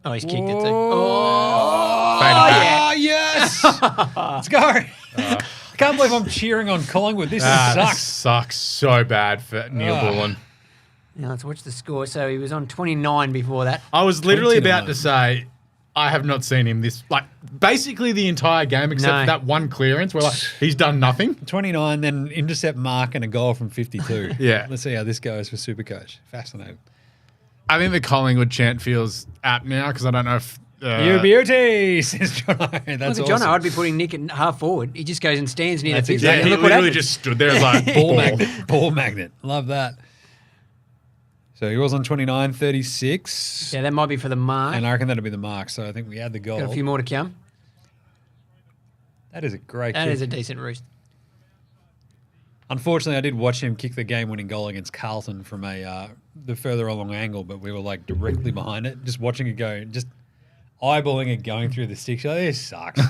Oh, he's kicked it too. Oh, yeah. Yes. Let's go. I can't believe I'm cheering on Collingwood. This sucks. Sucks so bad for Neil Bullen. Now let's watch the score. So he was on 29 before that. I was literally 29. about to say, I have not seen him basically the entire game except for that one clearance where he's done nothing. 29, then intercept mark and a goal from 52. Yeah. Let's see how this goes for SuperCoach. Fascinating. I think the Collingwood chant feels apt now because I don't know if... You beauty, says Jono. That's Look at awesome. Jono. I'd be putting Nick at half forward. He just goes and stands near That's the pitch. exactly- And he look what literally happens. just stood there as like Ball magnet. Ball magnet. Love that. So he was on 29, 36. Yeah, that might be for the mark. And I reckon that'll be the mark. So I think we had the goal. Got a few more to come. That is a great That kick. is a decent roost. Unfortunately, I did watch him kick the game-winning goal against Carlton from the further along angle, but we were like directly behind it, just watching it go, just eyeballing it going through the sticks. Oh, this sucks.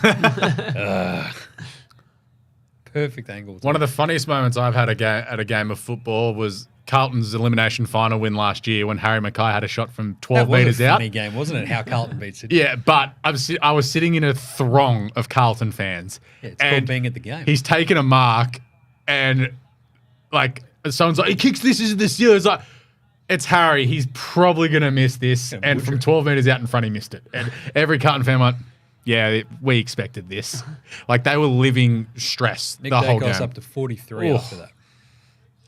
Perfect angle. One of the funniest moments I've had at a game of football was Carlton's elimination final win last year when Harry Mackay had a shot from 12 metres a out. funny game, wasn't it? How Carlton beat Sydney. Yeah, but I was sitting in a throng of Carlton fans. Yeah, it's called being at the game. He's taken a mark and someone's like, he kicks this, is this year. It's like, it's Harry. He's probably going to miss this. Yeah, and from 12 metres out in front, he missed it. And every Carlton fan went, yeah, we expected this. They were living stress Nick the whole Dacos game. up to 43 Ooh. after that.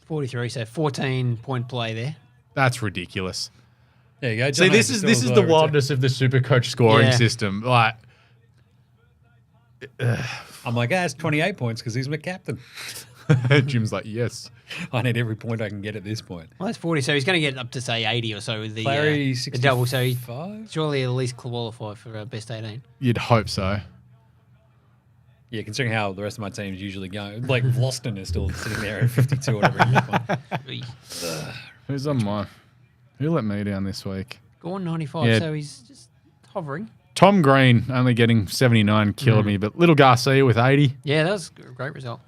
43, so 14-point play there. That's ridiculous. There you go. See, John this Hayes is still the over wildness of the SuperCoach scoring Yeah. system. I'm like, it's 28 points because he's my captain. Jim's like, yes. I need every point I can get at this point. Well, that's 40, so he's going to get up to, say, 80 or so with the Clary, the double. So he 65? surely at least qualify for best 18. You'd hope so. Yeah, considering how the rest of my team's usually going. Like, Vlosten is still sitting there at 52 or whatever. Who's on mine? Who let me down this week? Gone 95, Yeah. so he's just hovering. Tom Green only getting 79 killed me, but Little Garcia with 80. Yeah, that was a great result.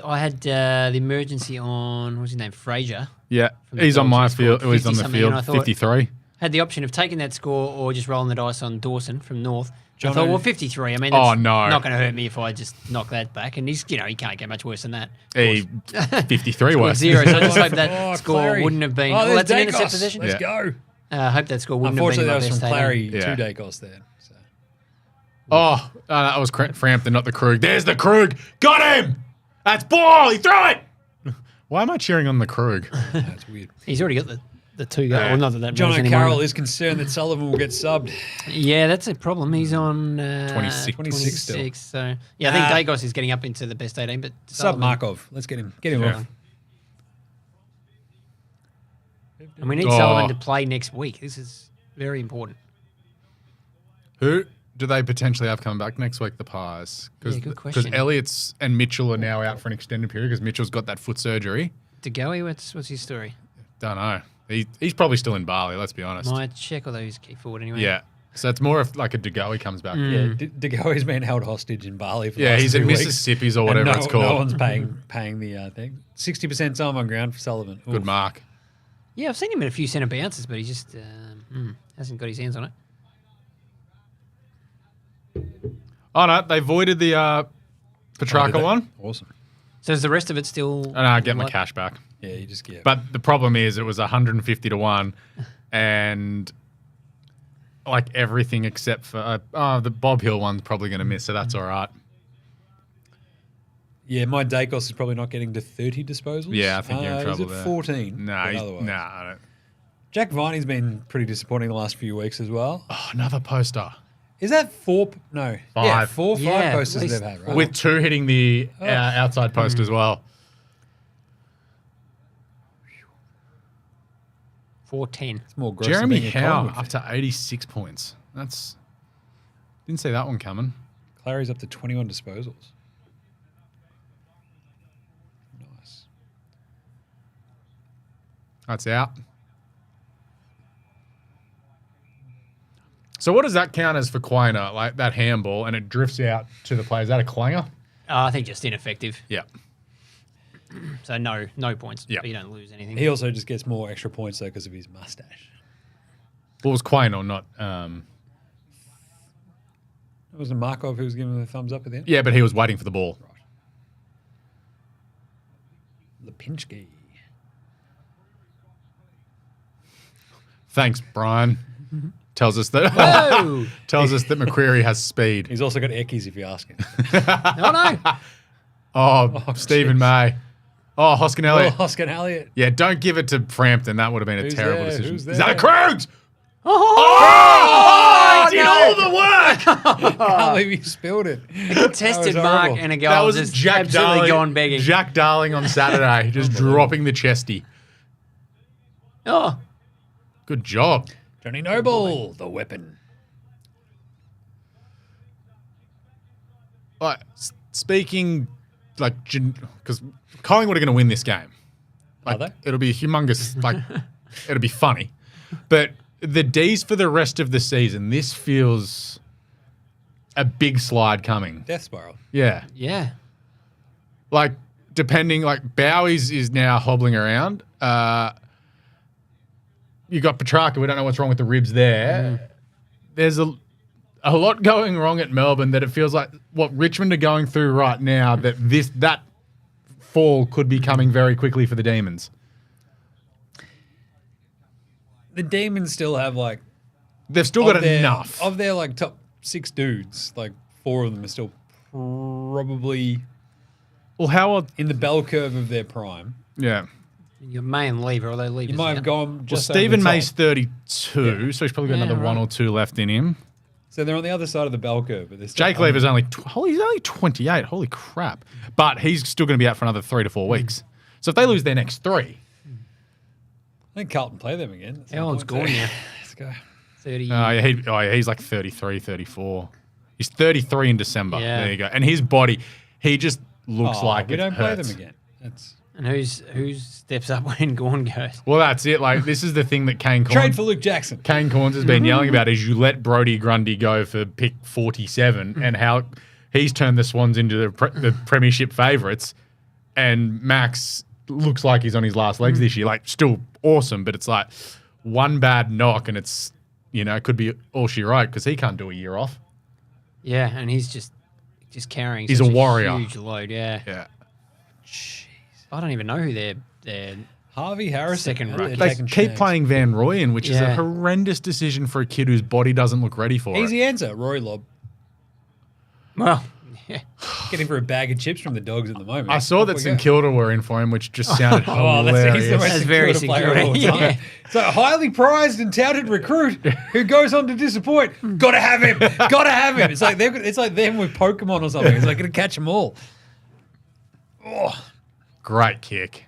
I had the emergency on, what's his name, Fraser. Yeah, the he's on Dogs, my he field. scored He's on the 50-something, and I field, thought- 53. Had the option of taking that score or just rolling the dice on Dawson from North. I Jono- thought, well, 53. I mean, Oh, that's no. not going to hurt me if I just knock that back. And he's, he can't get much worse than that. He 53 Scored worse. 0. So I just hope that Oh, score Clary. wouldn't have been. Oh, Oh, there's that's an Dacos. intercept position. Let's Yeah. go. I hope that score wouldn't have Unfortunately, been that my was best from 18. Clary, Yeah. 2 Dacos there. So. Oh, that was Frampton, not the Krug. There's the Krug. Got him. That's ball. He threw it. Why am I cheering on the Krug? That's weird. He's already got the 2 goals. Well, not that that John matters anymore. O'Carroll is concerned that Sullivan will get subbed. Yeah, that's a problem. He's on 26. 26 still. So, yeah, I think Dacos is getting up into the best 18, but Sub Sullivan- Markov. Let's get him. Get him Yeah. on. And we need Oh. Sullivan to play next week. This is very important. Who do they potentially have coming back next week? The Pies. Yeah, good question. Because Elliott's and Mitchell are now out for an extended period because Mitchell's got that foot surgery. DeGoey, what's his story? Don't know. He's probably still in Bali, let's be honest. Might check, although he's key forward anyway. Yeah. So it's more of like a DeGoey comes back. Yeah, DeGoey's been held hostage in Bali for the Yeah, last he's at 2 weeks. Mississippi's or And whatever no, it's called. No one's paying the thing. 60% time on ground for Sullivan. Good Oof. mark. Yeah, I've seen him in a few centre bounces, but he just hasn't got his hands on it. Oh, no, they voided the Oh, did Petrarca they? one. Awesome. So is the rest of it still... And I get my cash back. Yeah, you just get. But the problem is it was 150 to 1 and like everything except for the Bob Hill one's probably going to miss, so that's all right. Yeah, my Dacos is probably not getting to 30 disposals. Yeah, I think you're in trouble Is it there. 14? Nah, But otherwise. I don't. Jack Viney's been pretty disappointing the last few weeks as well. Oh, another poster. Is that 4? No. Yeah, 5. 5 Yeah, posters at least they've had, right? With 2 hitting the outside post as well. 410. It's more gross than Jeremy being a Howe Collingwood up fan. to 86 points. Didn't see that one coming. Clary's up to 21 disposals. Nice. That's out. So what does that count as for Quainer? Like that handball and it drifts out to the play. Is that a clanger? I think just ineffective. Yeah. So no points. Yeah. But you don't lose anything. He also just gets more extra points though because of his mustache. What was Quain or not? It wasn't Markov who was giving him the thumbs up at the end? Yeah, but he was waiting for the ball. Lipinski. Thanks, Brian. Tells us that Whoa! tells us that McCreary has speed. He's also got Eckies if you ask him. No. Oh, Stephen May. Oh, Hoskin Elliott. Hoskin Elliott. Yeah, don't give it to Frampton. That would have been a Who's terrible there? decision. Who's Is that a there? Krug? Oh, He did all the work. Can't believe you spilled it. Contested That was mark horrible. and a That goal was just Jack absolutely Darling. gone begging. Jack Darling on Saturday, just dropping the chesty. Oh, Good job. Johnny Noble, the weapon. Like, speaking, like, because Collingwood are going to win this game. Are Like, they? it'll be humongous. Like, it'll be funny. But the D's for the rest of the season, this feels a big slide coming. Death spiral. Yeah. yeah. Like, depending, like, Bowie's is now hobbling around. You got Petrarca. We don't know what's wrong with the ribs there. There's a lot going wrong at Melbourne that it feels like what Richmond are going through right now, that fall could be coming very quickly for the Demons. The Demons still have like They've still got enough. of their like top 6 dudes. Like 4 of them are still probably Well, how odd? in the bell curve of their prime. Yeah. Your main lever, although lever. You might have gone Well, just Stephen over the May's top. 32, so he's probably got Yeah, another one right. or two left in him. So they're on the other side of the bell curve. But they're still Jake Lever's only he's only 28. Holy crap! But he's still going to be out for another 3 to 4 weeks. So if they lose their next 3, I think Carlton play them again. at some How old's point, gone so- now? Let's go. 30. yeah, he's like 33, 34. He's 33 in December. Yeah. There you go. And his body, he just looks Oh, like we it don't hurts. play them again. That's And who steps up when Gorn goes? Well, that's it. Like, this is the thing that trade Corns for Luke Jackson. has been yelling about is you let Brodie Grundy go for pick 47 and how he's turned the Swans into the premiership favourites, and Max looks like he's on his last legs this year. Like, still awesome, but it's like one bad knock and it's, it could be all she wrote because he can't do a year off. Yeah, and he's just carrying. He's such a warrior. Huge load. Yeah. Yeah. I don't even know who they're. Harvey Harrison. Second Yeah, ruck. they're They taking keep chance. playing Van Rooyen, which is a Yeah. horrendous decision for a kid whose body doesn't look ready for it. Easy answer, Rory Lobb. Well, yeah. Getting for a bag of chips from the Dogs at the moment. I saw that Off we St go. Kilda were in for him, which just sounded Oh, hilarious. he's the most That's very St Kilda player of all secure, time. yeah. So a highly prized and touted recruit who goes on to disappoint. Got to have him. Got to have him. It's like them with Pokemon or something. It's like going to catch them all. Oh, Great kick.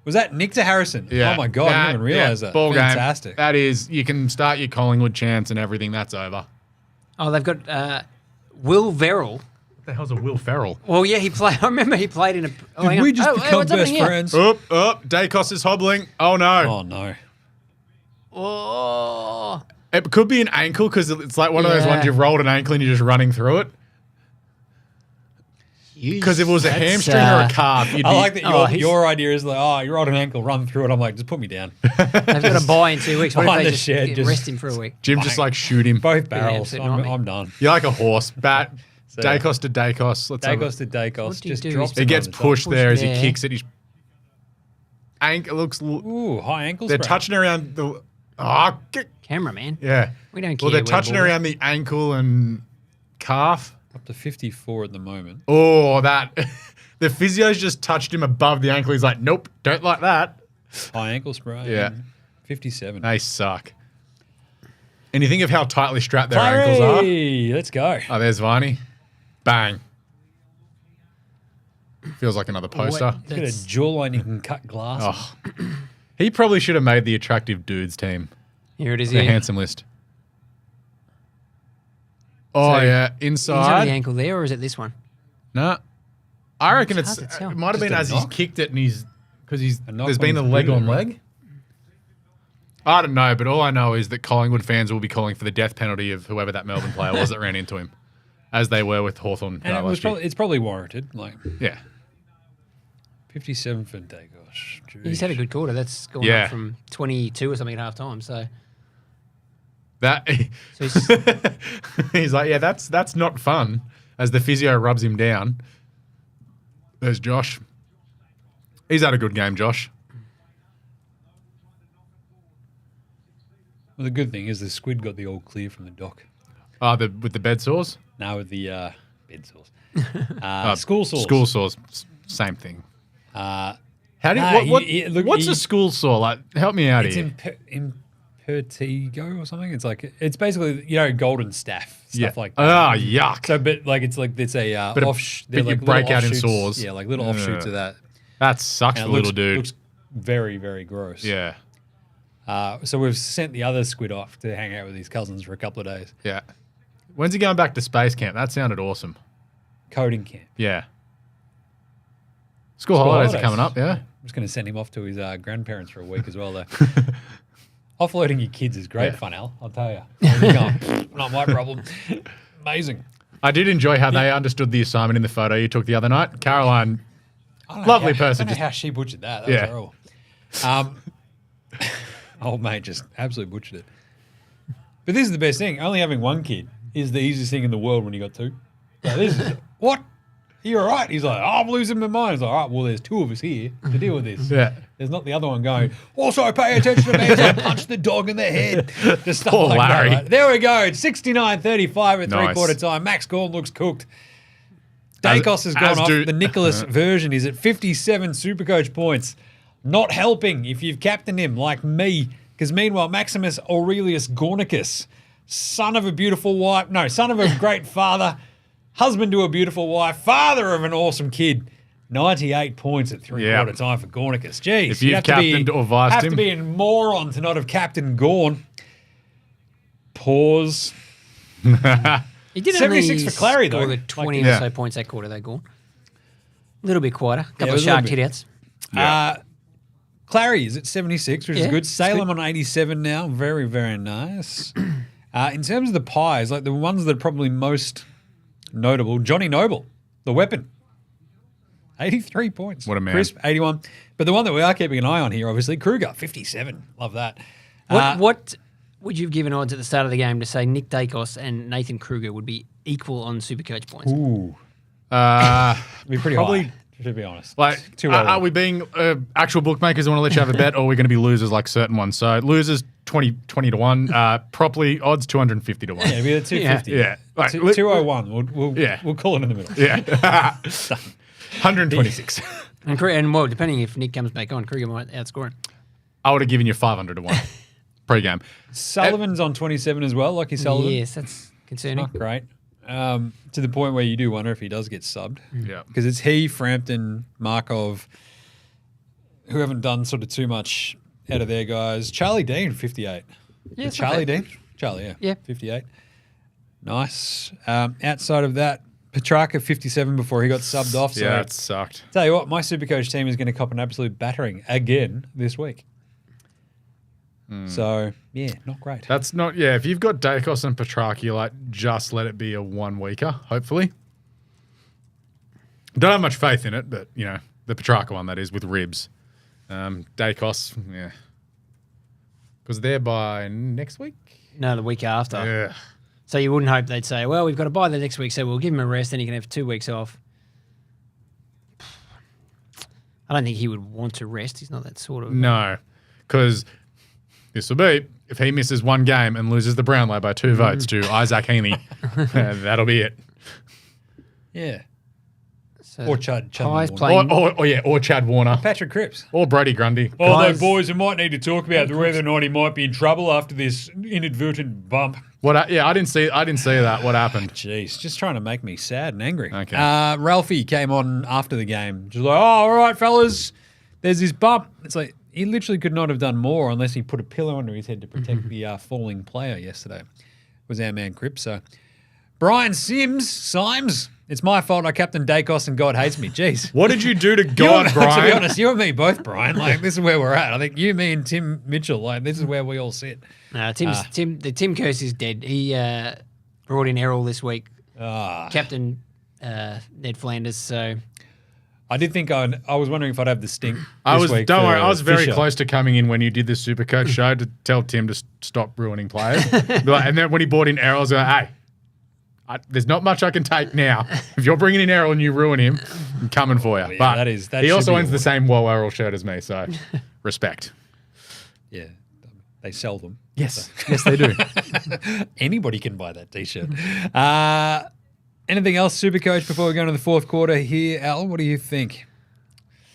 was that Nick to Harrison? Yeah. Oh my god, I didn't even realize that. Ball Fantastic. game. That is, you can start your Collingwood chance and everything. That's over. Oh, they've got Will Verrill. What the hell's a Will Ferrell? Well, yeah, he played. I remember he played in a. Did we just become what's best happening here? friends? Up. Dacos is hobbling. Oh, no. Oh no. Oh, It could be an ankle because it's like one of those Yeah. ones you've rolled an ankle and you're just running through it. Because if it was a That's, hamstring or a calf, you'd be... I like that Oh, he's- your idea is like, you rolled an ankle, run through it. I'm like, just put me down. they've got a buy in 2 weeks. What Behind if they the just, shed, just- rest him for a week? Jim just like shoot him. Both barrels. absolute nightmare. I'm done. You're like a horse. Bat. So- Dacos to Dacos. Let's have Dacos it. to Dacos. What do you Just do? drops It It him gets on the top. pushed there as he there. kicks it. His ankle looks... Ooh, high ankle They're sprain. touching around the... Oh, Cameraman. yeah. We don't care. Well, they're where the touching ball is. around the ankle and calf. Up to 54 at the moment. Oh, that... The physio's just touched him above the ankle. He's like, nope, don't like that. High ankle sprain. Yeah. 57. They suck. And you think of how tightly strapped their ankles are. Hey, let's go. Oh, there's Viney. Bang. Feels like another poster. He's got a jawline you can cut glass. on. Oh. He probably should have made the attractive dudes team. Here it is. The Here. handsome list. Oh, So, yeah. Is it on the Inside. ankle there, or is it this one? No. I reckon It's it's... hard to tell. It might have been Just as a he's knock? kicked it and he's... Because A knock there's on been a his leg boot, on right? leg. I don't know, but all I know is that Collingwood fans will be calling for the death penalty of whoever that Melbourne player was that ran into him. as they were with Hawthorn And last year. it's probably warranted. Like Yeah. 57 for Dacos. He's had a good quarter. That's gone up from 22 or something at half time. So He's like, yeah, that's not fun. As the physio rubs him down. There's Josh. He's had a good game, Josh. Well, the good thing is the squid got the all clear from the doc. Oh, with the bed sores? Now with the bed sores. School sores. School sores, same thing. How do what's a school sore? Like, help me out here. It's impertigo or something. It's basically golden staph stuff like that. Oh, yuck. So, but like it's a But they're you like break little out in offshoots. sores. Yeah, like little offshoots of that. That sucks And for little dude. Looks very, very gross. Yeah. So we've sent the other squid off to hang out with his cousins for a couple of days. Yeah. When's he going back to space camp? That sounded awesome. Coding camp. Yeah. School holidays are coming up, yeah. I'm just going to send him off to his grandparents for a week as well, though. Offloading your kids is great fun, Al, I'll tell you. Not my problem. Amazing. I did enjoy how they understood the assignment in the photo you took the other night. Caroline, lovely person. I don't know how she butchered that. That was horrible. Old mate just absolutely butchered it. But this is the best thing. Only having one kid is the easiest thing in the world when you got two. So this is, what? You're all right. He's like, I'm losing my mind. He's like, all right, well, there's two of us here to deal with this. Yeah. There's not the other one going, also pay attention to me as I punch the dog in the head. Just stuff Poor like Larry. that. Right? There we go. It's 69-35 at Nice. three-quarter time. Max Gorn looks cooked. Dacos has gone off. The Nicholas version is at 57 SuperCoach points. Not helping if you've captained him like me. Because meanwhile, Maximus Aurelius Gornicus, son of a great father, husband to a beautiful wife, father of an awesome kid. 98 points at three-quarter time for Gornicus. Jeez. If you've captained or viced have him. to be a moron to not have captained Gorn. Pause. he did 76 for Clary, though. Score the 20 or so points that quarter, they Gorn. A little bit quieter. A couple of shark hit-outs. Clary is at 76, which is good. Salem good. on 87 now. Very, very nice. In terms of the pies, like the ones that are probably most notable, Johnny Noble, the weapon. 83 points. What a man. Crisp, 81. But the one that we are keeping an eye on here, obviously, Kruger, 57. Love that. What would you have given odds at the start of the game to say Nick Dacos and Nathan Kruger would be equal on SuperCoach points? Ooh. It'd be pretty high, to be honest. Like, are we being actual bookmakers who want to let you have a bet, or are we going to be losers like certain ones? So losers 20 to 1, properly odds 250 to 1. Yeah, it'd be at 250. Yeah. Like, 201. We'll call it in the middle. Yeah. 126. And well, depending if Nick comes back on, Kruger might outscore him. I would have given you 500 to 1 pre-game. Sullivan's on 27 as well, Lucky Sullivan. Yes, that's concerning. Not great. To the point where you do wonder if he does get subbed. Yeah. Because it's he, Frampton, Markov, who haven't done sort of too much out of their guys. Charlie Dean, 58. Yeah, Charlie Dean? Charlie, yeah. Yeah. 58. Nice. Outside of that, Petrarca, 57 before he got subbed off. So Yeah, it sucked. tell you what, my SuperCoach team is going to cop an absolute battering again this week. So, yeah, not great. That's not, if you've got Dacos and Petrarca, like, just let it be a 1 weeker, hopefully. Don't have much faith in it, but, the Petrarca one, that is, with ribs. Dacos, because they're by next week? No, the week after. Yeah. So you wouldn't hope they'd say, well, we've got to buy the next week, so we'll give him a rest, then he can have 2 weeks off. I don't think he would want to rest. He's not that sort of... No, because this will be, if he misses 1 game and loses the Brownlow by 2 votes to Isaac Heaney, that'll be it. Yeah. So Or Chad Pies Warner. playing... Or Chad Warner. Patrick Cripps. Or Brady Grundy. Although, boys, we might need to talk about whether or not he might be in trouble after this inadvertent bump. I didn't see that. What happened? Jeez, just trying to make me sad and angry. Okay. Ralphie came on after the game. Just like, all right, fellas, there's this bump. It's like, he literally could not have done more unless he put a pillow under his head to protect the falling player yesterday. Was our man Cripps. So, Brian Symes, it's my fault I captained Dacos and God hates me. Jeez. What did you do to God, Brian? To be honest, you and me both, Brian. Like, this is where we're at. I think you, me, and Tim Mitchell, like, this is where we all sit. Tim Curse is dead. He brought in Errol this week. Captain Ned Flanders. So I did think I was wondering if I'd have the stink. Don't worry, I was very Fisher. close to coming in when you did the SuperCoach show to tell Tim to stop ruining players. And then when he brought in Errol, I was like, hey, there's not much I can take now. If you're bringing in Errol and you ruin him, I'm coming for you. Yeah, but he also owns the same Whoa Errol shirt as me, so respect. Yeah, they sell them. Yes, yes they do. Anybody can buy that T-shirt. Anything else, SuperCoach, before we go into the fourth quarter here? Al, what do you think?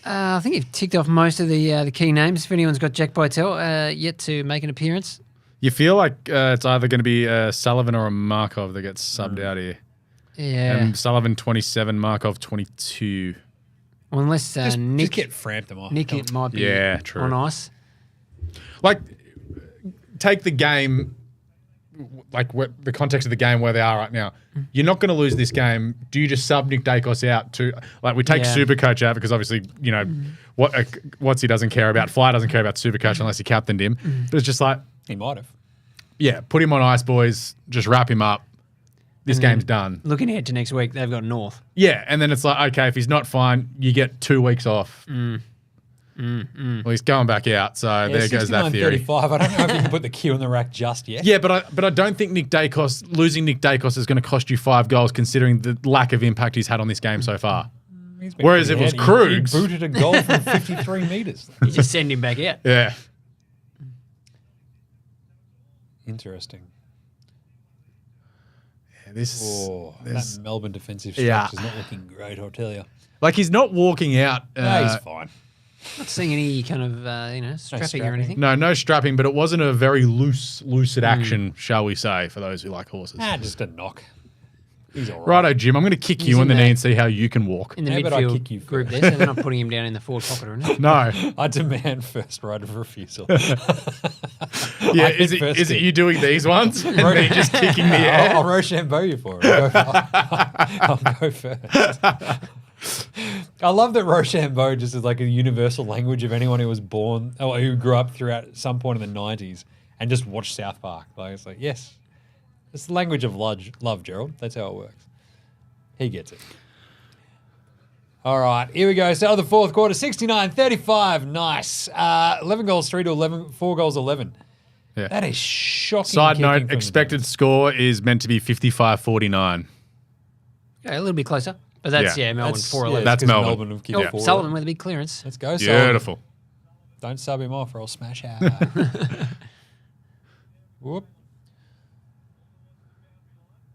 I think you've ticked off most of the key names. If anyone's got Jack Bytel yet to make an appearance. You feel like it's either going to be a Sullivan or a Markov that gets subbed out here. Yeah. And Sullivan 27, Markov 22. Well, unless Just Nick get Frampton off. it might be true. on ice. Like, take the game, like the context of the game where they are right now. You're not going to lose this game. Do you just sub Nick Dacos out to, like, we take SuperCoach out because obviously, you know, what's he doesn't care about. Fly doesn't care about SuperCoach unless he captained him. But it's just like, He might have. yeah, put him on ice, boys. Just wrap him up. This game's done. Looking ahead to next week, they've got North. Yeah, and then it's like, okay, if he's not fine, you get 2 weeks off. Well, he's going back out, so there goes that theory. 35. I don't know if you can put the Q in the rack just yet. Yeah, but I don't think losing Nick Dacos is going to cost you 5 goals considering the lack of impact he's had on this game so far. Whereas if it was Krugs... He booted a goal from 53 metres. You just send him back out. Yeah. Interesting. Yeah, That Melbourne defensive stretch is not looking great, I'll tell you. Like, he's not walking out... No, he's fine. Not seeing any kind of, strapping or anything. No strapping, but it wasn't a very lucid action, shall we say, for those who like horses. Just a knock. He's all right. Righto, Jim, I'm going to kick you in the knee and see how you can walk. In the How about I midfield kick you group first? there, so they're not putting him down in the forward pocket or anything. No. I demand first right of refusal. Yeah, is it you doing these ones? And me just kicking the air? I'll Rochambeau you for it. I'll go first. I love that Rochambeau just is like a universal language of anyone who was born or who grew up throughout some point in the 90s and just watched South Park. Like, it's like, yes, it's the language of love, Gerald. That's how it works. He gets it. All right, here we go. So the fourth quarter, 69-35. Nice. 11 goals, 3 to 11, 4 goals, 11. Yeah. That is shocking. Side kicking note, from the expected score is meant to be 55-49. Yeah, a little bit closer. But that's, Melbourne 4-11. That's 'cause Melbourne. have kicked forward. Sullivan with a big clearance. Let's go, Sullivan. Beautiful. Don't sub him off or I'll smash out. Whoop.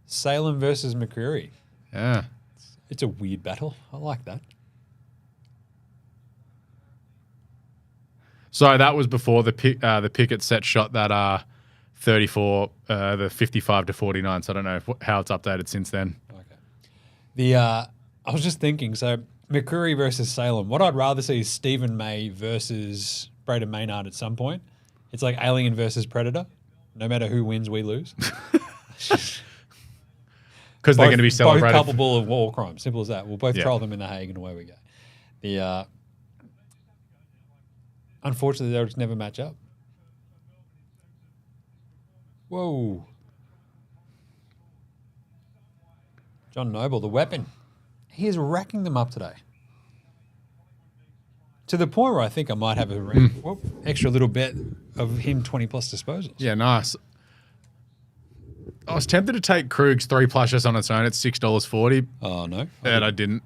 Salem versus McCreary. Yeah. It's a weird battle. I like that. So that was before the Pickett set shot that 34, the 55-49. So I don't know how it's updated since then. Okay. I was just thinking, so McCreary versus Salem. What I'd rather see is Stephen May versus Braden Maynard at some point. It's like Alien versus Predator. No matter who wins, we lose. Because they're going to be celebrated. Both culpable of war crimes. Simple as that. We'll both throw them in the Hague and away we go. Unfortunately, they'll just never match up. Whoa. John Noble, the weapon. He is racking them up today. To the point where I think I might have a extra little bet of him 20-plus disposals. Yeah, nice. I was tempted to take Krug's 3+ just on its own. It's $6.40. Oh, no. And I didn't.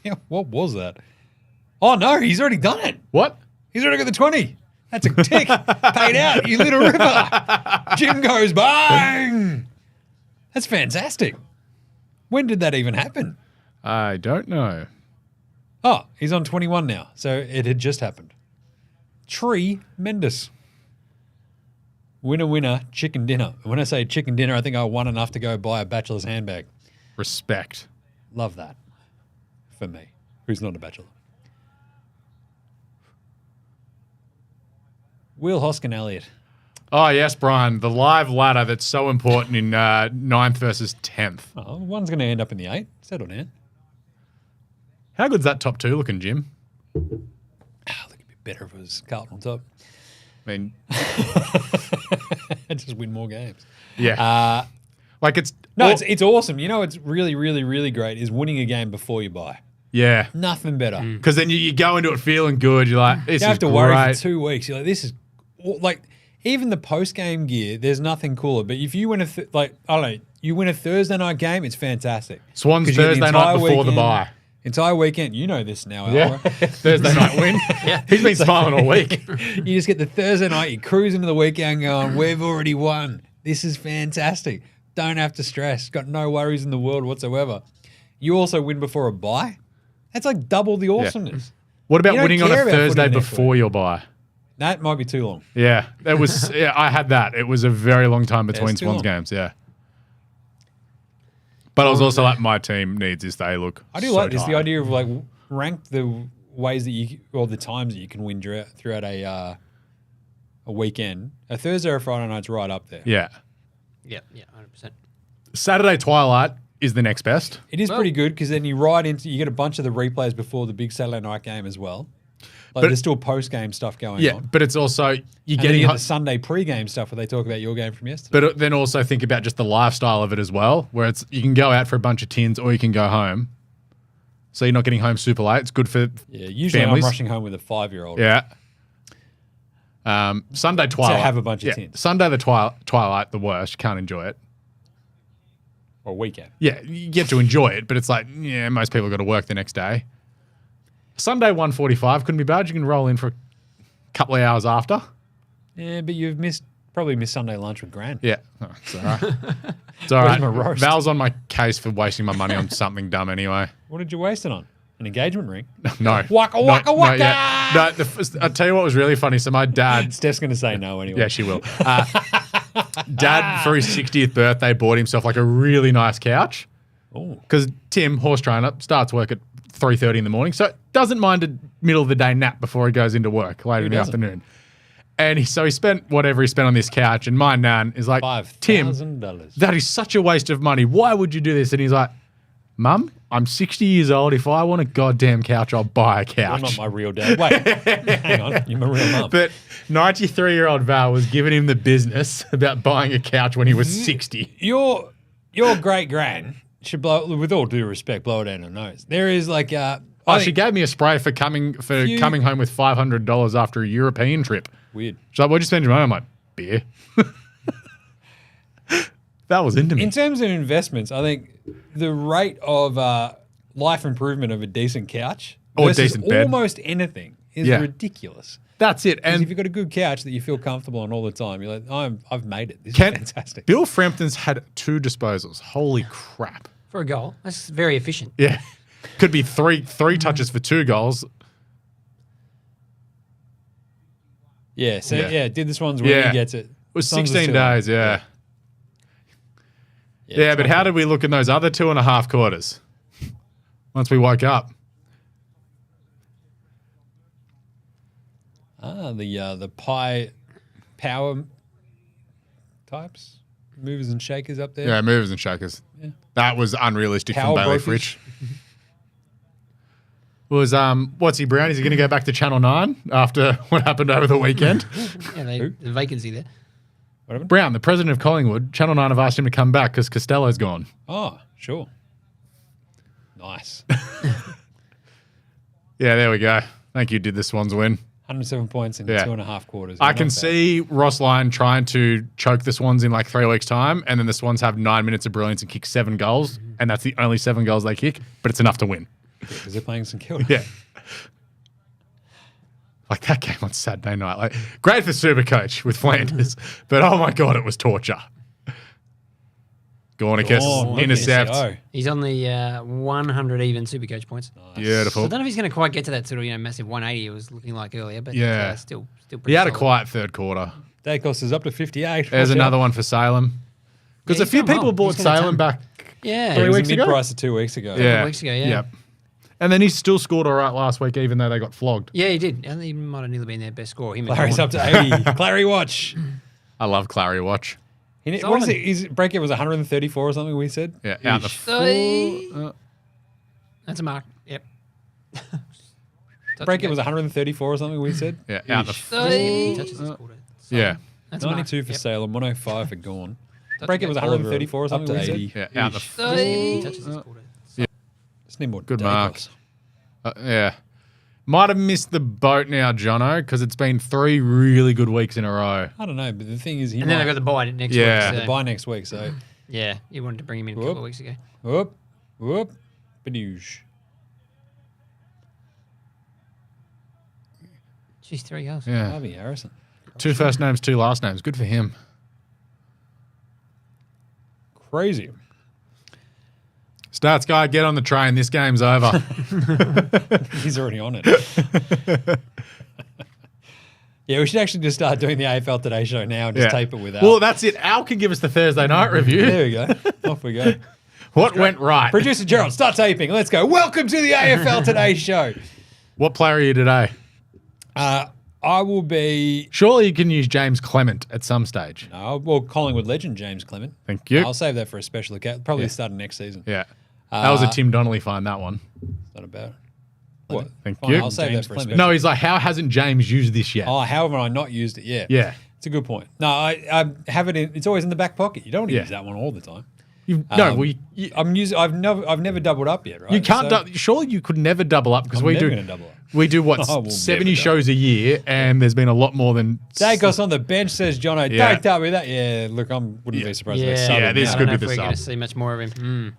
Yeah, what was that? Oh, no, he's already done it. What? He's already got the 20. That's a tick. Paid out, you little ripper. Jim goes, bang. That's fantastic. When did that even happen? I don't know. Oh, he's on 21 now. So it had just happened. Tremendous. Winner, winner, chicken dinner. And when I say chicken dinner, I think I won enough to go buy a bachelor's handbag. Respect. Love that. For me, who's not a bachelor. Will Hoskin Elliott. Oh, yes, Brian. The live ladder that's so important in 9th versus 10th. Oh, one's going to end up in the 8. Settle down. How good's that top 2 looking, Jim? I think it'd be better if it was Carlton on top. I mean, Just win more games. yeah. Like it's it's awesome. You know, it's really, really, really great is winning a game before you buy. Yeah. Nothing better. Because then you go into it feeling good. You're like, this You have is to great. worry for 2 weeks. You're like, this is like even the post game gear. There's nothing cooler. But if you win you win a Thursday night game, it's fantastic. Swans 'Cause you get the Thursday night entire before the weekend- bye. Entire weekend, you know this now, Yeah. Alva. Thursday night win. He's been smiling all week. You just get the Thursday night, you cruise into the weekend going, we've already won. This is fantastic. Don't have to stress. Got no worries in the world whatsoever. You also win before a bye. That's like double the awesomeness. What about You don't winning on a care about Thursday footy next before your bye? That might be too long. Yeah, that was. Yeah, I had that. It was a very long time between it's too Swans long. games. Yeah, but I was also like, my team needs this day. Look, I do so like this. The tired. idea of like rank the ways that or the times that you can win throughout a weekend. A Thursday or a Friday night's right up there. Yeah, Yeah, 100%. Saturday twilight is the next best. It is pretty good because then you get a bunch of the replays before the big Saturday night game as well. Like But- there's still post game stuff going Yeah, on. but it's also you're And then getting. you get the Sunday pre-game stuff where they talk about your game from yesterday. But then also think about just the lifestyle of it as well, where it's you can go out for a bunch of tins or you can go home. So you're not getting home super late. It's good for Usually families. I'm rushing home with a 5-year-old. Yeah. Sunday twilight. have a bunch of tins. Sunday the twilight, the worst. You can't enjoy it. Or weekend. Yeah, you get to enjoy it, but it's like, yeah, most people got to work the next day. Sunday 1:45 couldn't be bad. You can roll in for a couple of hours after. Yeah, but you've probably missed Sunday lunch with Gran. Yeah, oh, it's all right. It's all Where's right. my roast? Val's on my case for wasting my money on something dumb anyway. What did you waste it on? An engagement ring? No. Waka, No, waka, not waka! yet. No, I'll tell you what was really funny. So my dad, Steph's going to say no anyway. yeah, she will. Dad, for his 60th birthday, bought himself like a really nice couch. Oh, Because Tim, horse trainer, starts work at 3:30 in the morning, so doesn't mind a middle of the day nap before he goes into work later in the doesn't? afternoon. And he spent whatever he spent on this couch, and my nan is like, Tim, $5,000. that is such a waste of money. Why would you do this? And he's like, Mum, I'm 60 years old. If I want a goddamn couch, I'll buy a You're couch. not my real dad. Wait, hang on. You're my real mum. But 93-year-old Val was giving him the business about buying a couch when he was 60. Your great gran should blow, with all due respect, blow it down her nose. There is like She gave me a spray for coming home with $500 after a European trip. weird. She's like, what'd you spend your money on? I'm like, beer. Val was into me. In terms of investments, I think the rate of life improvement of a decent couch Or a versus decent bed. almost anything is Yeah. ridiculous. That's it. Because And if you've got a good couch that you feel comfortable on all the time, you're like, I've made it. This is Ken- fantastic. Bill Frampton's had 2 disposals. Holy crap. For a goal. That's very efficient. Yeah. Could be three touches for 2 goals. Yeah, so Yeah. did this one's when Yeah. he gets it. It was Songs are 16 too long. days, yeah. Yeah, but how did we look in those other 2.5 quarters? Once we woke up. The pie power types, movers and shakers up there. Yeah, movers and shakers. Yeah. That was unrealistic Power from Bailey brokers. Fritsch. Was what's he Brown? Is he going to go back to Channel 9 after what happened over the weekend? Yeah, the vacancy there. Brown, the president of Collingwood, Channel 9 have asked him to come back because Costello's gone. Oh, sure. Nice. Yeah, there we go. Thank you. Did the Swans win? 107 points in Yeah. 2.5 quarters. I Not can bad. see Ross Lyon trying to choke the Swans in like 3 weeks' time, and then the Swans have 9 minutes of brilliance and kick 7 goals, and that's the only 7 goals they kick, but it's enough to win. because they're playing St Kilda. Yeah. Like that game on Saturday night. Like great for SuperCoach with Flanders, but oh my God, it was torture. Gornicus, Oh, intercept. SEO. He's on the 100 even Supercoach points. I Beautiful. don't know if he's going to quite get to that sort of massive 180 it was looking like earlier, but Yeah. still pretty He had a solid. quiet third quarter. Dacos is up to 58. There's Watch another out. one for Salem. Because Yeah, a few he's done people well. bought He's got a Salem ton. back. Yeah. He 3 was weeks a ago? mid-price of 2 weeks ago. Yeah. weeks ago, yeah. Yep. And then he still scored all right last week, even though they got flogged. Yeah, he did. I think he might have nearly been their best scorer. Him and Clary's Dawn. up to 80. Clary watch. I love Clary Watch. What is Solid. it? His breakout was 134 or something we said? Yeah, out the So- That's a mark. Yep. Breakout was 134 or something we said? yeah, out the He touches his quarter. yeah. That's a mark. 92 for Yep. Salem, 105 for Gorn. Break it was 134 or something. Up to 80. Yeah, out the Touches this quarter. Just need more Good Dacos. mark. Yeah. Might have missed the boat now, Jono, because it's been 3 really good weeks in a row. I don't know, but the thing is, And then they got the bye next Yeah. week. the bye next week. So, Yeah, you wanted to bring him in a couple of weeks ago. whoop, badoosh. Jeez, 3 goals. Yeah. Harvey Harrison. 2 first names, 2 last names. Good for him. Crazy. Stats guy, get on the train. This game's over. He's already on it. Yeah, we should actually just start doing the AFL Today Show now and just tape it with Al. Well, that's it. Al can give us the Thursday night review. There we go. Off we go. What went right? Producer Gerald, start taping. Let's go. Welcome to the AFL Today Show. What player are you today? I will be... Surely you can use James Clement at some stage. well, Collingwood legend James Clement. Thank you. I'll save that for a special occasion. Probably starting next season. Yeah. That was a Tim Donnelly find, that one. It's not about... What? Thank Fine, you. I'll save James that for a special. No, he's like, how hasn't James used this yet? Oh, how have I not used it yet? Yeah. It's a good point. No, I have it in... It's always in the back pocket. You don't want to use that one all the time. I've never doubled up yet, right? You can't. Surely you could never double up because I'm we never do. gonna double up. We do what I will 70 never shows a year, and there's been a lot more than. Dacos on the bench, says Jono. Yeah. Don't tell me that. Yeah, look, I wouldn't be surprised if they Yeah, sub him this now. I could don't know be if the we're going to sub. see much more of him.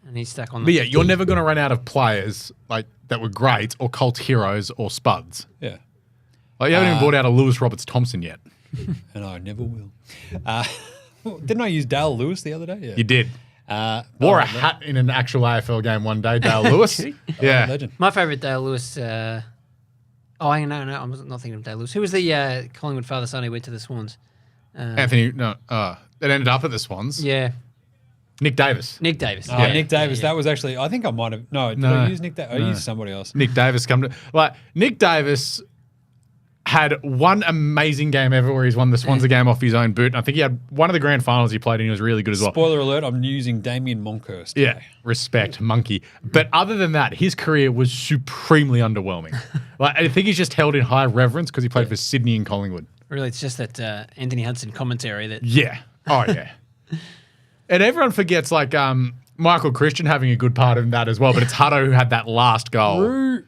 And he's stuck on the... But yeah, you're never going to run out of players like that were great or cult heroes or spuds. Yeah, Like you haven't even brought out a Lewis Roberts Thompson yet. and I never will. Didn't I use Dale Lewis the other day? Yeah. You did. Wore a hat in an actual AFL game one day, Dale Lewis. Yeah. Legend. My favourite Dale Lewis... no, I'm not thinking of Dale Lewis. Who was the Collingwood father-son who went to the Swans? Anthony, no, that ended up at the Swans. Yeah, Nick Davis. Nick Davis. Oh, Nick Davis. That was actually... I think I might have... No, did I use Nick Davis? I used somebody else. Nick Davis Nick Davis had one amazing game ever where he's won the Swansea game off his own boot. And I think he had one of the grand finals he played in. He was really good as well. Spoiler alert, I'm using Damien Monkhurst. Yeah, respect, monkey. But other than that, his career was supremely underwhelming. I think he's just held in high reverence because he played for Sydney and Collingwood. Really, it's just that Anthony Hudson commentary that... Yeah. Oh, yeah. And everyone forgets, Michael Christian having a good part in that as well, but it's Hutto who had that last goal. Roo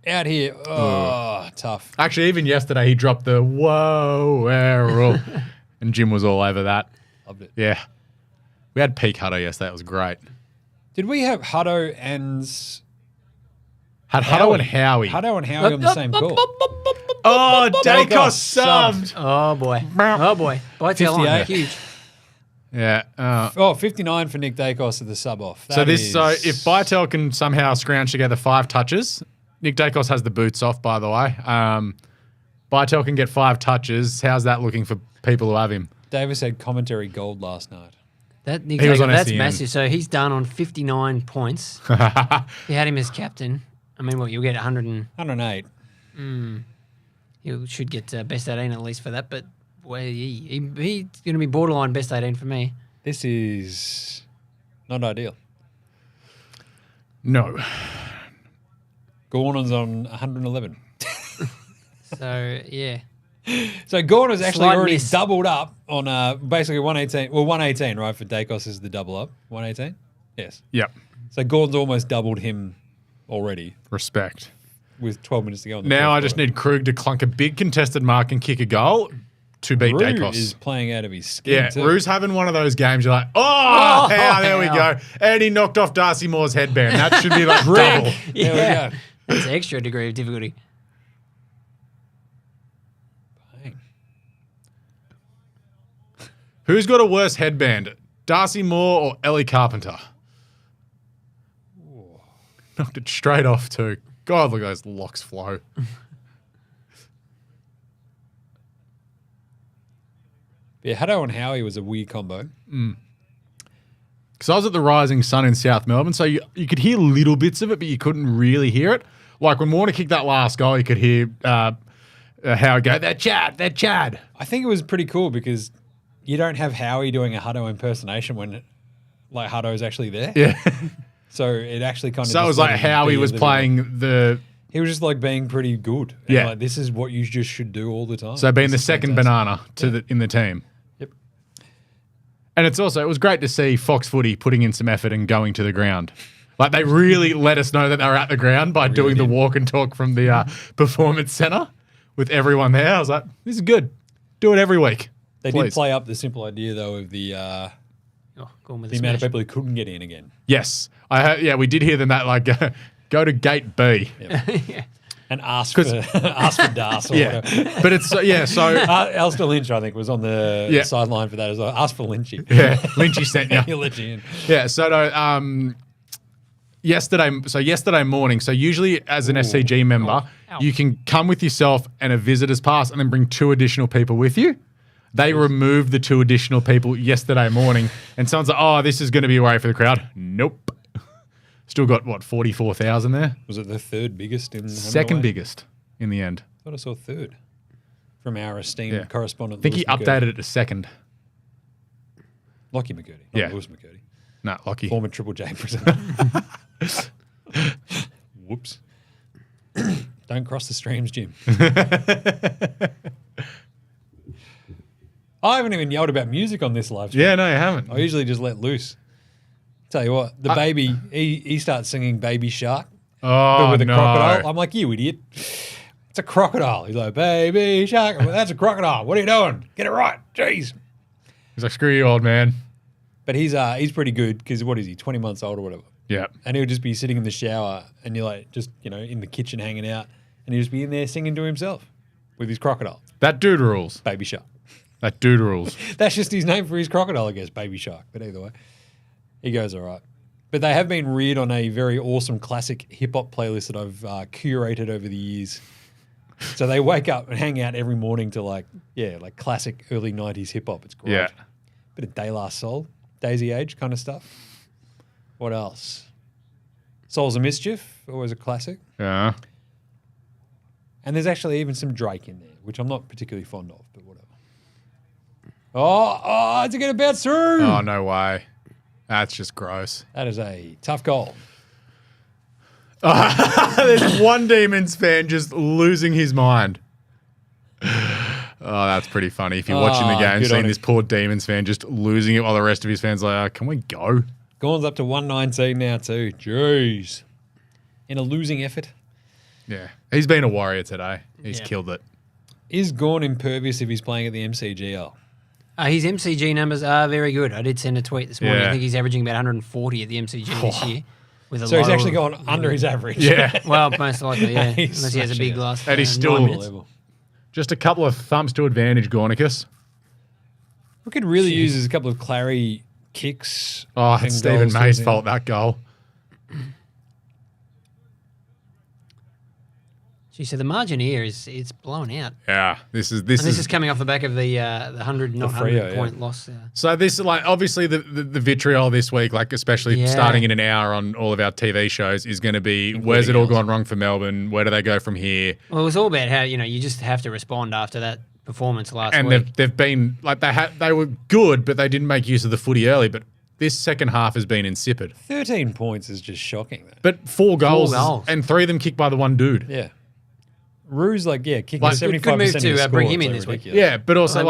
out here. Oh, tough. Actually, even yesterday, he dropped the whoa, Errol. And Jim was all over that. Loved it. Yeah. We had peak Hutto yesterday. It was great. Did we have Hutto and... Had Hutto and Howie. Hutto and Howie on the same call? Oh, Dacos subbed. subbed. Oh, boy. Oh, boy. By tail on. 58. Huge. Yeah. 59 for Nick Dacos at the sub off. So if Bytel can somehow scrounge together 5 touches, Nick Dacos has the boots off, by the way. Bytel can get 5 touches. How's that looking for people who have him? Davis had commentary gold last night. That Nick He was on that's SEN. massive. So he's done on 59 points. He had him as captain. I mean, what, you'll get 100 and... 108. You should get best 18 at least for that, but boy, he's going to be borderline best 18 for me. This is not ideal. No. Gornan's on 111. So, yeah. So Gornan's actually Slight already miss. doubled up on basically 118. Well, 118, right, for Dacos is the double up. 118? Yes. Yep. So Gordon's almost doubled him already Respect. with 12 minutes to go. In the Now fourth I just quarter. need Krug to clunk a big contested mark and kick a goal to beat Rue Dacos. is playing out of his skin. Yeah, too. Rue's having one of those games. You're like, there we go. And he knocked off Darcy Moore's headband. That should be like double. There we go. That's an extra degree of difficulty. Bang. Who's got a worse headband, Darcy Moore or Ellie Carpenter? Knocked it straight off too. God, look at those locks flow. Yeah, Hutto and Howie was a weird combo. Because I was at the Rising Sun in South Melbourne, so you could hear little bits of it, but you couldn't really hear it. Like when Warner kicked that last goal, you could hear Howie go, "That Chad." I think it was pretty cool because you don't have Howie doing a Hutto impersonation when like Hutto's actually there. Yeah. So it actually kind of. So it was like Howie was playing the. He was just like being pretty good. And Yeah. like, this is what you just should do all the time. So being This the is second fantastic. banana in the team. Yep. And it was great to see Fox Footy putting in some effort and going to the ground. Like, they really let us know that they were at the ground by doing the walk and talk from the performance centre with everyone there. I was like, this is good. Do it every week. They did play up the simple idea, though, of the amount of people who couldn't get in again. Yes. We did hear them that, like, go to gate B. Yep. And ask for Das or whatever. But it's, so Alistair Lynch, I think, was on the sideline for that as well. Ask for Lynchy. Yeah, Lynchy sent you. Lynchy in. Yeah, yesterday morning, so usually as an SCG member, you can come with yourself and a visitor's pass and then bring 2 additional people with you. They removed the 2 additional people yesterday morning, and someone's like, oh, this is going to be away for the crowd. Nope. Still got, 44,000 there? Was it the third biggest in the second biggest in the end. I thought I saw third from our esteemed correspondent. I think he updated it to second. Lockie McCurdy, not Lewis McCurdy. No, Lockie. Former Triple J presenter. Whoops. Don't cross the streams, Jim. I haven't even yelled about music on this live stream. Yeah, no, you haven't. I usually just let loose. Tell you what, the baby, he starts singing Baby Shark with a crocodile. I'm like, you idiot. It's a crocodile. He's like, Baby Shark. Well, that's a crocodile. What are you doing? Get it right. Jeez. He's like, screw you, old man. But he's pretty good because what is he, 20 months old or whatever? Yeah. And he'll just be sitting in the shower and you're like, just, in the kitchen hanging out and he'll just be in there singing to himself with his crocodile. That dude rules. Baby Shark. That dude rules. That's just his name for his crocodile, I guess, Baby Shark. But either way, he goes all right. But they have been reared on a very awesome classic hip-hop playlist that I've curated over the years. So they wake up and hang out every morning to like classic early 90s hip-hop. It's great. Yeah. Bit of De La Soul, Daisy Age kind of stuff. What else? Souls of Mischief, always a classic. Yeah. And there's actually even some Drake in there, which I'm not particularly fond of, but whatever. Oh, it's going to bounce through. Oh, no way. That's just gross. That is a tough goal. There's one Demons fan just losing his mind. Oh, that's pretty funny. If you're watching the game, seeing this poor Demons fan just losing it while the rest of his fans are like, can we go? Gorn's up to 119 now too. Jeez. In a losing effort. Yeah. He's been a warrior today. He's killed it. Is Gorn impervious if he's playing at the MCGL? His MCG numbers are very good. I did send a tweet this morning. Yeah. I think he's averaging about 140 at the MCG this year. So he's actually gone under his average. Yeah. Well, most likely, yeah. Unless he has a big last. And he's still 9 minutes. Just a couple of thumps to advantage, Gornicus. We could really use is a couple of Clary kicks. Oh, it's Stephen May's fault, that goal. Gee, so the margin here it's blown out. Yeah, this is coming off the back of the 100 point loss. So this is like obviously the vitriol this week, like especially starting in an hour on all of our TV shows, is going to be where's it all gone wrong for Melbourne? Where do they go from here? Well, it was all about how you just have to respond after that performance last week. And they've been like they were good, but they didn't make use of the footy early. But this second half has been insipid. 13 points is just shocking. Though. But 4 goals, and 3 of them kicked by the one dude. Yeah. Rue's kicking 75% good move to bring him in like this week. Yeah, but also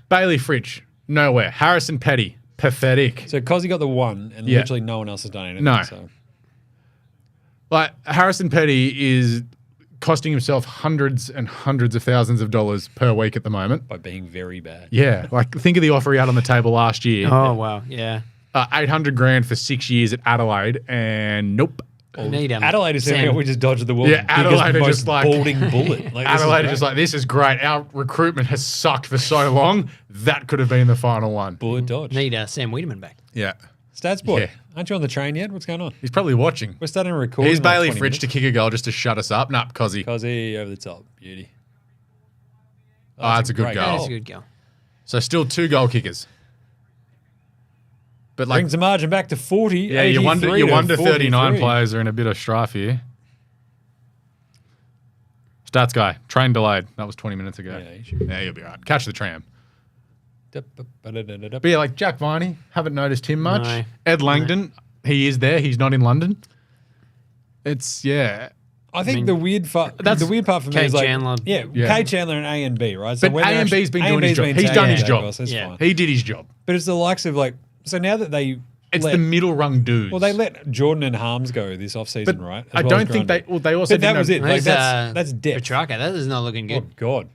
Bailey Fridge, nowhere. Harrison Petty, pathetic. So Cozzy got the 1 and literally no one else has done anything. No. So. Like Harrison Petty is costing himself hundreds and hundreds of thousands of dollars per week at the moment. By being very bad. Yeah, like think of the offer he had on the table last year. Oh, wow, yeah. 800 grand for 6 years at Adelaide, and nope. Adelaide is saying we just dodged the world's Adelaide are just like balding bullet. Adelaide are just like, this is great. Our recruitment has sucked for so long. That could have been the final one. Bullet dodge. Need Sam Wiedemann back. Yeah. Stats boy, aren't you on the train yet? What's going on? He's probably watching. We're starting to record. Here's Bailey Fridge to kick a goal just to shut us up. Nah, Cozzy. Cozzy over the top. Beauty. Oh, that's a good goal. That's a good goal. So still 2 goal kickers. But brings the margin back to 40. Yeah, your 1 to 39 players are in a bit of strife here. Stats guy, train delayed. That was 20 minutes ago. Yeah, you'll be all right. Catch the tram. But yeah, like Jack Viney, haven't noticed him much. No. Ed Langdon, he is there. He's not in London. It's, I think the weird part for me is like, Chandler. Kay Chandler and A and B, right? So but A and B's been doing his job. He's done his job. He did his job. But it's the likes of so now that It's the middle rung dudes. Well, they let Jordan and Harms go this offseason, but right? I don't think they also But that was it. Like, that's depth. Petrarca, that is not looking Oh, good. God.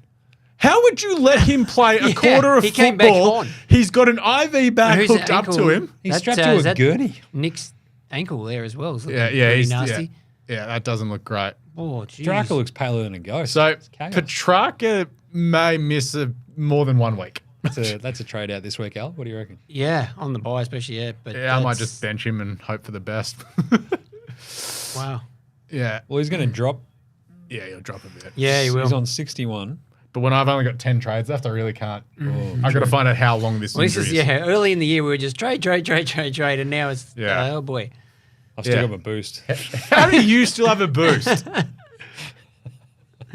How would you let him play a quarter of he came back football? on. He's got an IV bag Who's hooked up ankle? to him. He's That, strapped is to a that gurney. Nick's ankle there as well. It's Yeah, looking yeah, pretty he's nasty. Yeah, that doesn't look great. Oh, jeez. Petrarca looks paler than a ghost. So It's chaos. Petrarca may miss more than 1 week. That's a trade out this week, Al. What do you reckon? Yeah, on the buy especially, yeah. But Yeah, I might just bench him and hope for the best. Wow. Yeah. Well, he's going to drop. Yeah, he'll drop a bit. Yeah, he will. He's on 61. But when I've only got 10 trades left, I really can't. I've got to find out how long this Well, this injury is, is. early in the year we were just trade, and now it's, oh boy. I've still Yeah. got my boost. How do you still have a boost?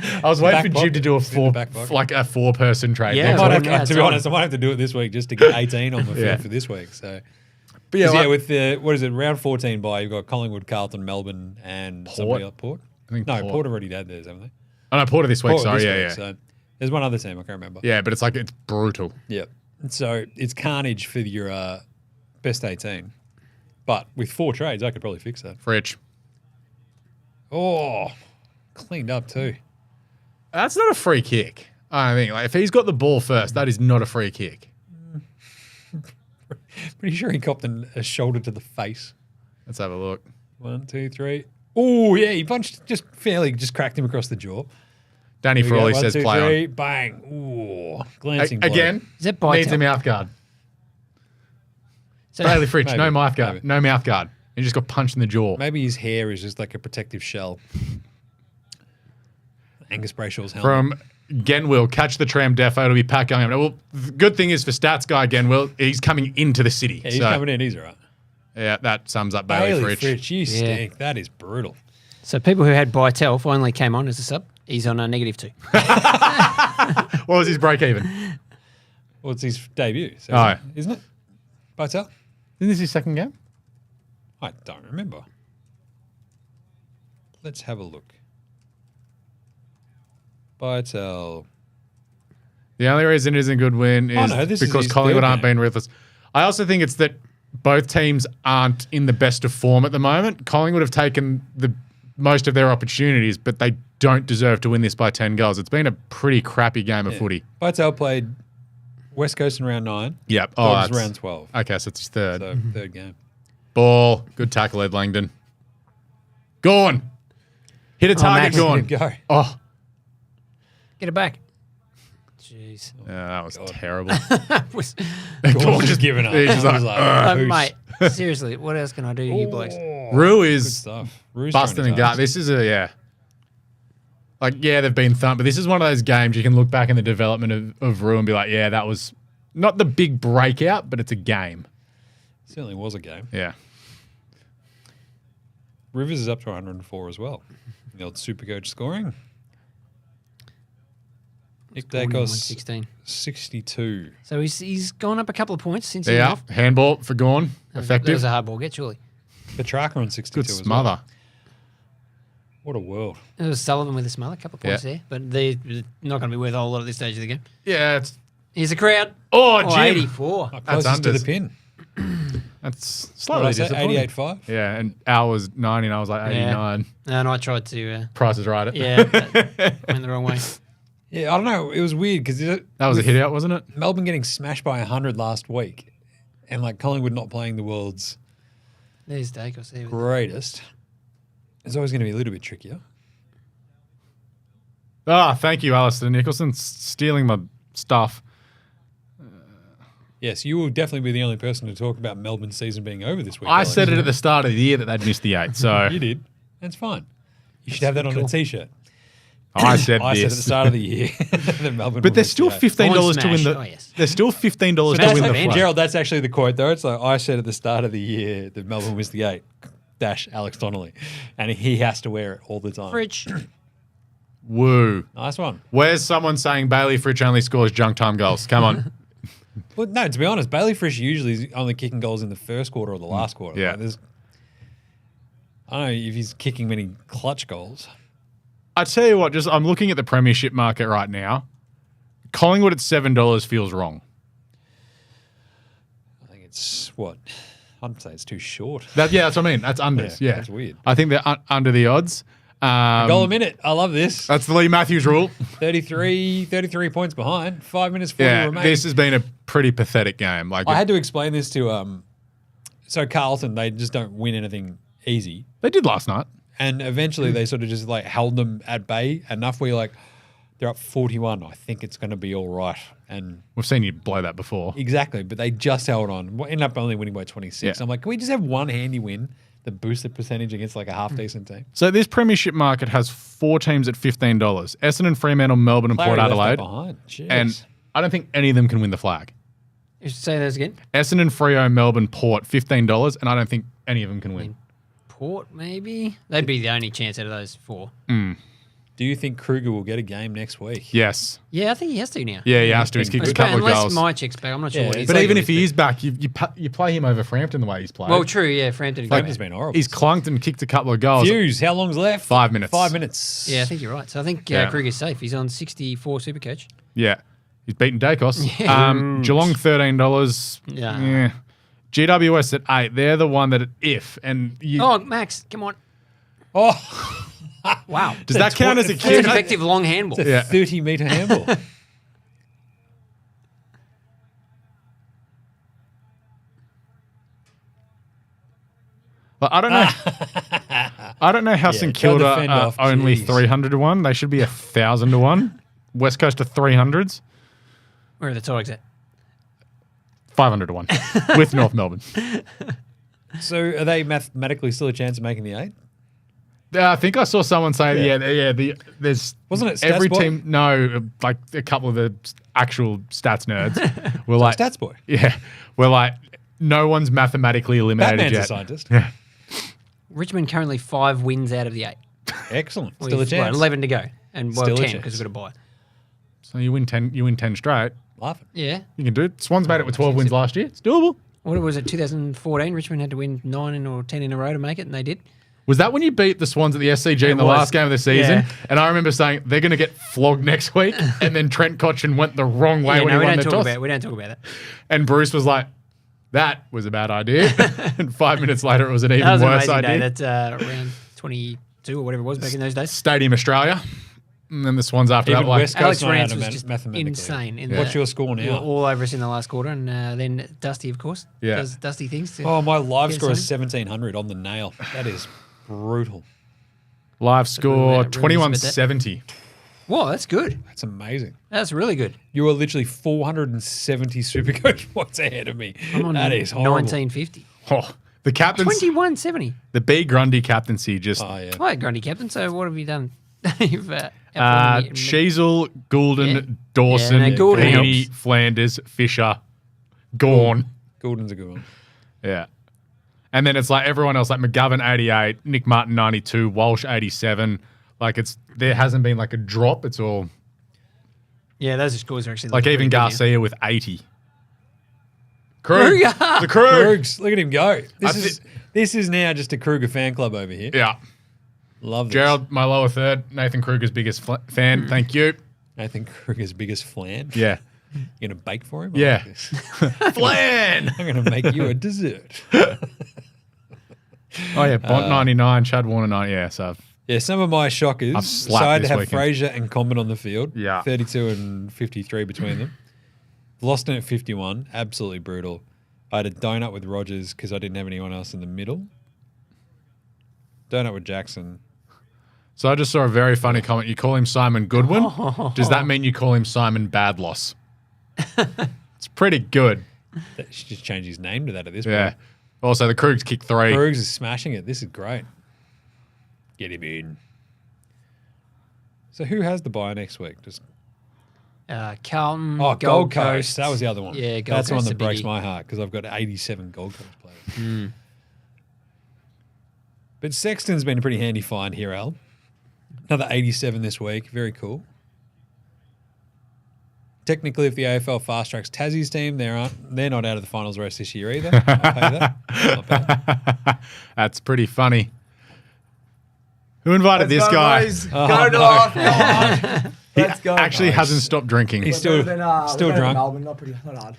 I was waiting Back for Jim pocket. to do It's in the back pocket. a 4-person trade. Yeah, next well, week. now it's To be on. honest, I might have to do it this week just to get 18 on my Yeah. for this week. So, But yeah, like- with the what is it? Round 14 by you've got Collingwood, Carlton, Melbourne, and somebody else. Port. I think No, Port. Port already had theirs, haven't they? Oh, no, Porter this week. Port Sorry, this yeah, week, yeah. So there's one other team I can't remember. Yeah, but it's brutal. Yeah. So it's carnage for your best 18. But with 4 trades, I could probably fix that. Fritch. Oh, cleaned up too. That's not a free kick. I think if he's got the ball first, that is not a free kick. Pretty sure he copped a shoulder to the face. Let's have a look. 1, 2, 3. Oh, yeah, he just cracked him across the jaw. Danny Here we go. Frawley 1, says 2, play 3, bang. Ooh, glancing on. blow. Again, Is that by needs a mouth guard. So, Bailey Fritch, no Maybe, mouth guard. maybe. No mouth guard. He just got punched in the jaw. Maybe his hair is just like a protective shell. Angus Brayshaw's helmet. From Genwill, catch the tram defo. It'll be Pat going. Well, the good thing is for stats guy Genwill, he's coming into the city. Yeah, he's so, coming in. He's all right. yeah, that sums up Bailey Fritch. You stink. That is brutal. so people who had Bytel finally came on as a sub. He's on a -2. What was his break even? Well, it's his debut. So Oh. isn't it? Bartel? Isn't this his second game? I don't remember. Let's have a look. Bartel. The only reason it isn't a good win is no, this is because his Collingwood third aren't game. being ruthless. I also think it's that both teams aren't in the best of form at the moment. Collingwood have taken most of their opportunities, but they don't deserve to win this by 10 goals. It's been a pretty crappy game of footy. Bartel played West Coast in round 9. Yep. Dogs that's round 12. Okay, so it's his third. So third game. Ball. Good tackle, Ed Langdon. Gone. Hit a target, Max. gone. Good go. Oh, Get it back. Jeez. yeah, that was terrible. Was- Gordon's just giving up. He's just I was like, "Boosh." mate, seriously, what else can I do, you blokes? Rue Good is stuff. Rue's busting throwing and gut. his This is they've been thumped, but this is one of those games you can look back in the development of Rue and be like, yeah, that was not the big breakout, but it's a game. arse. Certainly was a game. Yeah. Rivers is up to 104 as well. The old SuperCoach scoring. Nick Gordon, Dacos, 116. 62. So he's gone up a couple of points since he Yeah. went off. Handball for Gorn. That Effective. was a hard ball get, surely. Petrarca on 62 Good as smother. well. What a world. It was Sullivan with a smother, a couple of points Yeah. there. But they're not going to be worth a whole lot at this stage of the game. Yeah, it's Here's the crowd. Oh, Oh, Jim. 84. Closest to the unders. pin. That's What slightly did I say? disappointing. 88.5? Yeah, and Al was 90 and I was like 89. And I tried to, Price is right. yeah, but went the wrong way. Yeah, I don't know. It was weird because That was a hit out, wasn't it? Melbourne getting smashed by 100 last week and like Collingwood not playing the world's There's Dacos there. greatest. It's always going to be a little bit trickier. Ah, thank you, Alistair Nicholson, stealing my stuff. Yes, you will definitely be the only person to talk about Melbourne's season being over this week. I Alex. said it at the start of the year that they'd missed the 8, so You did. That's fine. You should have that on a T-shirt. I said I said at this. the start of the year that Melbourne. But will there's miss still the eight. $15 to win Smash. the. Oh, yes. There's still $15 to That's win the Van flag. Gerald, that's actually the quote though. It's like I said at the start of the year that Melbourne was the 8 - Alex Donnelly, and he has to wear it all the time. Fridge. Woo. Nice one. Where's someone saying Bailey Fritch only scores junk time goals? Come on. Well, no, to be honest, Bailey Frisch usually is only kicking goals in the first quarter or the last quarter. Yeah. Like, I don't know if he's kicking many clutch goals. I tell you what, I'm looking at the premiership market right now. Collingwood at $7 feels wrong. it's what? I'd say it's too short. That's what I mean. That's unders. Yeah. That's weird. I think they're under the odds. A goal a minute. I love this. That's the Lee Matthews rule. 33 points behind. 5 minutes 40 remaining. This has been a pretty pathetic game. I had to explain this to so Carlton, they just don't win anything easy. They did last night. And eventually they sort of just like held them at bay enough where you're like, they're up 41. I think it's going to be all right. And we've seen you blow that before. Exactly. But they just held on. Ended up only winning by 26. Yeah. I'm like, can we just have one handy win that boosts the percentage against like a half-decent team? So this premiership market has 4 teams at $15. Essendon, Fremantle, Melbourne and Port Adelaide. And I don't think any of them can win the flag. You should say those again. Essendon, Freo, Melbourne, Port, $15. And I don't think any of them can win. Port, maybe? They'd be the only chance out of those 4. Do you think Kruger will get a game next week? Yes. Yeah, I think he has to now. Yeah, he has to. He's kicked a couple of goals. Unless my chick's back. I'm not sure what he's But even if he is back, you play him over Frampton the way he's played. Well, true, yeah. Frampton's been horrible. He's clunked and kicked a couple of goals. Hughes, how long's left? 5 minutes. 5 minutes. Yeah, I think you're right. So I think Kruger's safe. He's on 64 Supercoach. Yeah. He's beaten Dacos. Geelong, $13. Yeah. GWS at 8. They're the one that Oh, Max, come on. Oh. Wow. Does that count as a It's kick? an effective long handball. It's a 30-metre handball. But I don't know. I don't know how St Kilda are only 300 to 1. They should be 1,000 to 1. West Coast are 300s. Where are the Tigers at? 500 to 1 with North Melbourne. So are they mathematically still a chance of making the 8? I think I saw someone say, there's wasn't it every Stats Boy? team. No, like a couple of the actual stats nerds were like Stats Boy. Yeah, we're like no one's mathematically eliminated Batman's yet. a scientist. Yeah, Richmond currently 5 wins out of the 8. Excellent. Still a With, chance. 11 to go, and Still a 10 chance. because we've got a bye. so you win 10. You win 10 straight. Laughing. Yeah. You can do it. Swans made it with 12 wins last year. It's doable. What was it? 2014. Richmond had to win 9 or 10 in a row to make it, and they did. Was that when you beat the Swans at the SCG in the last game of the season? Yeah. And I remember saying they're going to get flogged next week, and then Trent Cotchin went the wrong way when he won the toss. We don't talk about that. And Bruce was like, "That was a bad idea." And 5 minutes later, it was an even That was an worse amazing idea. day. That's around 22 or whatever it was back in those days. Stadium Australia, and then the Swans after Even that. Like, West Alex Coast know how Rance to was just mathematically. insane. What's your score now? All over us in the last quarter, and then Dusty, of course, does Dusty things. Oh, my live score is 1,700 on the nail. That is brutal. live score Rumors about that. 2170. Whoa, that's good. That's amazing. That's really good. You are literally 470 Supercoach points ahead of me. I'm on That is horrible. 1950. Oh, the captain's 2170. the B Grundy captaincy just Oh, yeah. Hi, Grundy captain. So what have you done? You've outperformed me. Sheasel, Goulden, Yeah. Dawson, Yeah, no, Goulden Heaney, helps. Flanders, Fisher, Gawn. Goulden's a good one. Yeah. And then it's like everyone else, like McGovern 88, Nick Martin 92, Walsh 87. Like there hasn't been like a drop. It's all Yeah, those scores are actually like looking even pretty good Garcia with 80. Krug. Kruger. The Krug. Krugs, look at him go. I This is now just a Kruger fan club over here. Yeah. Love this. Gerald, my lower third, Nathan Kruger's biggest fan. Thank you. Nathan Kruger's biggest flan. Yeah. You going to bake for him? Yeah. I like this. Flan. I'm going to make you a dessert. Oh, yeah. Bont 99, Chad Warner 90. Yeah, so Yeah, some of my shockers. I've So slapped I had to this have weekend. Fraser and Common on the field. Yeah. 32 and 53 between them. Lost in at 51. Absolutely brutal. I had a donut with Rogers because I didn't have anyone else in the middle. Donut with Jackson. So I just saw a very funny comment. You call him Simon Goodwin. Does that mean you call him Simon Badloss? It's pretty good. That should just change his name to that at this Yeah. point. Also, the Krugs kicked 3. Krugs is smashing it. This is great. Get him in. So who has the bye next week? Just Carlton. Gold Coast. That was the other one. Yeah, Gold That's the one Coast's that a breaks biggie. my heart because I've got 87 Gold Coast players. But Sexton's been a pretty handy find here, Al. Another 87 this week. Very cool. Technically, if the AFL fast tracks Tassie's team, they're not out of the finals race this year either. I'll pay that. Not bad. That's pretty funny. Who invited this guy? Oh, Go no. off. Come on. He Let's go. actually hasn't stopped drinking. He's still We've been drunk. Melbourne, not hard.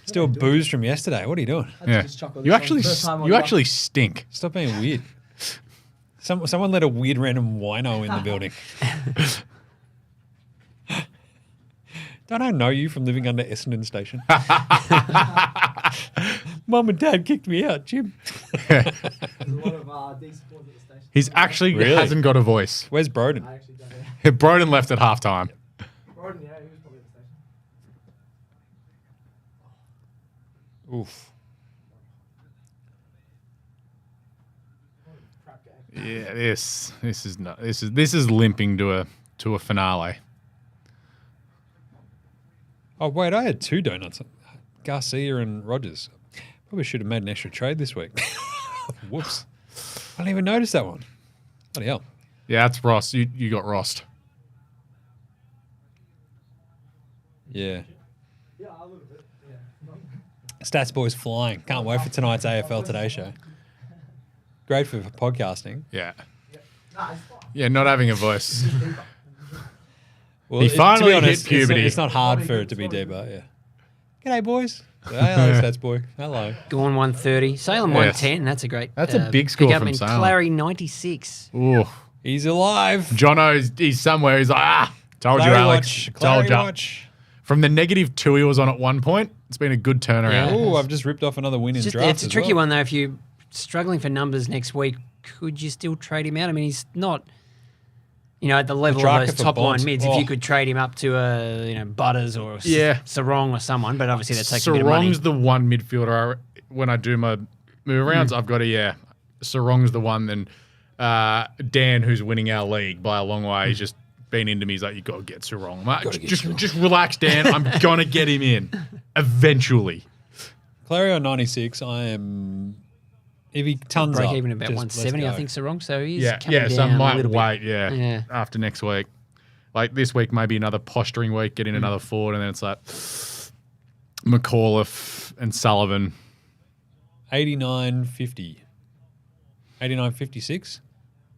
Still boozed from yesterday. What are you doing? Yeah. Just chocolate You this actually, one. First time on you the actually stink. Stop being weird. Someone let a weird random wino in the building. Don't I know you from living under Essendon Station? Mum and Dad kicked me out, Jim. There's a lot of decent boys at the station. He's actually Really? hasn't got a voice. Where's Broden? I actually don't know. Broden left at halftime. Gordon, yeah, he was probably at the station. Oof. Crap game. Yeah, this is limping to a finale. Oh, wait, I had 2 donuts. Garcia and Rogers. Probably should have made an extra trade this week. Whoops. I didn't even notice that one. Bloody hell. Yeah, that's Ross. You got Rost. Yeah. Yeah, a little bit. Yeah. Stats Boys flying. Can't wait for tonight's AFL Today Show. Great for podcasting. Yeah. Nah, it's fine. Yeah, not having a voice. Well, He to be finally hit honest, puberty. It's not hard for it to be deeper, yeah. G'day, boys. Hello, Stats Boy. Hello. Gorn 130. Salem Yes. 110. That's a great. That's a big score pick up from in Salem. Clary 96. Ooh. He's alive. Jono's he's somewhere. He's like, told you, Clary Alex. watch. Told Clary you. watch. From the -2 he was on at one point, it's been a good turnaround. Yeah. Ooh, I've just ripped off another win in It's, drafts it's a as tricky well. one, though. If you're struggling for numbers next week, could you still trade him out? I mean, he's not, at the level Petrarca of those for top line Bonds. mids. If Oh. you could trade him up to Butters or Yeah. Sarong or someone, but obviously that takes a bit of money. Sarong's the one midfielder when I do my move rounds, I've got Sarong's the one. Then Dan, who's winning our league by a long way, he's just been into me. He's like, you got to get Sarong. I'm like, just relax, Dan. I'm gonna get him in eventually. Clary on 96. I am. If he tons Break up, even about just 170, let's I go. think, Sarong. So he's Yeah, coming down So I a might little bit. wait. Yeah. After next week, like this week, maybe another posturing week, getting another forward, and then it's like McAuliffe and Sullivan. 89.50. 89.56.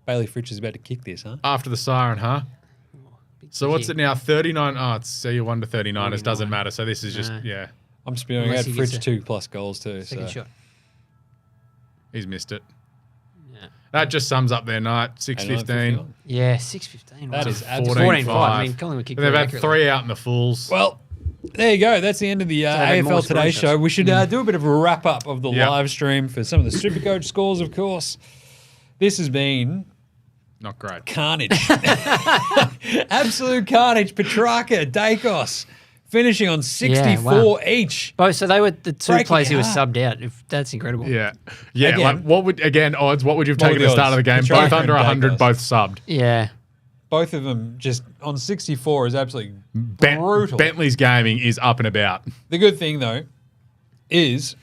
Bailey Fritsch is about to kick this, huh? After the siren, huh? So what's kick. it now? 39. Oh, it's CU 1 to 39. It doesn't 49. matter. So this is just No. I'm spewing Unless out he gets Fritsch a 2+ goals too. Second So shot. He's missed it. Yeah. That just sums up their night. 6:15. Yeah, 6:15. That wow. is 14-5. 14-5. I mean, Collingwood kicked And they've very had accurately. 3 out in the Fools. Well, there you go. That's the end of the had more AFL Today scoring Show. shots. We should do a bit of a wrap up of the Yep. live stream for some of the SuperCoach scores, of course. This has been Not great. carnage. Absolute carnage. Petrarca, Dacos, finishing on 64 Yeah, wow. each. Both, so they were the two Breaking players who were heart. subbed out. That's incredible. Yeah. Yeah. Again. Like what would odds? What would you have What taken would at the the start of the game? odds? Both Petrarca under and 100, Dacos. both subbed. Yeah. Both of them just on 64 is absolutely Ben- brutal. Bentley's gaming is up and about. The good thing, though, is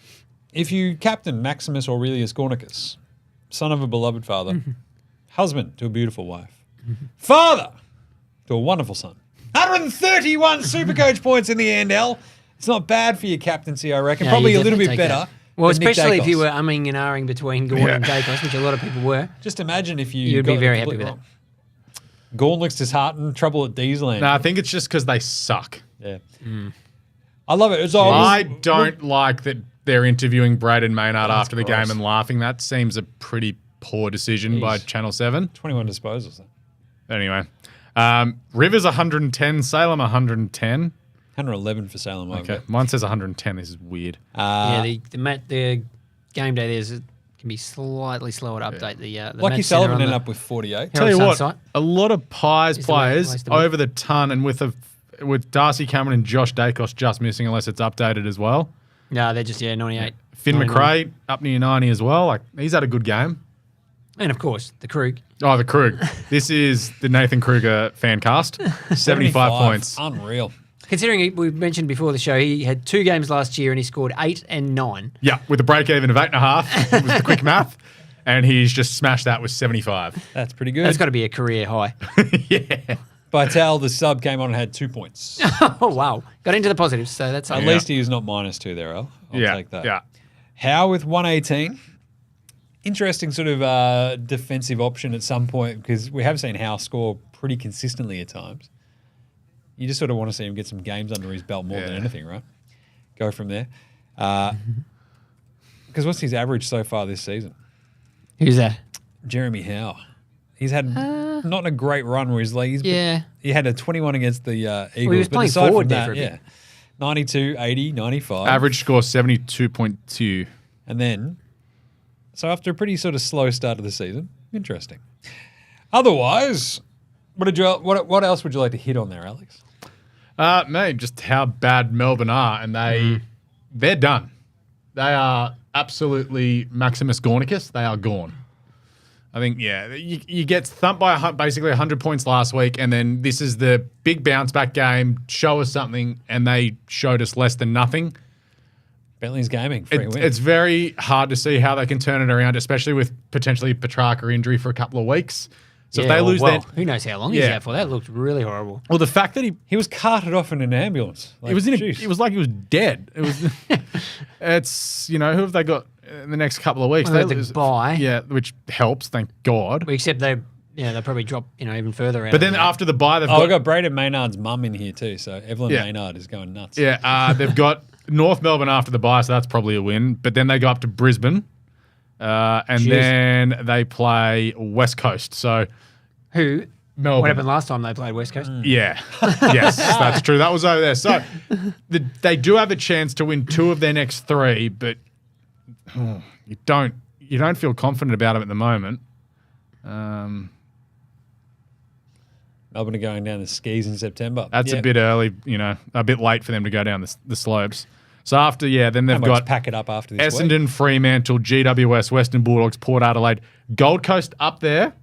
if you captain Maximus Aurelius Gornicus, son of a beloved father, husband to a beautiful wife, father to a wonderful son, 131 Supercoach points in the NL. It's not bad for your captaincy, I reckon. Yeah, Probably you a little bit definitely take better. that. Well, than Nick especially if you Dacos. were umming and ahhing between Gorn and Dacos, which a lot of people were. Just imagine if you You'd be got it very happy completely with wrong. Gorn looks disheartened, trouble at Deesland. No, I think it's just because they suck. Yeah. I love it. It's all I don't like that they're interviewing Braden Maynard after the gross. game and laughing. That seems a pretty poor decision by Jeez. Channel 7. 21 disposals. Anyway, Rivers 110, Salem 110. 111 for Salem. Okay, mine says 110. This is weird. Yeah, the game day there's can be slightly slower to update the Lucky match Sullivan centre on ended the- up with 48. Tell you Sun what, site. a lot of Pies Is the way- players place to be. over the ton, and with Darcy Cameron and Josh Dacos just missing, unless it's updated as well. No, they're just 98. Finn 99. McRae up near 90 as well. Like he's had a good game. And of course, the Krug. Oh, the Krug. This is the Nathan Kruger fan cast. 75 points. Unreal. Considering we mentioned before the show, he had 2 games last year and he scored 8 and 9. Yeah, with a break even of 8.5. It was the quick math. And he's just smashed that with 75. That's pretty good. That's got to be a career high. Yeah. Vital, the sub, came on and had 2 points. Oh, wow. Got into the positives, so that's At Yeah. least he is not -2 there, I'll Yeah. take that. Yeah. Howe with 118. Interesting sort of defensive option at some point because we have seen Howe score pretty consistently at times. You just sort of want to see him get some games under his belt more than Yeah. anything, right? go from there. Because what's his average so far this season? Who's that? Jeremy Howe. He's had not a great run where he had a 21 against the Eagles. Well, he was playing aside forward from there that, for a bit. 92, 80, 95. Average score 72.2. And then, so after a pretty sort of slow start of the season, interesting. Otherwise, what else would you like to hit on there, Alex? Mate, just how bad Melbourne are, and they're done. They are absolutely Maximus Gornicus. They are gone. I think, you get thumped by basically 100 points last week, and then this is the big bounce back game. Show us something, and they showed us less than nothing. Bentley's Gaming, free win. It's very hard to see how they can turn it around, especially with potentially Petrarca injury for a couple of weeks. So if they lose that, who knows how long he's out for? That looked really horrible. Well, the fact that he was carted off in an ambulance. Like, it was like he was dead. It was. It's who have they got in the next couple of weeks? Well, they bye. Which helps, thank God. Except they'll probably drop even further out. But then after the bye, we've got Braden Maynard's mum in here too. So Evelyn Maynard is going nuts. Yeah, they've got North Melbourne after the bye, so that's probably a win. But then they go up to Brisbane, and then they play West Coast. So who? Melbourne. What happened last time they played West Coast? Yeah. Yes, that's true. That was over there. So they do have a chance to win 2 of their next 3, but you don't feel confident about them at the moment. Melbourne are going down the skis in September. That's a bit early, a bit late for them to go down the slopes. So after, then they've got pack it up after this Essendon, week. Fremantle, GWS, Western Bulldogs, Port Adelaide, Gold Coast up there,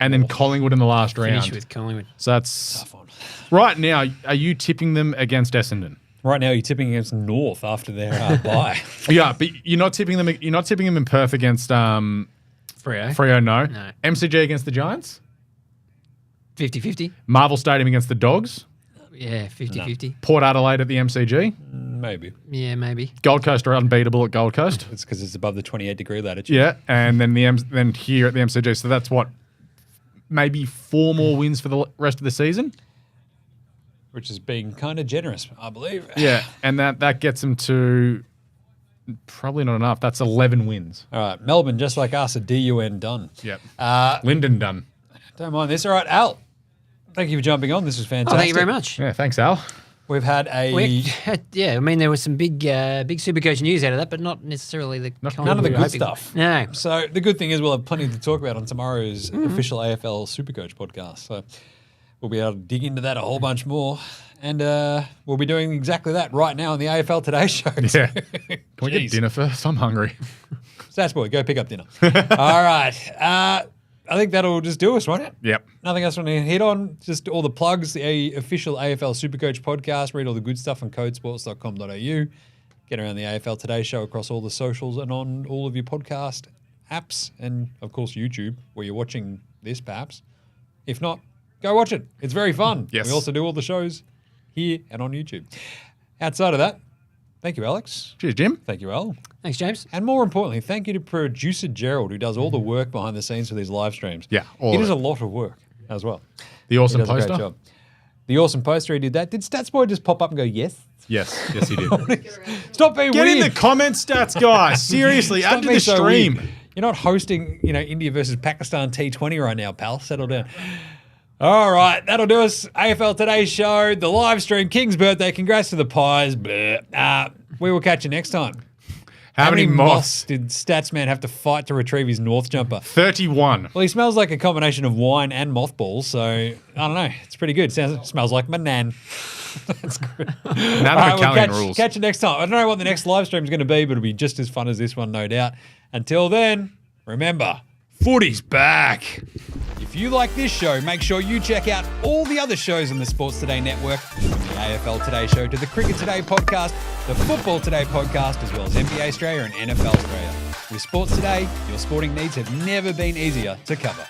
and then Collingwood in the last round. Finish with Collingwood. So that's tough one. Right now. Are you tipping them against Essendon? Right now, you're tipping against North after their bye. Yeah, but you're not tipping them. You're not tipping them in Perth against Freo. Freo, no. MCG against the Giants. 50-50. Marvel Stadium against the Dogs. Yeah, 50-50. Port Adelaide at the MCG. Maybe. Yeah, maybe. Gold Coast are unbeatable at Gold Coast. It's because it's above the 28-degree latitude. Yeah, and then then here at the MCG. So that's what, maybe 4 more wins for the rest of the season, which is being kind of generous, I believe. Yeah, and that gets them to probably not enough. That's 11 wins. All right, Melbourne, just like us, a DUN done. Yep. Linden done. Don't mind this. All right, Al, thank you for jumping on. This was fantastic. Thank you very much. Yeah, thanks, Al. We've had there was some big SuperCoach news out of that, but not necessarily none of the good stuff. No. So the good thing is we'll have plenty to talk about on tomorrow's official AFL Supercoach podcast. So we'll be able to dig into that a whole bunch more. And we'll be doing exactly that right now on the AFL Today Show. Yeah. Can we get dinner first? I'm hungry. Stats boy, go pick up dinner. All right. I think that'll just do us, won't it? Yep. Nothing else I want to hit on. Just all the plugs, the official AFL Supercoach podcast. Read all the good stuff on codesports.com.au. Get around the AFL Today Show across all the socials and on all of your podcast apps. And, of course, YouTube, where you're watching this, perhaps. If not, go watch it. It's very fun. Yes. We also do all the shows here and on YouTube. Outside of that, thank you, Alex. Cheers, Jim. Thank you, Al. Thanks, James. And more importantly, thank you to producer Gerald, who does all the work behind the scenes for these live streams. Yeah, he does a lot of work as well. The awesome He does a poster. great job. The awesome poster, he did that. Did Statsboy just pop up and go, yes? Yes, he did. Stop being Get weird. in the comments, Stats guy. Seriously, Stop add to being the so stream. weird. You're not hosting, India versus Pakistan T20 right now, pal. Settle down. All right, that'll do us. AFL Today Show, the live stream, King's birthday. Congrats to the Pies. We will catch you next time. How many moths did Statsman have to fight to retrieve his North jumper? 31. Well, he smells like a combination of wine and mothballs, so I don't know. It's pretty good. Smells like my nan. That's good. Rules. Catch you next time. I don't know what the next live stream is going to be, but it'll be just as fun as this one, no doubt. Until then, remember, footy's back. If you like this show, make sure you check out all the other shows on the Sports Today Network, from the AFL Today Show to the Cricket Today podcast, the Football Today podcast, as well as NBA Australia and NFL Australia. With Sports Today, your sporting needs have never been easier to cover.